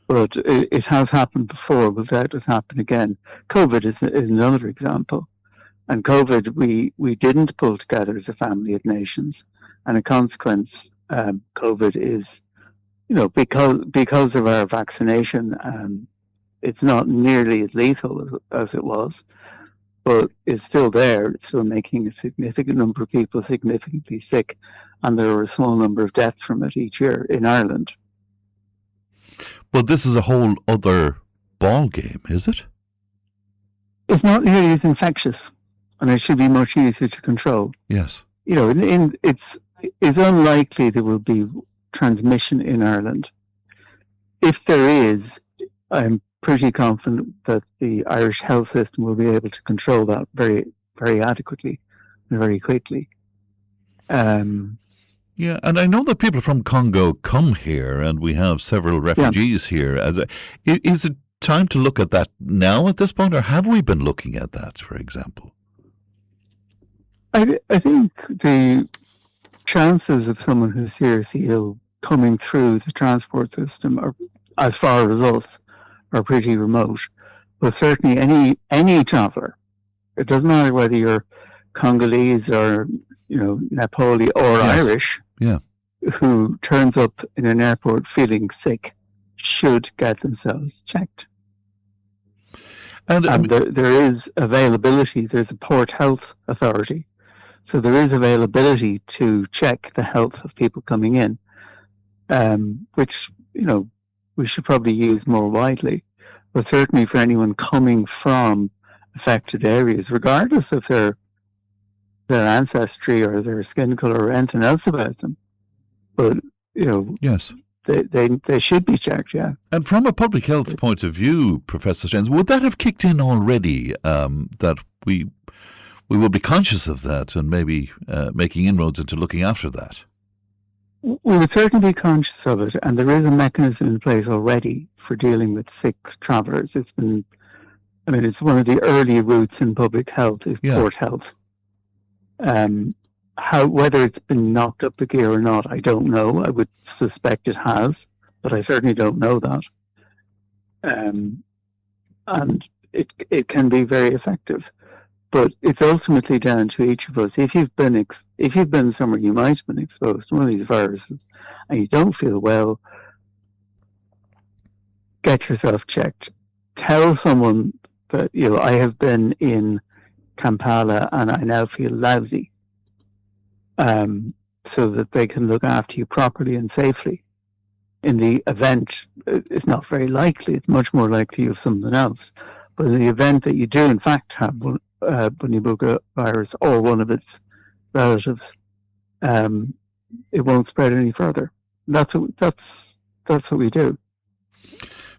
[SPEAKER 11] But it has happened before. Will doubtless happen again. COVID is another example. And COVID, we didn't pull together as a family of nations. And in consequence, COVID is, because of our vaccination, it's not nearly as lethal as it was, but it's still there. It's still making a significant number of people significantly sick, and there are a small number of deaths from it each year in Ireland.
[SPEAKER 2] But this is a whole other ball game, is it?
[SPEAKER 11] it's not nearly as infectious, and it should be much easier to control.
[SPEAKER 2] Yes.
[SPEAKER 11] You know, it's unlikely there will be transmission in Ireland. If there is, I'm pretty confident that the Irish health system will be able to control that very, very adequately and very quickly.
[SPEAKER 2] Yeah, and I know that people from Congo come here, and we have several refugees here. Is it time to look at that now at this point, or have we been looking at that, for example?
[SPEAKER 11] I think the chances of someone who's seriously ill coming through the transport system, are, as far as us, are pretty remote. But certainly any traveller, it doesn't matter whether you're Congolese or Nepali or Irish, who turns up in an airport feeling sick, should get themselves checked. And there is availability. There's a Port Health Authority, so there is availability to check the health of people coming in, which we should probably use more widely. But certainly for anyone coming from affected areas, regardless of their ancestry or their skin colour or anything else about them, but
[SPEAKER 2] yes,
[SPEAKER 11] they should be checked. Yeah.
[SPEAKER 2] And from a public health point of view, Professor Staines, would that have kicked in already? That we will be conscious of that and maybe making inroads into looking after that.
[SPEAKER 11] We would certainly be conscious of it, and there is a mechanism in place already for dealing with sick travellers. It's one of the early routes in public health is Port Health. Whether it's been knocked up the gear or not, I don't know. I would suspect it has, but I certainly don't know that. And it can be very effective, but it's ultimately down to each of us. If you've been somewhere you might have been exposed to one of these viruses and you don't feel well, get yourself checked. Tell someone that I have been in Kampala and I now feel lousy, so that they can look after you properly and safely. In the event, it's not very likely, it's much more likely you have something else, but in the event that you do in fact have Bugler virus or one of its relatives, it won't spread any further. That's what we do.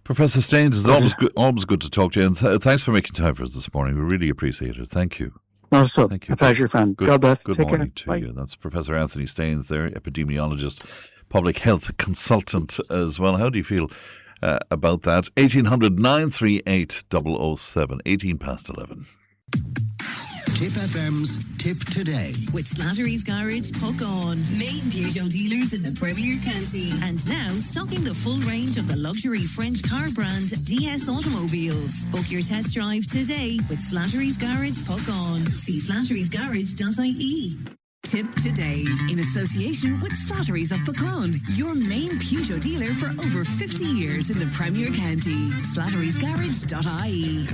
[SPEAKER 2] Professor Staines, it's always good to talk to you, and thanks for making time for us this morning. We really appreciate it. Thank you.
[SPEAKER 11] Thank you. A pleasure, friend. God bless.
[SPEAKER 2] Good morning to you. That's Professor Anthony Staines there, epidemiologist, public health consultant as well. How do you feel about that? 1800 938 007, 18 past 11.
[SPEAKER 4] Tipp FM's Tipp Today.
[SPEAKER 1] With Slattery's Garage, Puck On. Main Peugeot dealers in the Premier County. And now stocking the full range of the luxury French car brand DS Automobiles. Book your test drive today with Slattery's Garage, Puck On. See slatterysgarage.ie. Tipp Today, in association with Slattery's of Puckon, your main Peugeot dealer for over 50 years in the Premier County. slatterysgarage.ie.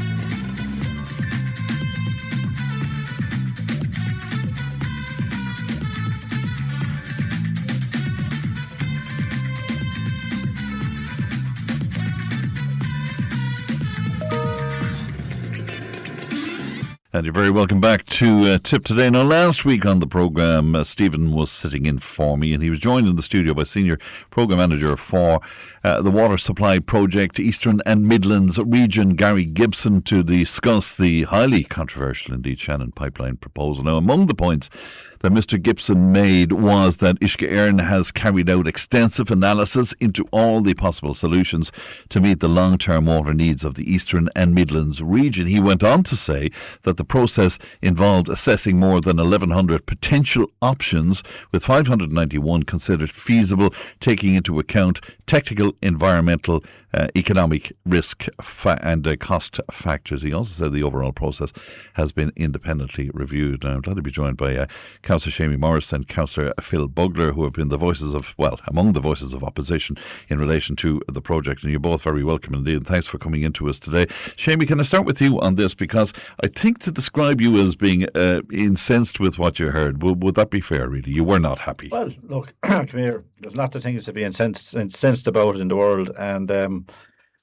[SPEAKER 2] And you're very welcome back to Tipp Today. Now, last week on the programme, Stephen was sitting in for me, and he was joined in the studio by Senior Programme Manager for the Water Supply Project, Eastern and Midlands Region, Gary Gibson, to discuss the highly controversial, indeed, Shannon Pipeline proposal. Now, among the points that Mr. Gibson made was that Uisce Éireann has carried out extensive analysis into all the possible solutions to meet the long-term water needs of the Eastern and Midlands region. He went on to say that the process involved assessing more than 1,100 potential options, with 591 considered feasible, taking into account technical, environmental, economic risk and cost factors. He also said the overall process has been independently reviewed. Now, I'm glad to be joined by Councillor Seamie Morris and Councillor Phyll Bugler, who have been among the voices of opposition in relation to the project. And you're both very welcome indeed. And thanks for coming into us today. Seamie, can I start with you on this? Because I think to describe you as being incensed with what you heard, would that be fair, really? You were not happy.
[SPEAKER 12] Well, look, come here. There's lots of things to be incensed about in the world, and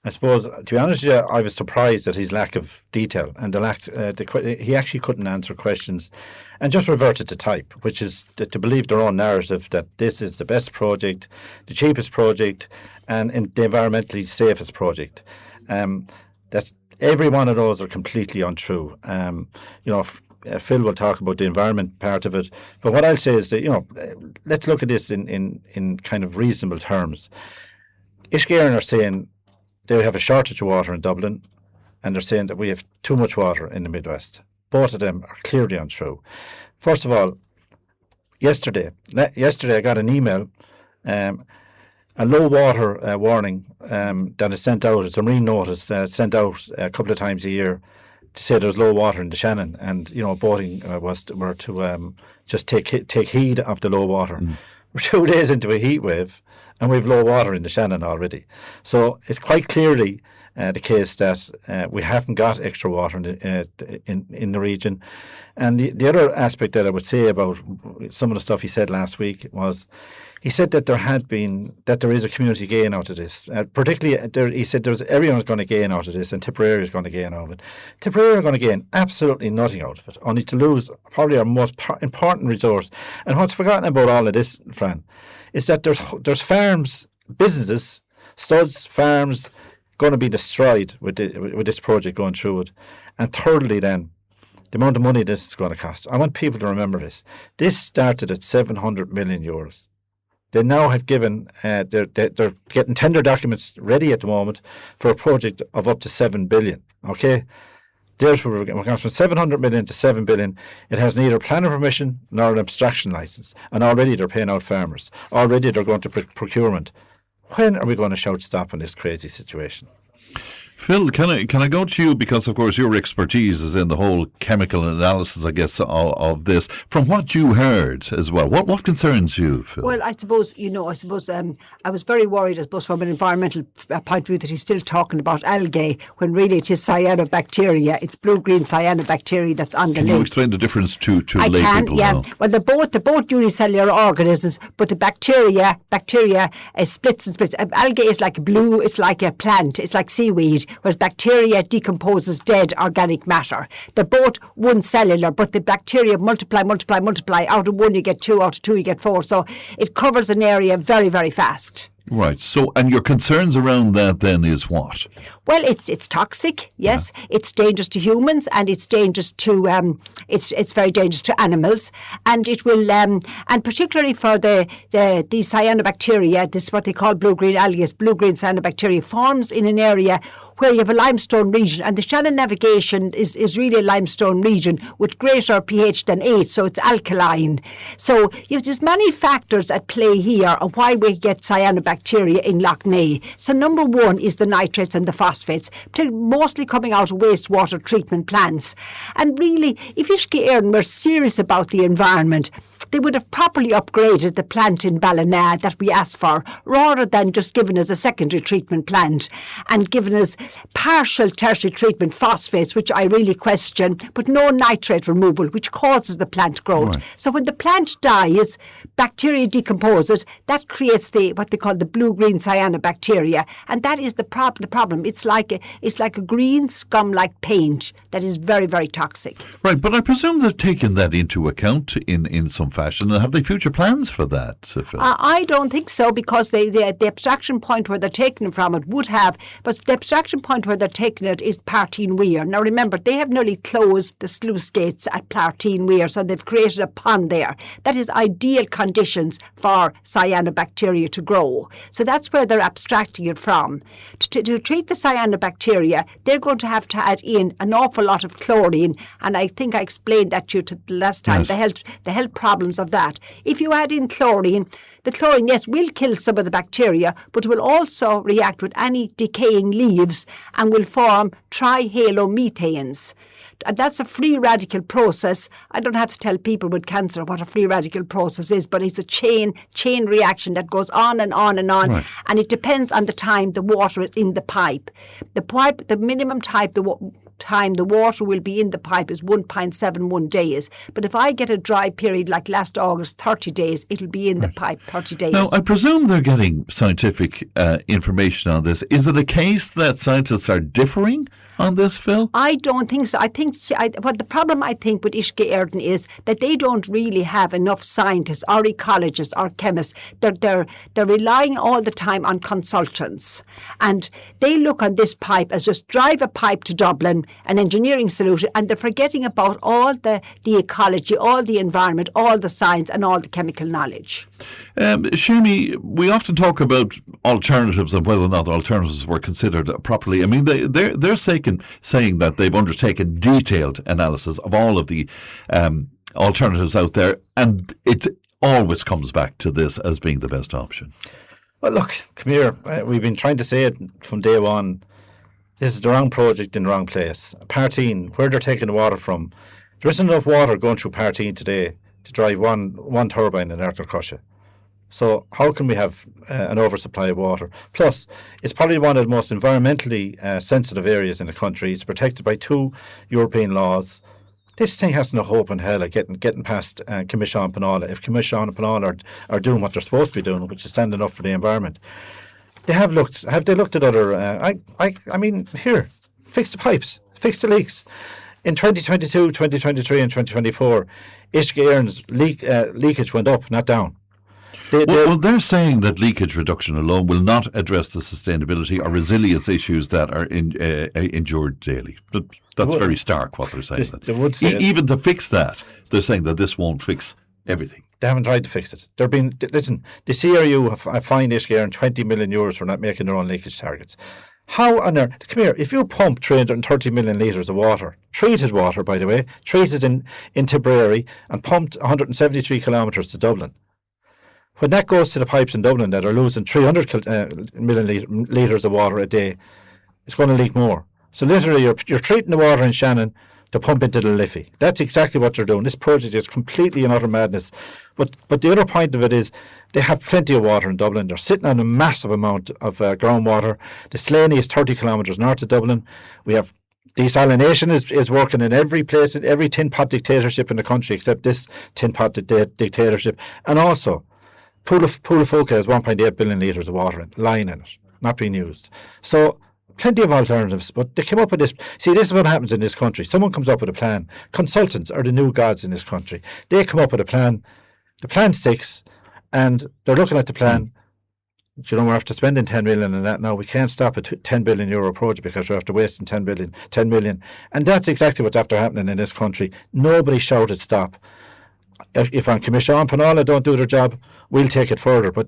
[SPEAKER 12] I suppose, to be honest with you, I was surprised at his lack of detail and he actually couldn't answer questions and just reverted to type, which is to believe their own narrative that this is the best project, the cheapest project, and the environmentally safest project. That's every one of those are completely untrue. Phyll will talk about the environment part of it, but what I'll say is that let's look at this in kind of reasonable terms. Ishgaren are saying they have a shortage of water in Dublin, and they're saying that we have too much water in the Midwest. Both of them are clearly untrue. First of all, yesterday I got an email, a low water warning that is sent out. It's a marine notice sent out a couple of times a year to say there's low water in the Shannon, and boating were to just take heed of the low water. We're 2 days into a heat wave, and we've low water in the Shannon already. So it's quite clearly the case that we haven't got extra water in the region. And the other aspect that I would say about some of the stuff he said last week was, he said that there is a community gain out of this. Particularly, he said everyone's going to gain out of this, and Tipperary is going to gain out of it. Tipperary are going to gain absolutely nothing out of it, only to lose probably our most important resource. And what's forgotten about all of this, Fran, is that there's farms, businesses, studs, farms going to be destroyed with this project going through it. And thirdly, then, the amount of money this is going to cost. I want people to remember this. This started at €700 million. They now have given, they're getting tender documents ready at the moment for a project of up to 7 billion. Okay? There's where we're going from 700 million to 7 billion. It has neither planning permission nor an abstraction licence. And already they're paying out farmers. Already they're going to procurement. When are we going to shout stop on this crazy situation?
[SPEAKER 2] Phyll, can I go to you, because of course your expertise is in the whole chemical analysis, I guess, of this. From what you heard as well, what concerns you, Phyll?
[SPEAKER 13] Well, I suppose I was very worried, I suppose, from an environmental point of view, that he's still talking about algae when really it is cyanobacteria. It's blue-green cyanobacteria that's underneath.
[SPEAKER 2] Can you explain the difference to lay people now?
[SPEAKER 13] Well, they're both unicellular organisms, but the bacteria splits and splits. Algae is like blue, it's like a plant, it's like seaweed, whereas bacteria decomposes dead organic matter. They're both one cellular, but the bacteria multiply. Out of one you get two, out of two you get four. So it covers an area very, very fast.
[SPEAKER 2] Right. So, and your concerns around that then is what?
[SPEAKER 13] Well, it's toxic. Yes, yeah. It's dangerous to humans, and it's dangerous to it's very dangerous to animals, and it will and particularly for the cyanobacteria, this is what they call blue-green algae. Blue-green cyanobacteria forms in an area where you have a limestone region, and the Shannon navigation is really a limestone region with greater pH than 8, so it's alkaline. So there's many factors at play here of why we get cyanobacteria in Lough Neagh. So number one is the nitrates and the phosphates, mostly coming out of wastewater treatment plants. And really, if Ishki were serious about the environment, they would have properly upgraded the plant in Ballina that we asked for, rather than just giving us a secondary treatment plant and giving us partial tertiary treatment phosphates, which I really question, but no nitrate removal, which causes the plant growth. Right. So when the plant dies, bacteria decompose it, that creates what they call the blue-green cyanobacteria, and that is the problem. It's like a green scum-like paint that is very, very toxic.
[SPEAKER 2] Right, but I presume they've taken that into account in some fashion. Have they future plans for that, Phyll?
[SPEAKER 13] I don't think so, because the abstraction point where they're taking it from it would have, but the abstraction point where they're taking it is Partine Weir. Now remember, they have nearly closed the sluice gates at Partine Weir, so they've created a pond there. That is ideal conditions for cyanobacteria to grow. So that's where they're abstracting it from. To treat the cyanobacteria, they're going to have to add in an awful lot of chlorine, and I think I explained that to you the last time, yes. The health problems of that. If you add in chlorine, the chlorine, yes, will kill some of the bacteria, but will also react with any decaying leaves and will form trihalomethanes. And that's a free radical process. I don't have to tell people with cancer what a free radical process is, but it's a chain reaction that goes on and on and on. Right. And it depends on the time the water is in the pipe. The minimum time time the water will be in the pipe is 1.71 days. But if I get a dry period like last August, 30 days, it'll be in the pipe 30 days.
[SPEAKER 2] Now, I presume they're getting scientific information on this. Is it a case that scientists are differing on this, Phyll?
[SPEAKER 13] I don't think so. I think what the problem I think with Uisce Éireann is that they don't really have enough scientists or ecologists or chemists. They're relying all the time on consultants, and they look on this pipe as just drive a pipe to Dublin, an engineering solution, and they're forgetting about all the ecology, all the environment, all the science, and all the chemical knowledge.
[SPEAKER 2] Seamie, we often talk about alternatives and whether or not alternatives were considered properly. I mean, they're saying that they've undertaken detailed analysis of all of the alternatives out there, and it always comes back to this as being the best option.
[SPEAKER 12] Well, look, come here. We've been trying to say it from day one. This is the wrong project in the wrong place. Partine, where they're taking the water from, there isn't enough water going through Partine today to drive one turbine in Ardcrusha. So how can we have an oversupply of water? Plus, it's probably one of the most environmentally sensitive areas in the country. It's protected by 2 European laws. This thing hasn't a hope in hell of getting past Commission Penala. If Commission Penala are doing what they're supposed to be doing, which is standing up for the environment, have they looked at other? I mean, here, fix the pipes, fix the leaks. In 2022, 2023, and 2024, Uisce Éireann's leakage went up, not down.
[SPEAKER 2] Well, they're saying that leakage reduction alone will not address the sustainability or resilience issues that are endured daily. That's very stark what they're saying.
[SPEAKER 12] They would say
[SPEAKER 2] even to fix that, they're saying that this won't fix everything.
[SPEAKER 12] They haven't tried to fix it. Listen, the CRU have fined Uisce Éireann €20 million for not making their own leakage targets. How on earth? Come here, if you pump 330 million litres of water, treated water, by the way, treated in Tipperary and pumped 173 kilometres to Dublin, when that goes to the pipes in Dublin that are losing 300 million litres of water a day, it's going to leak more. So literally you're treating the water in Shannon to pump into the Liffey. That's exactly what they're doing. This project is completely and utter madness. But the other point of it is they have plenty of water in Dublin. They're sitting on a massive amount of groundwater. The Slaney is 30 kilometres north of Dublin. We have desalination is working in every place, in every tin pot dictatorship in the country except this tin pot dictatorship. And also, Pool of Foca has 1.8 billion litres of water lying in it, not being used. So plenty of alternatives, but they came up with this. See, this is what happens in this country. Someone comes up with a plan. Consultants are the new gods in this country. They come up with a plan. The plan sticks, and they're looking at the plan. You know, we're after spending 10 million on that now. We can't stop a €10 billion project because we're after wasting 10 million. And that's exactly what's after happening in this country. Nobody shouted stop. If on Commission Penala don't do their job, we'll take it further. But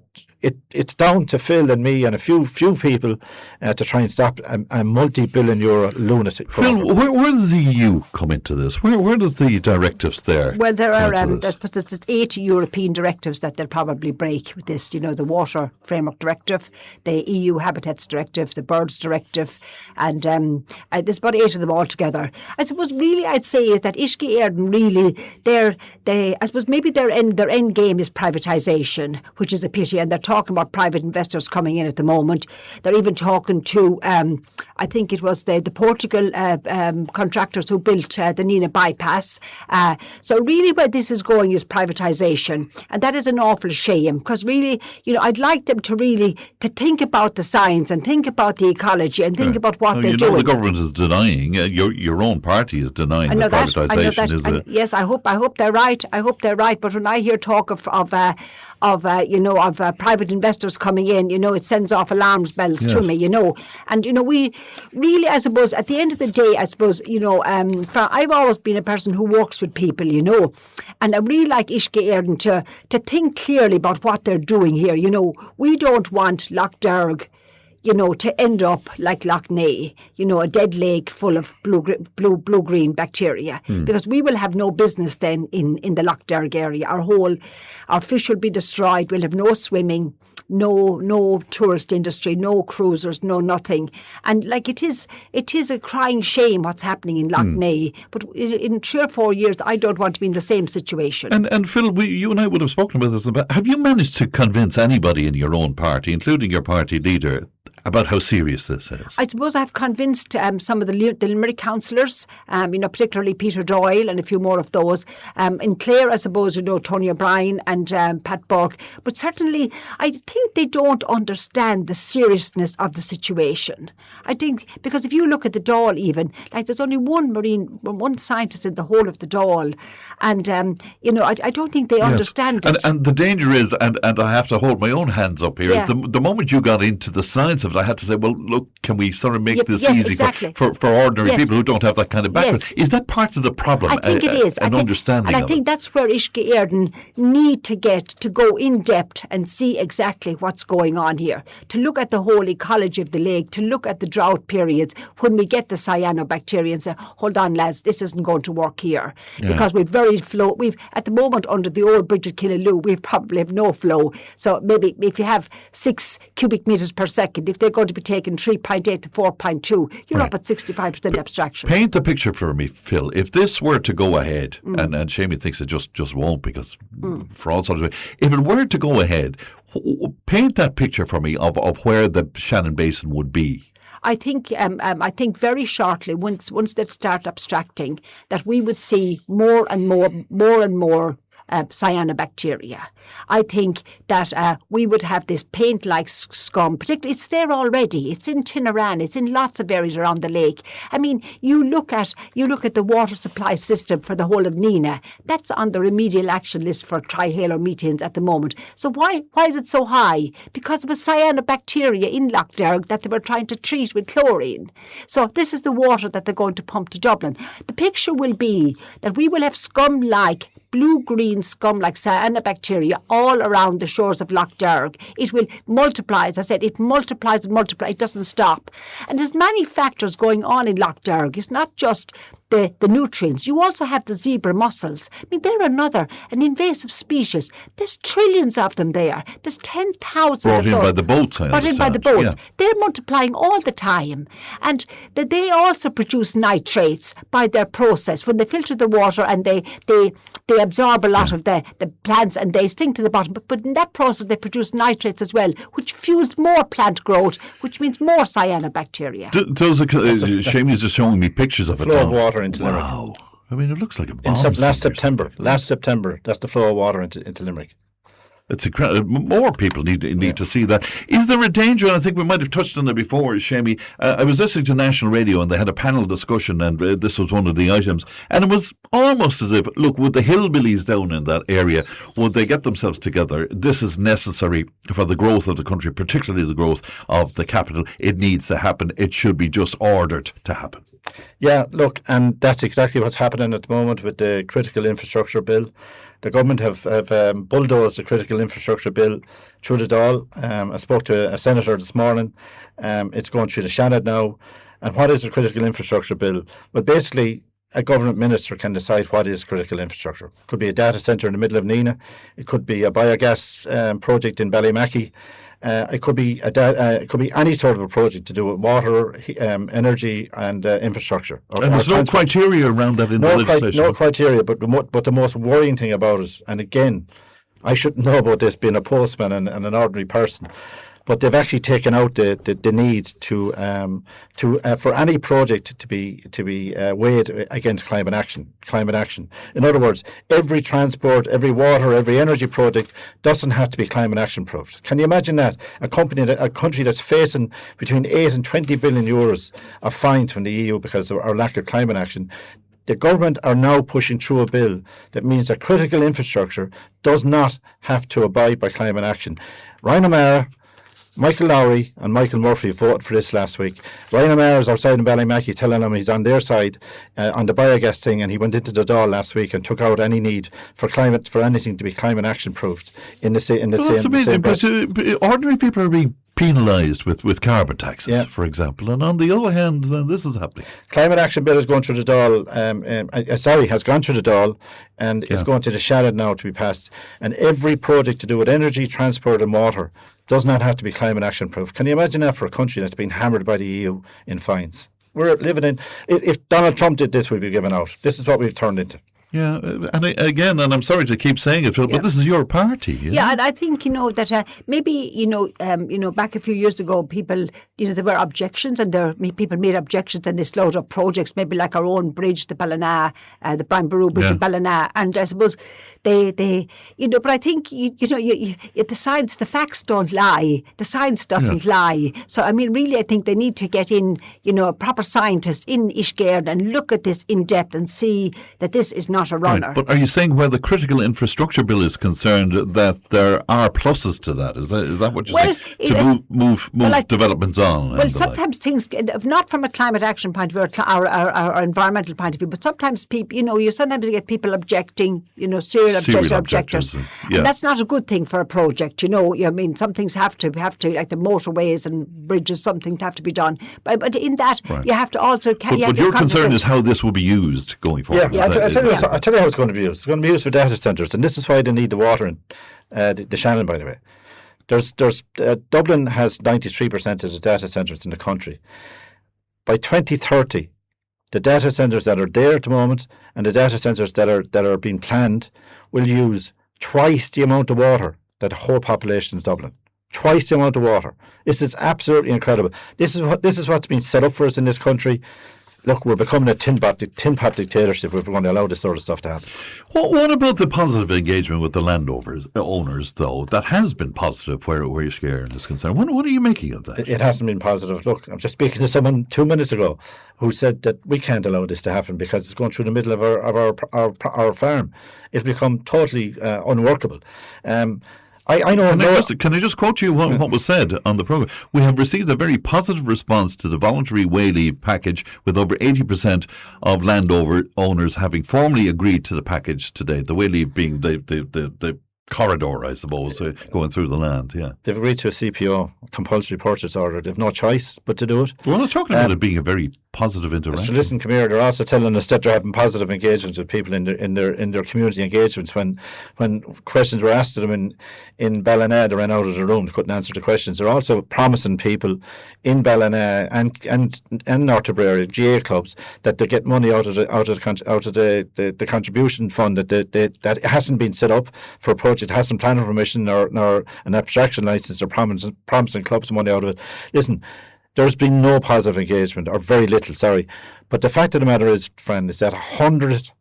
[SPEAKER 12] it's down to Phyll and me and a few people to try and stop a multi-billion euro lunatic.
[SPEAKER 2] Phyll, where does the EU come into this? Where does the directives there?
[SPEAKER 13] Well, there are there's 8 European directives that they'll probably break with this. You know, the Water Framework Directive, the EU Habitats Directive, the Birds Directive, and there's about 8 of them altogether. I suppose really I'd say is that Uisce Éireann really I suppose maybe their end game is privatisation, which is a pity, and they're talking about private investors coming in at the moment. They're even talking to, I think it was the Portugal contractors who built the Nina bypass. So really where this is going is privatisation, and that is an awful shame, because really, you know, I'd like them to really to think about the science and think about the ecology and think about what they're doing.
[SPEAKER 2] The government is denying, your own party is denying that privatisation is it?
[SPEAKER 13] Yes, I hope they're right. I hope they're right. But when I hear talk of private investors coming in, you know, it sends off alarm bells to me, you know. And, you know, we really, I suppose, at the end of the day, I suppose, you know, I've always been a person who works with people, you know, and I really like Uisce Éireann to think clearly about what they're doing here. You know, we don't want Lough Derg, you know, to end up like Lough Neagh, you know, a dead lake full of blue-green bacteria, because we will have no business then in the Lough Derg area. Our fish will be destroyed. We'll have no swimming, no tourist industry, no cruisers, no nothing. And like it is a crying shame what's happening in Lough Neagh. But in 3 or 4 years, I don't want to be in the same situation.
[SPEAKER 2] And Phyll, you and I would have spoken about this. Have you managed to convince anybody in your own party, including your party leader, about how serious this is.
[SPEAKER 13] I suppose I've convinced some of the Limerick councillors, particularly Peter Doyle and a few more of those. In Clare, I suppose, Tony O'Brien and Pat Burke. But certainly, I think they don't understand the seriousness of the situation. I think, because if you look at the Dáil even, like there's only one scientist in the whole of the Dáil. And, I don't think they understand it.
[SPEAKER 2] And the danger is, and I have to hold my own hands up here, is the moment you got into the science of it, I had to say, well, look, can we sort of make this easy for ordinary people who don't have that kind of background?
[SPEAKER 13] Yes.
[SPEAKER 2] Is that part of the problem?
[SPEAKER 13] I think it is.
[SPEAKER 2] Understanding
[SPEAKER 13] and I think that's where Uisce Éireann need to get to go in depth and see exactly what's going on here, to look at the whole ecology of the lake, to look at the drought periods when we get the cyanobacteria and say, hold on lads, this isn't going to work here. Because we've at the moment under the old bridge at Killaloo, we probably have no flow. So maybe if you have 6 cubic metres per second, if they're going to be taking 3.8 to 4.2, you're up at 65% abstraction.
[SPEAKER 2] Paint the picture for me, Phyll. If this were to go ahead, and Seamie thinks it just won't because for all sorts of reasons, if it were to go ahead, paint that picture for me of where the Shannon Basin would be.
[SPEAKER 13] I think very shortly, once they start abstracting, that we would see more and more cyanobacteria. I think that we would have this paint-like scum. Particularly, it's there already. It's in Tinnaran. It's in lots of areas around the lake. I mean, you look at the water supply system for the whole of Nina. That's on the remedial action list for trihalomethanes at the moment. So why is it so high? Because of a cyanobacteria in Lough Derg that they were trying to treat with chlorine. So this is the water that they're going to pump to Dublin. The picture will be that we will have scum-like, blue-green scum-like cyanobacteria all around the shores of Lough Derg. It will multiply, as I said, it multiplies and multiplies, it doesn't stop. And there's many factors going on in Lough Derg. It's not just the nutrients. You also have the zebra mussels. I mean, they're an invasive species. There's trillions of them there. There's 10,000
[SPEAKER 2] brought in by the boats,
[SPEAKER 13] Brought in by the boats. Yeah. They're multiplying all the time. And they also produce nitrates by their process. When they filter the water and they absorb a lot of the plants and they sink to the bottom. But in that process, they produce nitrates as well, which fuels more plant growth, which means more cyanobacteria.
[SPEAKER 2] Seamie's just showing me pictures of it.
[SPEAKER 12] Flow of water into Limerick.
[SPEAKER 2] Wow. I mean, it looks like a bomb.
[SPEAKER 12] Last September, that's the flow of water into Limerick.
[SPEAKER 2] It's incredible. More people need to see that. Is there a danger? And I think we might have touched on it before, Seamie. I was listening to National Radio and they had a panel discussion, and this was one of the items. And it was almost as if, look, would the hillbillies down in that area, would they get themselves together? This is necessary for the growth of the country, particularly the growth of the capital. It needs to happen. It should be just ordered to happen.
[SPEAKER 12] Yeah, look, and that's exactly what's happening at the moment with the critical infrastructure bill. The government have bulldozed the critical infrastructure bill through the Dáil. I spoke to a senator this morning. It's going through the Shannon now. And what is a critical infrastructure bill? Well, basically, a government minister can decide what is critical infrastructure. It could be a data centre in the middle of Nina. It could be a biogas project in Ballymackey. It could be any sort of a project to do with water, energy, and infrastructure.
[SPEAKER 2] And there's no criteria around that in the legislation.
[SPEAKER 12] No criteria, but the most worrying thing about it, and again, I shouldn't know about this being a postman and an ordinary person, but they've actually taken out the need to for any project to be weighed against climate action. In other words, every transport, every water, every energy project doesn't have to be climate action proofed. Can you imagine that a country that's facing between 8 and 20 billion euros of fines from the EU because of our lack of climate action? The government are now pushing through a bill that means that critical infrastructure does not have to abide by climate action. Ryan O'Mara, Michael Lowry and Michael Murphy voted for this last week. Ryan O'Mara is outside in Ballymackey telling them he's on their side on the biogas thing, and he went into the Dáil last week and took out any need for anything to be climate action proofed in the same.
[SPEAKER 2] That's amazing, but ordinary people are being penalised with carbon taxes, for example, and on the other hand, then this is happening.
[SPEAKER 12] Climate action bill is going through the Dáil. Has gone through the Dáil, and it's going to the Shannon now to be passed. And every project to do with energy, transport, and water does not have to be climate action proof. Can you imagine that for a country that's been hammered by the EU in fines? We're living in. If Donald Trump did this, we'd be given out. This is what we've turned into.
[SPEAKER 2] Yeah, and again, and I'm sorry to keep saying it, Phil, but this is your party.
[SPEAKER 13] Yeah, and I think, that maybe, back a few years ago, people, there were objections, and people made objections, and they slowed up projects, maybe like our own bridge, the Ballina, the Brian Boru Bridge in Ballina, and I suppose they but I think, the science, the facts don't lie. The science doesn't lie. So, I mean, really, I think they need to get in, a proper scientist in Ishgard and look at this in depth and see that this is not a runner.
[SPEAKER 2] Right. But are you saying where the critical infrastructure bill is concerned that there are pluses to that? Is that what you're saying? To move developments on?
[SPEAKER 13] Well, sometimes things, not from a climate action point of view or environmental point of view, but sometimes people, you sometimes get people objecting, serial objectors. And that's not a good thing for a project, I mean, some things have to, like the motorways and bridges, some things have to be done. But in that, you have to also...
[SPEAKER 2] But your concern is how this will be used going forward.
[SPEAKER 12] Yeah, I'll tell you how it's going to be used. It's going to be used for data centres, and this is why they need the water in the Shannon, by the way. Dublin has 93% of the data centres in the country. By 2030, the data centres that are there at the moment and the data centres that are being planned will use twice the amount of water that the whole population of Dublin. Twice the amount of water. This is absolutely incredible. This is what's been set up for us in this country. Look, we're becoming a tin pot dictatorship if we're going to allow this sort of stuff to happen.
[SPEAKER 2] What about the positive engagement with the landowners, though? That has been positive where Ishgard is concerned. What are you making of that?
[SPEAKER 12] It hasn't been positive. Look, I'm just speaking to someone 2 minutes ago who said that we can't allow this to happen because it's going through the middle of our farm. It'll become totally unworkable. I know.
[SPEAKER 2] Can I just quote you what was said on the programme? We have received a very positive response to the voluntary way leave package, with over 80% of landowners having formally agreed to the package today. The way leave being the corridor, I suppose, going through the land. Yeah,
[SPEAKER 12] they've agreed to a CPO, compulsory purchase order. They've no choice but to do it.
[SPEAKER 2] We're not talking about it being a very positive interaction.
[SPEAKER 12] So listen, come here. They're also telling us that they're having positive engagements with people in their community engagements. When questions were asked to them in Ballina, they ran out of the room. They couldn't answer the questions. They're also promising people in Ballina and North Tipperary GA clubs that they get money out of the contribution fund that hasn't been set up for a project, hasn't planning permission nor an abstraction license. They're promising clubs money out of it. Listen, there's been no positive engagement, or very little, sorry. But the fact of the matter is, friend, is that 100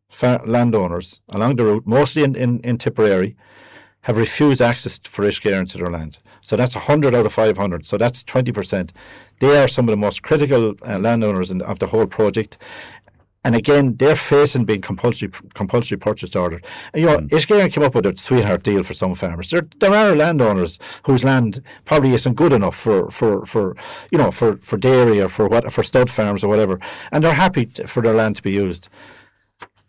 [SPEAKER 12] landowners along the route, mostly in Tipperary, have refused access for Ishgard to their land. So that's 100 out of 500. So that's 20%. They are some of the most critical landowners of the whole project. And again, they're facing being compulsory purchase ordered. And, Ishgard came up with a sweetheart deal for some farmers. There are landowners whose land probably isn't good enough for dairy or for stud farms or whatever, and they're happy for their land to be used.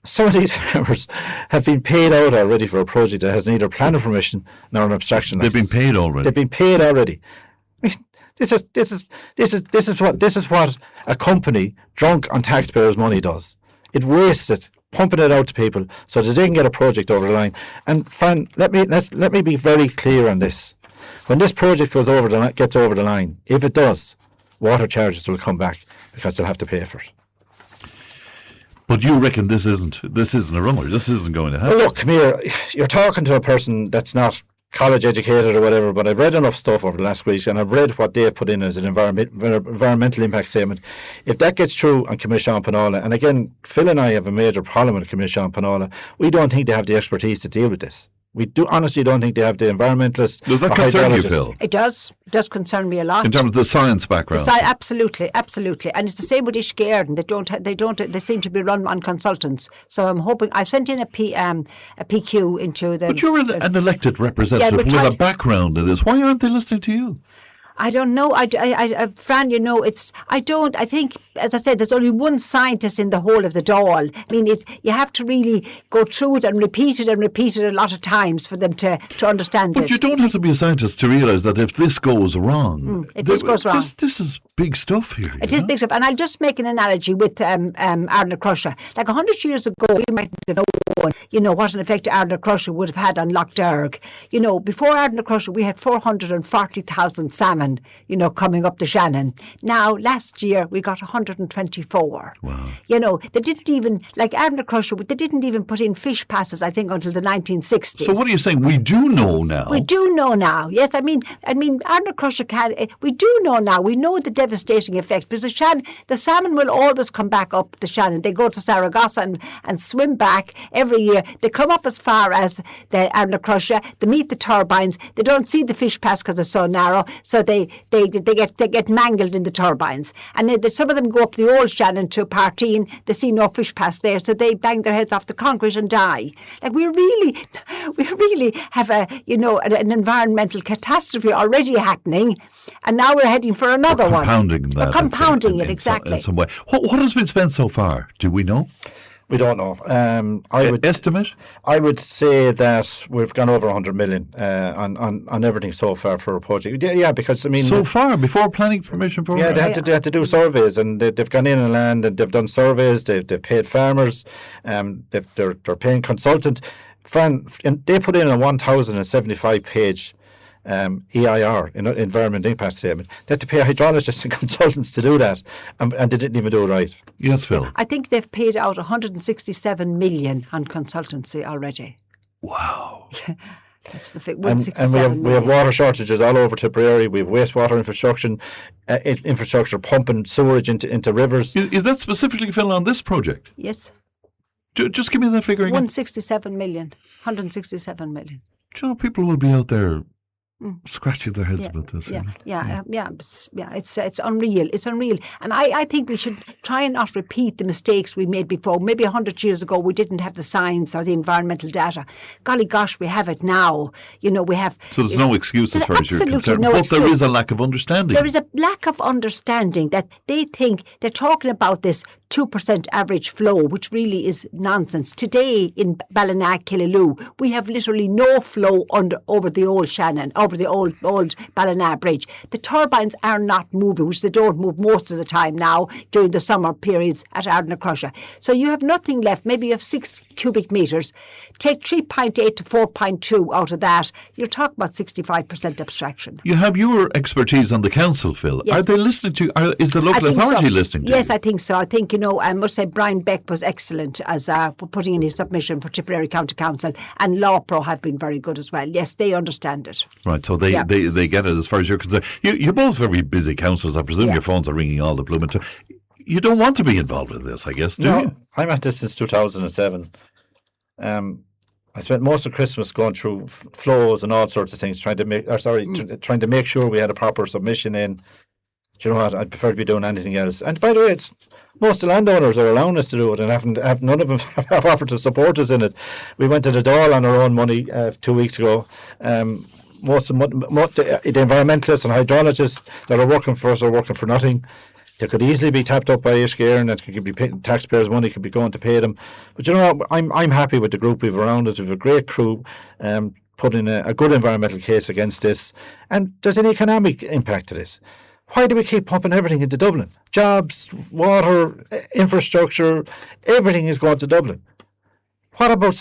[SPEAKER 12] Some of these farmers have been paid out already for a project that has neither planning permission nor an abstraction license.
[SPEAKER 2] They've been paid already.
[SPEAKER 12] They've been paid already. I mean, this is what a company drunk on taxpayers' money does. It wastes it, pumping it out to people so that they can get a project over the line. And Fran, let me be very clear on this. When this project gets over the line, if it does, water charges will come back because they'll have to pay for it.
[SPEAKER 2] But you reckon this isn't a runner? This isn't going to happen?
[SPEAKER 12] Well, look, come here. You're talking to a person that's not college educated or whatever, but I've read enough stuff over the last week, and I've read what they've put in as an environmental impact statement. If that gets through on Commission Penola, and again, Phyll and I have a major problem with Commission Penola, we don't think they have the expertise to deal with this. We honestly don't think they have the environmentalists.
[SPEAKER 2] Does that concern you, Phil?
[SPEAKER 13] It does. It does concern me a lot.
[SPEAKER 2] In terms of the science background?
[SPEAKER 13] Absolutely. And it's the same with Ishgard, and they seem to be run on consultants. So I'm hoping, I've sent in a PQ into the...
[SPEAKER 2] But you're an elected representative with a background in this. Why aren't they listening to you?
[SPEAKER 13] I don't know. Fran, I think, as I said, there's only one scientist in the whole of the Dáil. I mean, you have to really go through it and repeat it a lot of times for them to understand it.
[SPEAKER 2] But you don't have to be a scientist to realise that if this goes wrong...
[SPEAKER 13] This goes wrong.
[SPEAKER 2] This is big stuff here.
[SPEAKER 13] It is big stuff. And I'll just make an analogy with Ardna Crusher. Like 100 years ago, we might have known, what an effect Ardna Crusher would have had on Lough Derg. Before Ardna Crusher, we had 440,000 salmon, coming up the Shannon. Now, last year, we got 124.
[SPEAKER 2] Wow.
[SPEAKER 13] They didn't even, like Ardna Crusher, they didn't even put in fish passes, I think, until the 1960s.
[SPEAKER 2] So what are you saying? We do know now.
[SPEAKER 13] We do know now. Yes, I mean, Ardna Crusher we do know now. We know the devastating effect, because the salmon will always come back up the Shannon. They go to Saragossa and swim back every year. They come up as far as the Ardna Crusher. They meet the turbines. They don't see the fish pass because it's so narrow, so they get mangled in the turbines. And some of them go up the old Shannon to Partine. They see no fish pass there, so they bang their heads off the concrete and die. Like we really have an environmental catastrophe already happening, and now we're heading for another one.
[SPEAKER 2] We're
[SPEAKER 13] compounding it exactly.
[SPEAKER 2] In some way. What has been spent so far? Do we know?
[SPEAKER 12] We don't know. I would
[SPEAKER 2] estimate.
[SPEAKER 12] I would say that we've gone over 100 million on everything so far for a project. Yeah, because
[SPEAKER 2] so far before planning permission for.
[SPEAKER 12] Yeah, they had to do surveys, and they've gone in and land, and they've done surveys. They've paid farmers. They're paying consultants. They put in a 1,075-page. EIR, Environment Impact Statement. They had to pay hydrologists and consultants to do that, and they didn't even do it right.
[SPEAKER 2] Yes, Phyll.
[SPEAKER 13] I think they've paid out 167 million on consultancy already.
[SPEAKER 2] Wow.
[SPEAKER 13] That's the figure. 167
[SPEAKER 12] and we have water shortages all over Tipperary. We have wastewater infrastructure pumping sewerage into rivers.
[SPEAKER 2] Is that specifically, Phyll, on this project?
[SPEAKER 13] Yes.
[SPEAKER 2] Just give me that figure again.
[SPEAKER 13] 167 million. 167 million.
[SPEAKER 2] Do you know, people will be out there scratching their heads about this.
[SPEAKER 13] It's unreal. It's unreal. And I think we should try and not repeat the mistakes we made before. Maybe 100 years ago we didn't have the science or the environmental data. Golly gosh, we have it now. We have.
[SPEAKER 2] So there's no excuse as far as you're concerned.
[SPEAKER 13] No
[SPEAKER 2] but
[SPEAKER 13] excuse.
[SPEAKER 2] There is a lack of understanding.
[SPEAKER 13] There is a lack of understanding that they think they're talking about this 2% average flow, which really is nonsense. Today in Ballina, Killaloe, we have literally no flow over the old Shannon, over the old Ballina Bridge. The turbines are not moving, which they don't move most of the time now during the summer periods at Ardna Crusher. So you have nothing left. Maybe you have 6 cubic metres. Take 3.8 to 4.2 out of that. You're talking about 65% abstraction.
[SPEAKER 2] You have your expertise on the council, Phyll.
[SPEAKER 13] Yes.
[SPEAKER 2] Are they listening to you? Is the local authority listening to you?
[SPEAKER 13] Yes, I think so. I think, I must say Brian Beck was excellent as putting in his submission for Tipperary County Council, and Lawpro have been very good as well. Yes, they understand it.
[SPEAKER 2] Right, so they get it as far as you're concerned. You're both very busy councillors. I presume your phones are ringing all the blooming time. You don't want to be involved in this, I guess, do you?
[SPEAKER 12] I'm at this since 2007. I spent most of Christmas going through flows and all sorts of things, trying to make sure we had a proper submission in. Do you know what? I'd prefer to be doing anything else. And by the way, most of the landowners are allowing us to do it, and none of them have offered to support us in it. We went to the Dáil on our own money 2 weeks ago. Most of the environmentalists and hydrologists that are working for us are working for nothing. They could easily be tapped up by Ishgare, and that could be taxpayers' money could be going to pay them. But you know what? I'm happy with the group we've around us. We've a great crew. Put in a good environmental case against this, and there's an economic impact to this. Why do we keep pumping everything into Dublin? Jobs, water, infrastructure, everything is going to Dublin. What about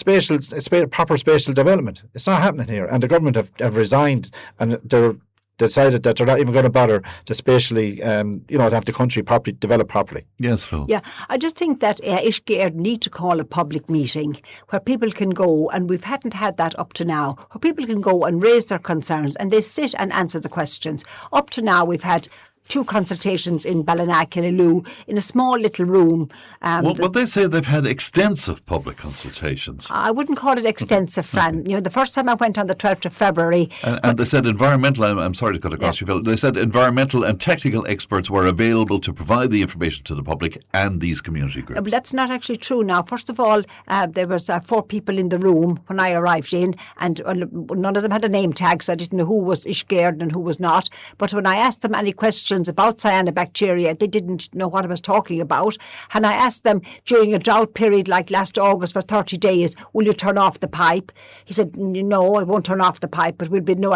[SPEAKER 12] proper spatial development? It's not happening here. And the government have resigned, and they're decided that they're not even going to bother to spatially, to have the country developed properly.
[SPEAKER 2] Yes, Phyll.
[SPEAKER 13] Yeah, I just think that Ishgare need to call a public meeting where people can go, and we hadn't had that up to now, where people can go and raise their concerns and they sit and answer the questions. Up to now, we've had 2 consultations in Ballina, Killaloe, in a small little room.
[SPEAKER 2] Well, they say they've had extensive public consultations.
[SPEAKER 13] I wouldn't call it extensive, Fran. The first time I went on the 12th of February.
[SPEAKER 2] And they said environmental, I'm sorry to cut across you, Phil, they said environmental and technical experts were available to provide the information to the public and these community groups.
[SPEAKER 13] But that's not actually true now. First of all, there was 4 people in the room when I arrived in, and none of them had a name tag, so I didn't know who was Ishgare and who was not. But when I asked them any questions questions about cyanobacteria. They didn't know what I was talking about. And I asked them during a drought period like last August for 30 days, will you turn off the pipe? He said, no, I won't turn off the pipe, but will be no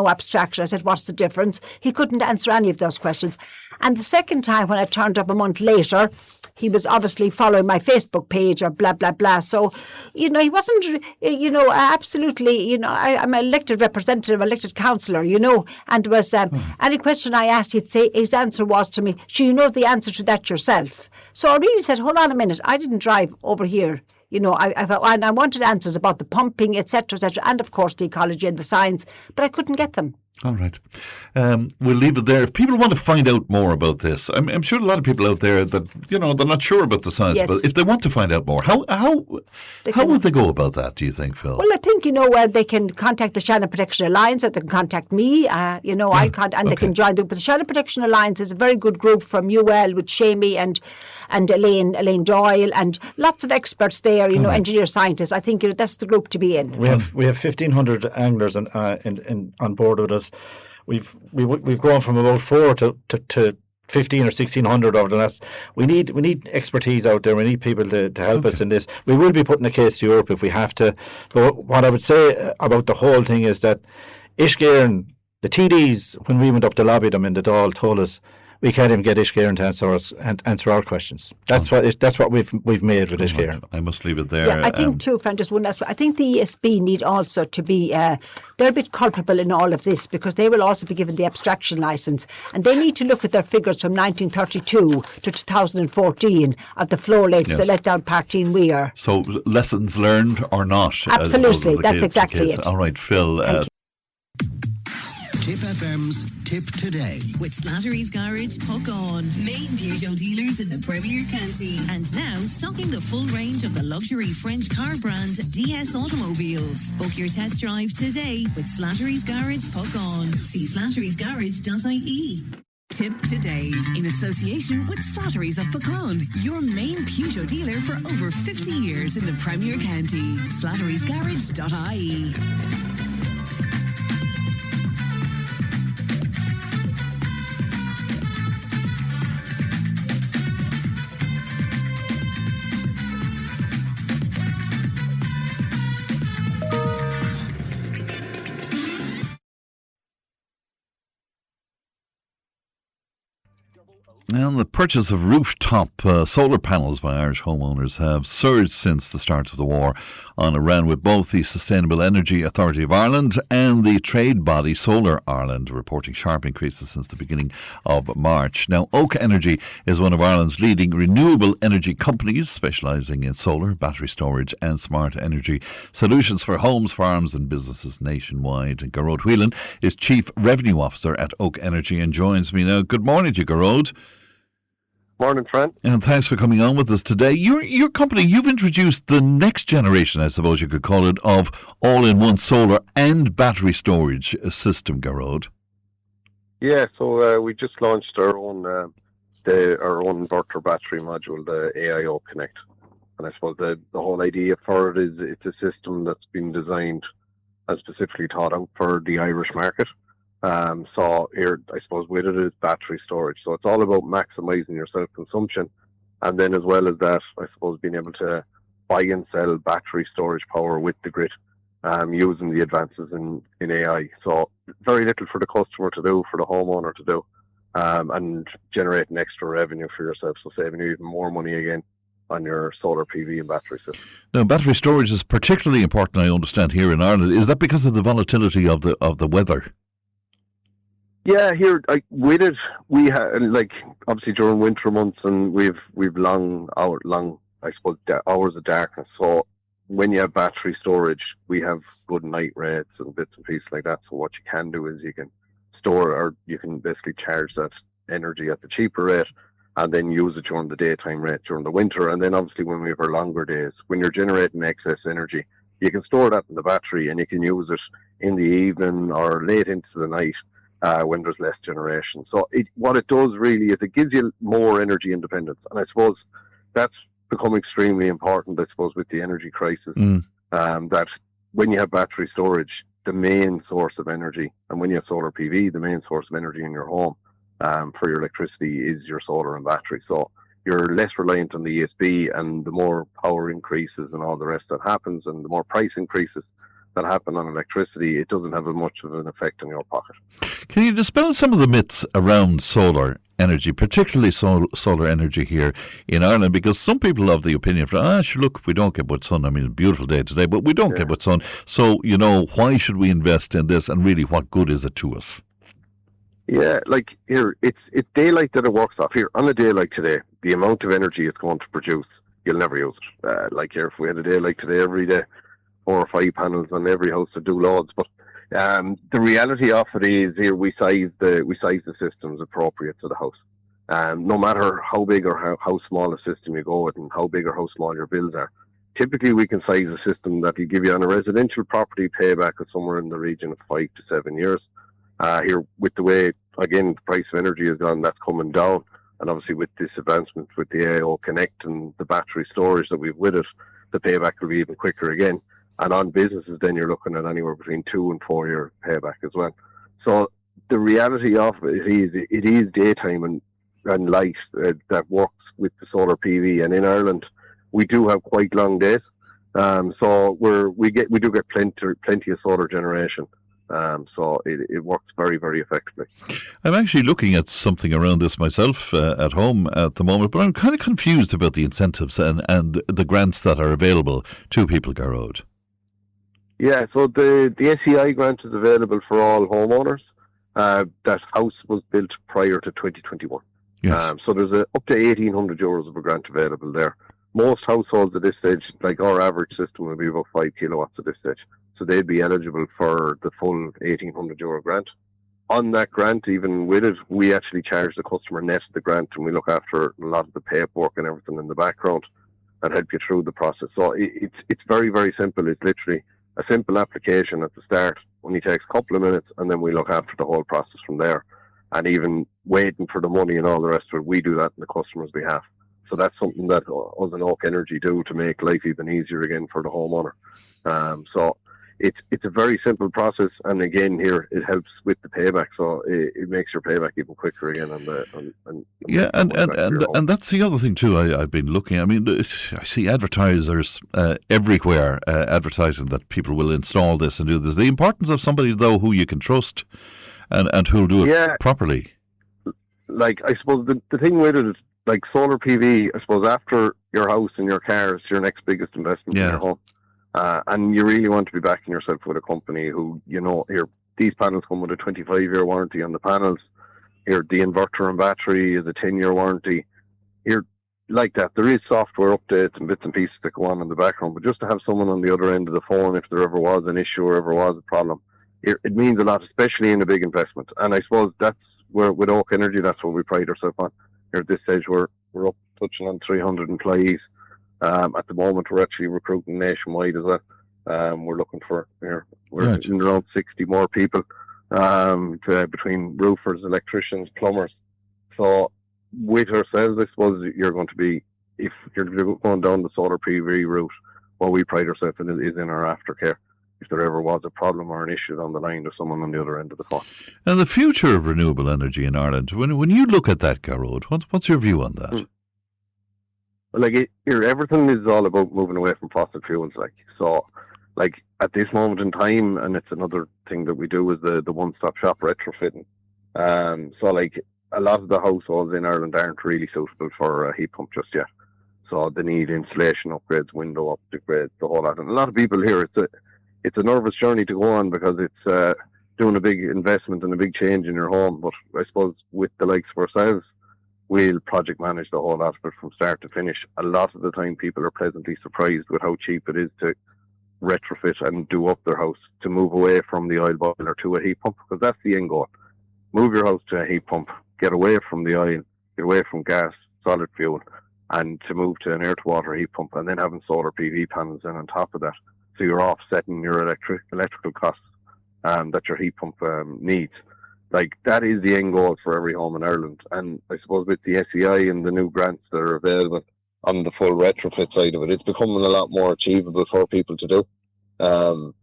[SPEAKER 13] abstraction. I said, what's the difference? He couldn't answer any of those questions. And the second time when I turned up a month later, he was obviously following my Facebook page or blah, blah, blah. So, he wasn't, absolutely, I'm an elected representative, elected councillor, and there was any question I asked, he'd say, his answer was to me, sure, you know the answer to that yourself. So I really said, hold on a minute, I didn't drive over here. I wanted answers about the pumping, etc., and of course the ecology and the science, but I couldn't get them.
[SPEAKER 2] All right. We'll leave it there. If people want to find out more about this, I'm sure a lot of people out there that, they're not sure about the science, but if they want to find out more, how would they go about that, do you think, Phyll?
[SPEAKER 13] Well, I think, they can contact the Shannon Protection Alliance, or they can contact me, they can join the group. But the Shannon Protection Alliance is a very good group from UL with Seamie and Elaine Doyle and lots of experts there, engineers, scientists. I think that's the group to be in.
[SPEAKER 12] We have 1,500 anglers on board with us. We've grown from about 4 to 15 or 1,600 over the last. We need expertise out there. We need people to help us in this. We will be putting a case to Europe if we have to. But what I would say about the whole thing is that Ishgaren, the TDs, when we went up to lobby them in the Dáil, told us we can't even get Ishgaren to answer our questions. That's what we've made with Ishgaren.
[SPEAKER 2] I must leave it there.
[SPEAKER 13] Yeah, I think too, Fran, just one last one. I think the ESB need also to be, they're a bit culpable in all of this because they will also be given the abstraction licence, and they need to look at their figures from 1932 to 2014 of the flow rates that let down Partine Weir.
[SPEAKER 2] So lessons learned or not?
[SPEAKER 13] Absolutely, that's exactly it.
[SPEAKER 2] All right, Phyll.
[SPEAKER 4] Tipp FM's Tipp Today.
[SPEAKER 1] With Slattery's Garage, Puck On. Main Peugeot dealers in the Premier County. And now stocking the full range of the luxury French car brand DS Automobiles. Book your test drive today with Slattery's Garage, Puck On. See slatterysgarage.ie. Tipp Today, in association with Slattery's of Puckon, your main Peugeot dealer for over 50 years in the Premier County. slatterysgarage.ie.
[SPEAKER 2] And the purchase of rooftop solar panels by Irish homeowners have surged since the start of the war on Iran, with both the Sustainable Energy Authority of Ireland and the trade body Solar Ireland reporting sharp increases since the beginning of March. Now, Oak Energy is one of Ireland's leading renewable energy companies, specialising in solar, battery storage and smart energy solutions for homes, farms and businesses nationwide. And Garrod Whelan is Chief Revenue Officer at Oak Energy and joins me now. Good morning to you, Garrod.
[SPEAKER 6] Morning, Trent.
[SPEAKER 2] And thanks for coming on with us today. Your company, you've introduced the next generation, I suppose you could call it, of all-in-one solar and battery storage system, Garrod.
[SPEAKER 6] Yeah, so we just launched our own inverter battery module, the AIO Connect. And I suppose the whole idea for it is it's a system that's been designed and specifically thought out for the Irish market. So here, I suppose, with it is battery storage. So it's all about maximising your self-consumption. And then as well as that, I suppose, being able to buy and sell battery storage power with the grid, using the advances in AI. So very little for the customer to do, for the homeowner to do, and generating extra revenue for yourself. So saving you even more money again on your solar PV and battery system.
[SPEAKER 2] Now, battery storage is particularly important, I understand, here in Ireland. Is that because of the volatility of the weather?
[SPEAKER 6] Yeah, here with it, we have obviously during winter months, and we've long I suppose hours of darkness. So when you have battery storage, we have good night rates and bits and pieces like that. So what you can do is you can store, or you can basically charge that energy at the cheaper rate, and then use it during the daytime rate during the winter. And then obviously when we have our longer days, when you're generating excess energy, you can store that in the battery and you can use it in the evening or late into the night. When there's less generation. So what it does really is it gives you more energy independence. And I suppose that's become extremely important, I suppose, with the energy crisis, that when you have battery storage, the main source of energy, and when you have solar PV, the main source of energy in your home, for your electricity is your solar and battery. So you're less reliant on the ESB, and the more power increases and all the rest that happens, and the more price increases that happen on electricity, it doesn't have as much of an effect on your pocket.
[SPEAKER 2] Can you dispel some of the myths around solar energy, particularly solar energy here in Ireland? Because some people have the opinion, sure, look, if we don't get much sun, I mean, it's a beautiful day today, but we don't get much sun, so, why should we invest in this, and really, what good is it to us?
[SPEAKER 6] Yeah, like here, it's daylight that it works off. Here, on a day like today, the amount of energy it's going to produce, you'll never use it. Like here, if we had a day like today every day, 4 or 5 panels on every house to do loads. But the reality of it is here, we size the systems appropriate to the house. No matter how big or how small a system you go with, and how big or how small your bills are, typically we can size a system that will give you on a residential property payback of somewhere in the region of 5 to 7 years. Here, with the way, again, the price of energy has gone, that's coming down. And obviously with this advancement with the AO Connect and the battery storage that we've with it, the payback will be even quicker again. And on businesses, then you're looking at anywhere between 2 and 4 year payback as well. So the reality of it is daytime and light that works with the solar PV. And in Ireland, we do have quite long days. So we do get plenty of solar generation. So it works very, very effectively.
[SPEAKER 2] I'm actually looking at something around this myself at home at the moment, but I'm kind of confused about the incentives and the grants that are available to people, Garrod.
[SPEAKER 6] Yeah, so the SEI grant is available for all homeowners. That house was built prior to 2021.
[SPEAKER 2] Yes.
[SPEAKER 6] So there's up to €1,800 of a grant available there. Most households at this stage, like our average system, will be about 5 kilowatts at this stage. So they'd be eligible for the full €1,800 grant. On that grant, even with it, we actually charge the customer net of the grant, and we look after a lot of the paperwork and everything in the background and help you through the process. So it's very, very simple. It's literally a simple application at the start. Only takes a couple of minutes, and then we look after the whole process from there. And even waiting for the money and all the rest of it, we do that on the customer's behalf. So that's something that us and Oak Energy do to make life even easier again for the homeowner. So it's a very simple process, and again here it helps with the payback, so it makes your payback even quicker again.
[SPEAKER 2] And that's the other thing too. I've been looking. I mean, I see advertisers everywhere advertising that people will install this and do this. The importance of somebody though who you can trust and who'll do it properly.
[SPEAKER 6] Like I suppose the thing with it is, like solar PV, I suppose after your house and your car is your next biggest investment in your home. And you really want to be backing yourself with a company who, here, these panels come with a 25-year warranty on the panels. Here, the inverter and battery is a 10-year warranty. Here, like that, there is software updates and bits and pieces that go on in the background, but just to have someone on the other end of the phone if there ever was an issue or ever was a problem, it means a lot, especially in a big investment. And I suppose that's where, with Oak Energy, that's what we pride ourselves on. Here at this stage, we're up touching on 300 employees. At the moment, we're actually recruiting nationwide as well. We're looking for, we're in around 60 more people between roofers, electricians, plumbers. So with ourselves, I suppose you're going to be, if you're going down the solar PV route, what we pride ourselves in is in our aftercare. If there ever was a problem or an issue down the line, there's someone on the other end of the phone.
[SPEAKER 2] And the future of renewable energy in Ireland, when you look at that, Garrod, what's your view on that?
[SPEAKER 6] Like everything is all about moving away from fossil fuels. Like at this moment in time, and it's another thing that we do is the one-stop shop retrofitting. So like a lot of the households in Ireland aren't really suitable for a heat pump just yet. So they need insulation upgrades, window upgrades, the whole lot. And a lot of people here, it's a nervous journey to go on because it's doing a big investment and a big change in your home. But I suppose with the likes of ourselves, we'll project manage the whole lot of it from start to finish. A lot of the time people are pleasantly surprised with how cheap it is to retrofit and do up their house, to move away from the oil boiler to a heat pump, because that's the end goal. Move your house to a heat pump, get away from the oil, get away from gas, solid fuel, and to move to an air-to-water heat pump, and then having solar PV panels in on top of that. So you're offsetting your electrical costs that your heat pump needs. Like, that is the end goal for every home in Ireland. And I suppose with the SEI and the new grants that are available on the full retrofit side of it, it's becoming a lot more achievable for people to do. And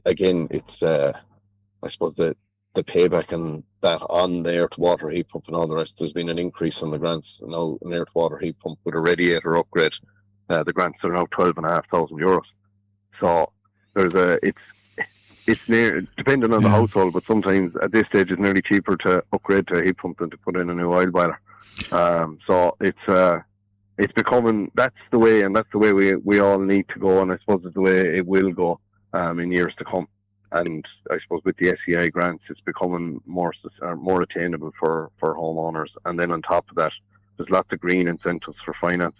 [SPEAKER 6] again, it's, I suppose the
[SPEAKER 14] the payback and that on the air-to-water heat pump and all the rest. There's been an increase on the grants. Now, an air-to-water heat pump with a radiator upgrade, the grants are now €12,500. So it's near, depending on the household, but sometimes at this stage it's nearly cheaper to upgrade to a heat pump than to put in a new oil boiler. So it's becoming, that's the way, and that's the way we all need to go, and I suppose it's the way it will go in years to come. And I suppose with the SEI grants, it's becoming more attainable for homeowners. And then on top of that, there's lots of green incentives for finance.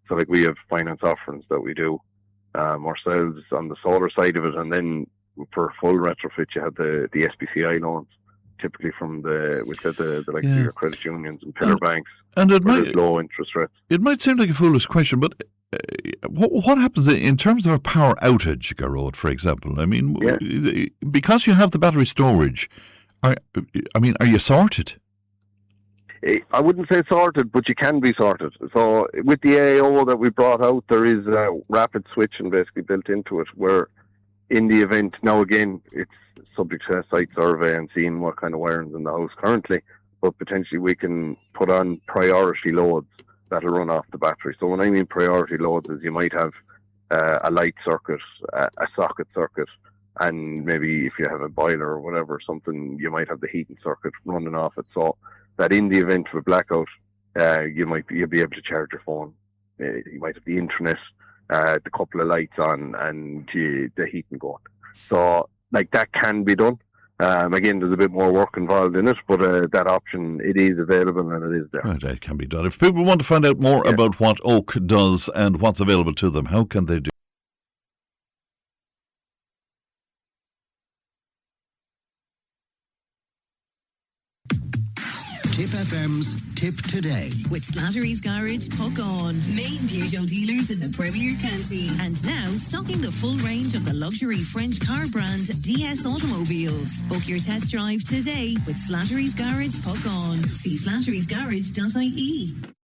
[SPEAKER 14] So like we have finance offerings that we do ourselves on the solar side of it, and then for full retrofit, you have the SPCI loans, typically from the likes of your credit unions and pillar banks,
[SPEAKER 2] and it might
[SPEAKER 14] low interest rates.
[SPEAKER 2] It might seem like a foolish question, but what happens in terms of a power outage, Garrod, for example? I mean, because you have the battery storage, are you sorted?
[SPEAKER 14] I wouldn't say sorted, but you can be sorted. So with the AO that we brought out, there is a rapid switching basically built into it, where in the event, now again, it's subject to a site survey and seeing what kind of wiring's in the house currently, but potentially we can put on priority loads that'll run off the battery. So when I mean priority loads is you might have a light circuit, a socket circuit, and maybe if you have a boiler or whatever, something, you might have the heating circuit running off it. So that in the event of a blackout, you'll be able to charge your phone. You might have the internet, the couple of lights on, and the heating going. So like that can be done. Again, there's a bit more work involved in it, but that option, it is available and it is there.
[SPEAKER 2] Right, it can be done. If people want to find out more about what Oak does and what's available to them, how can they do?
[SPEAKER 4] Tipp FM's Tipp Today.
[SPEAKER 1] With Slattery's Garage, Puck On. Main Peugeot dealers in the Premier County. And now stocking the full range of the luxury French car brand DS Automobiles. Book your test drive today with Slattery's Garage, Puck On. See slatterysgarage.ie.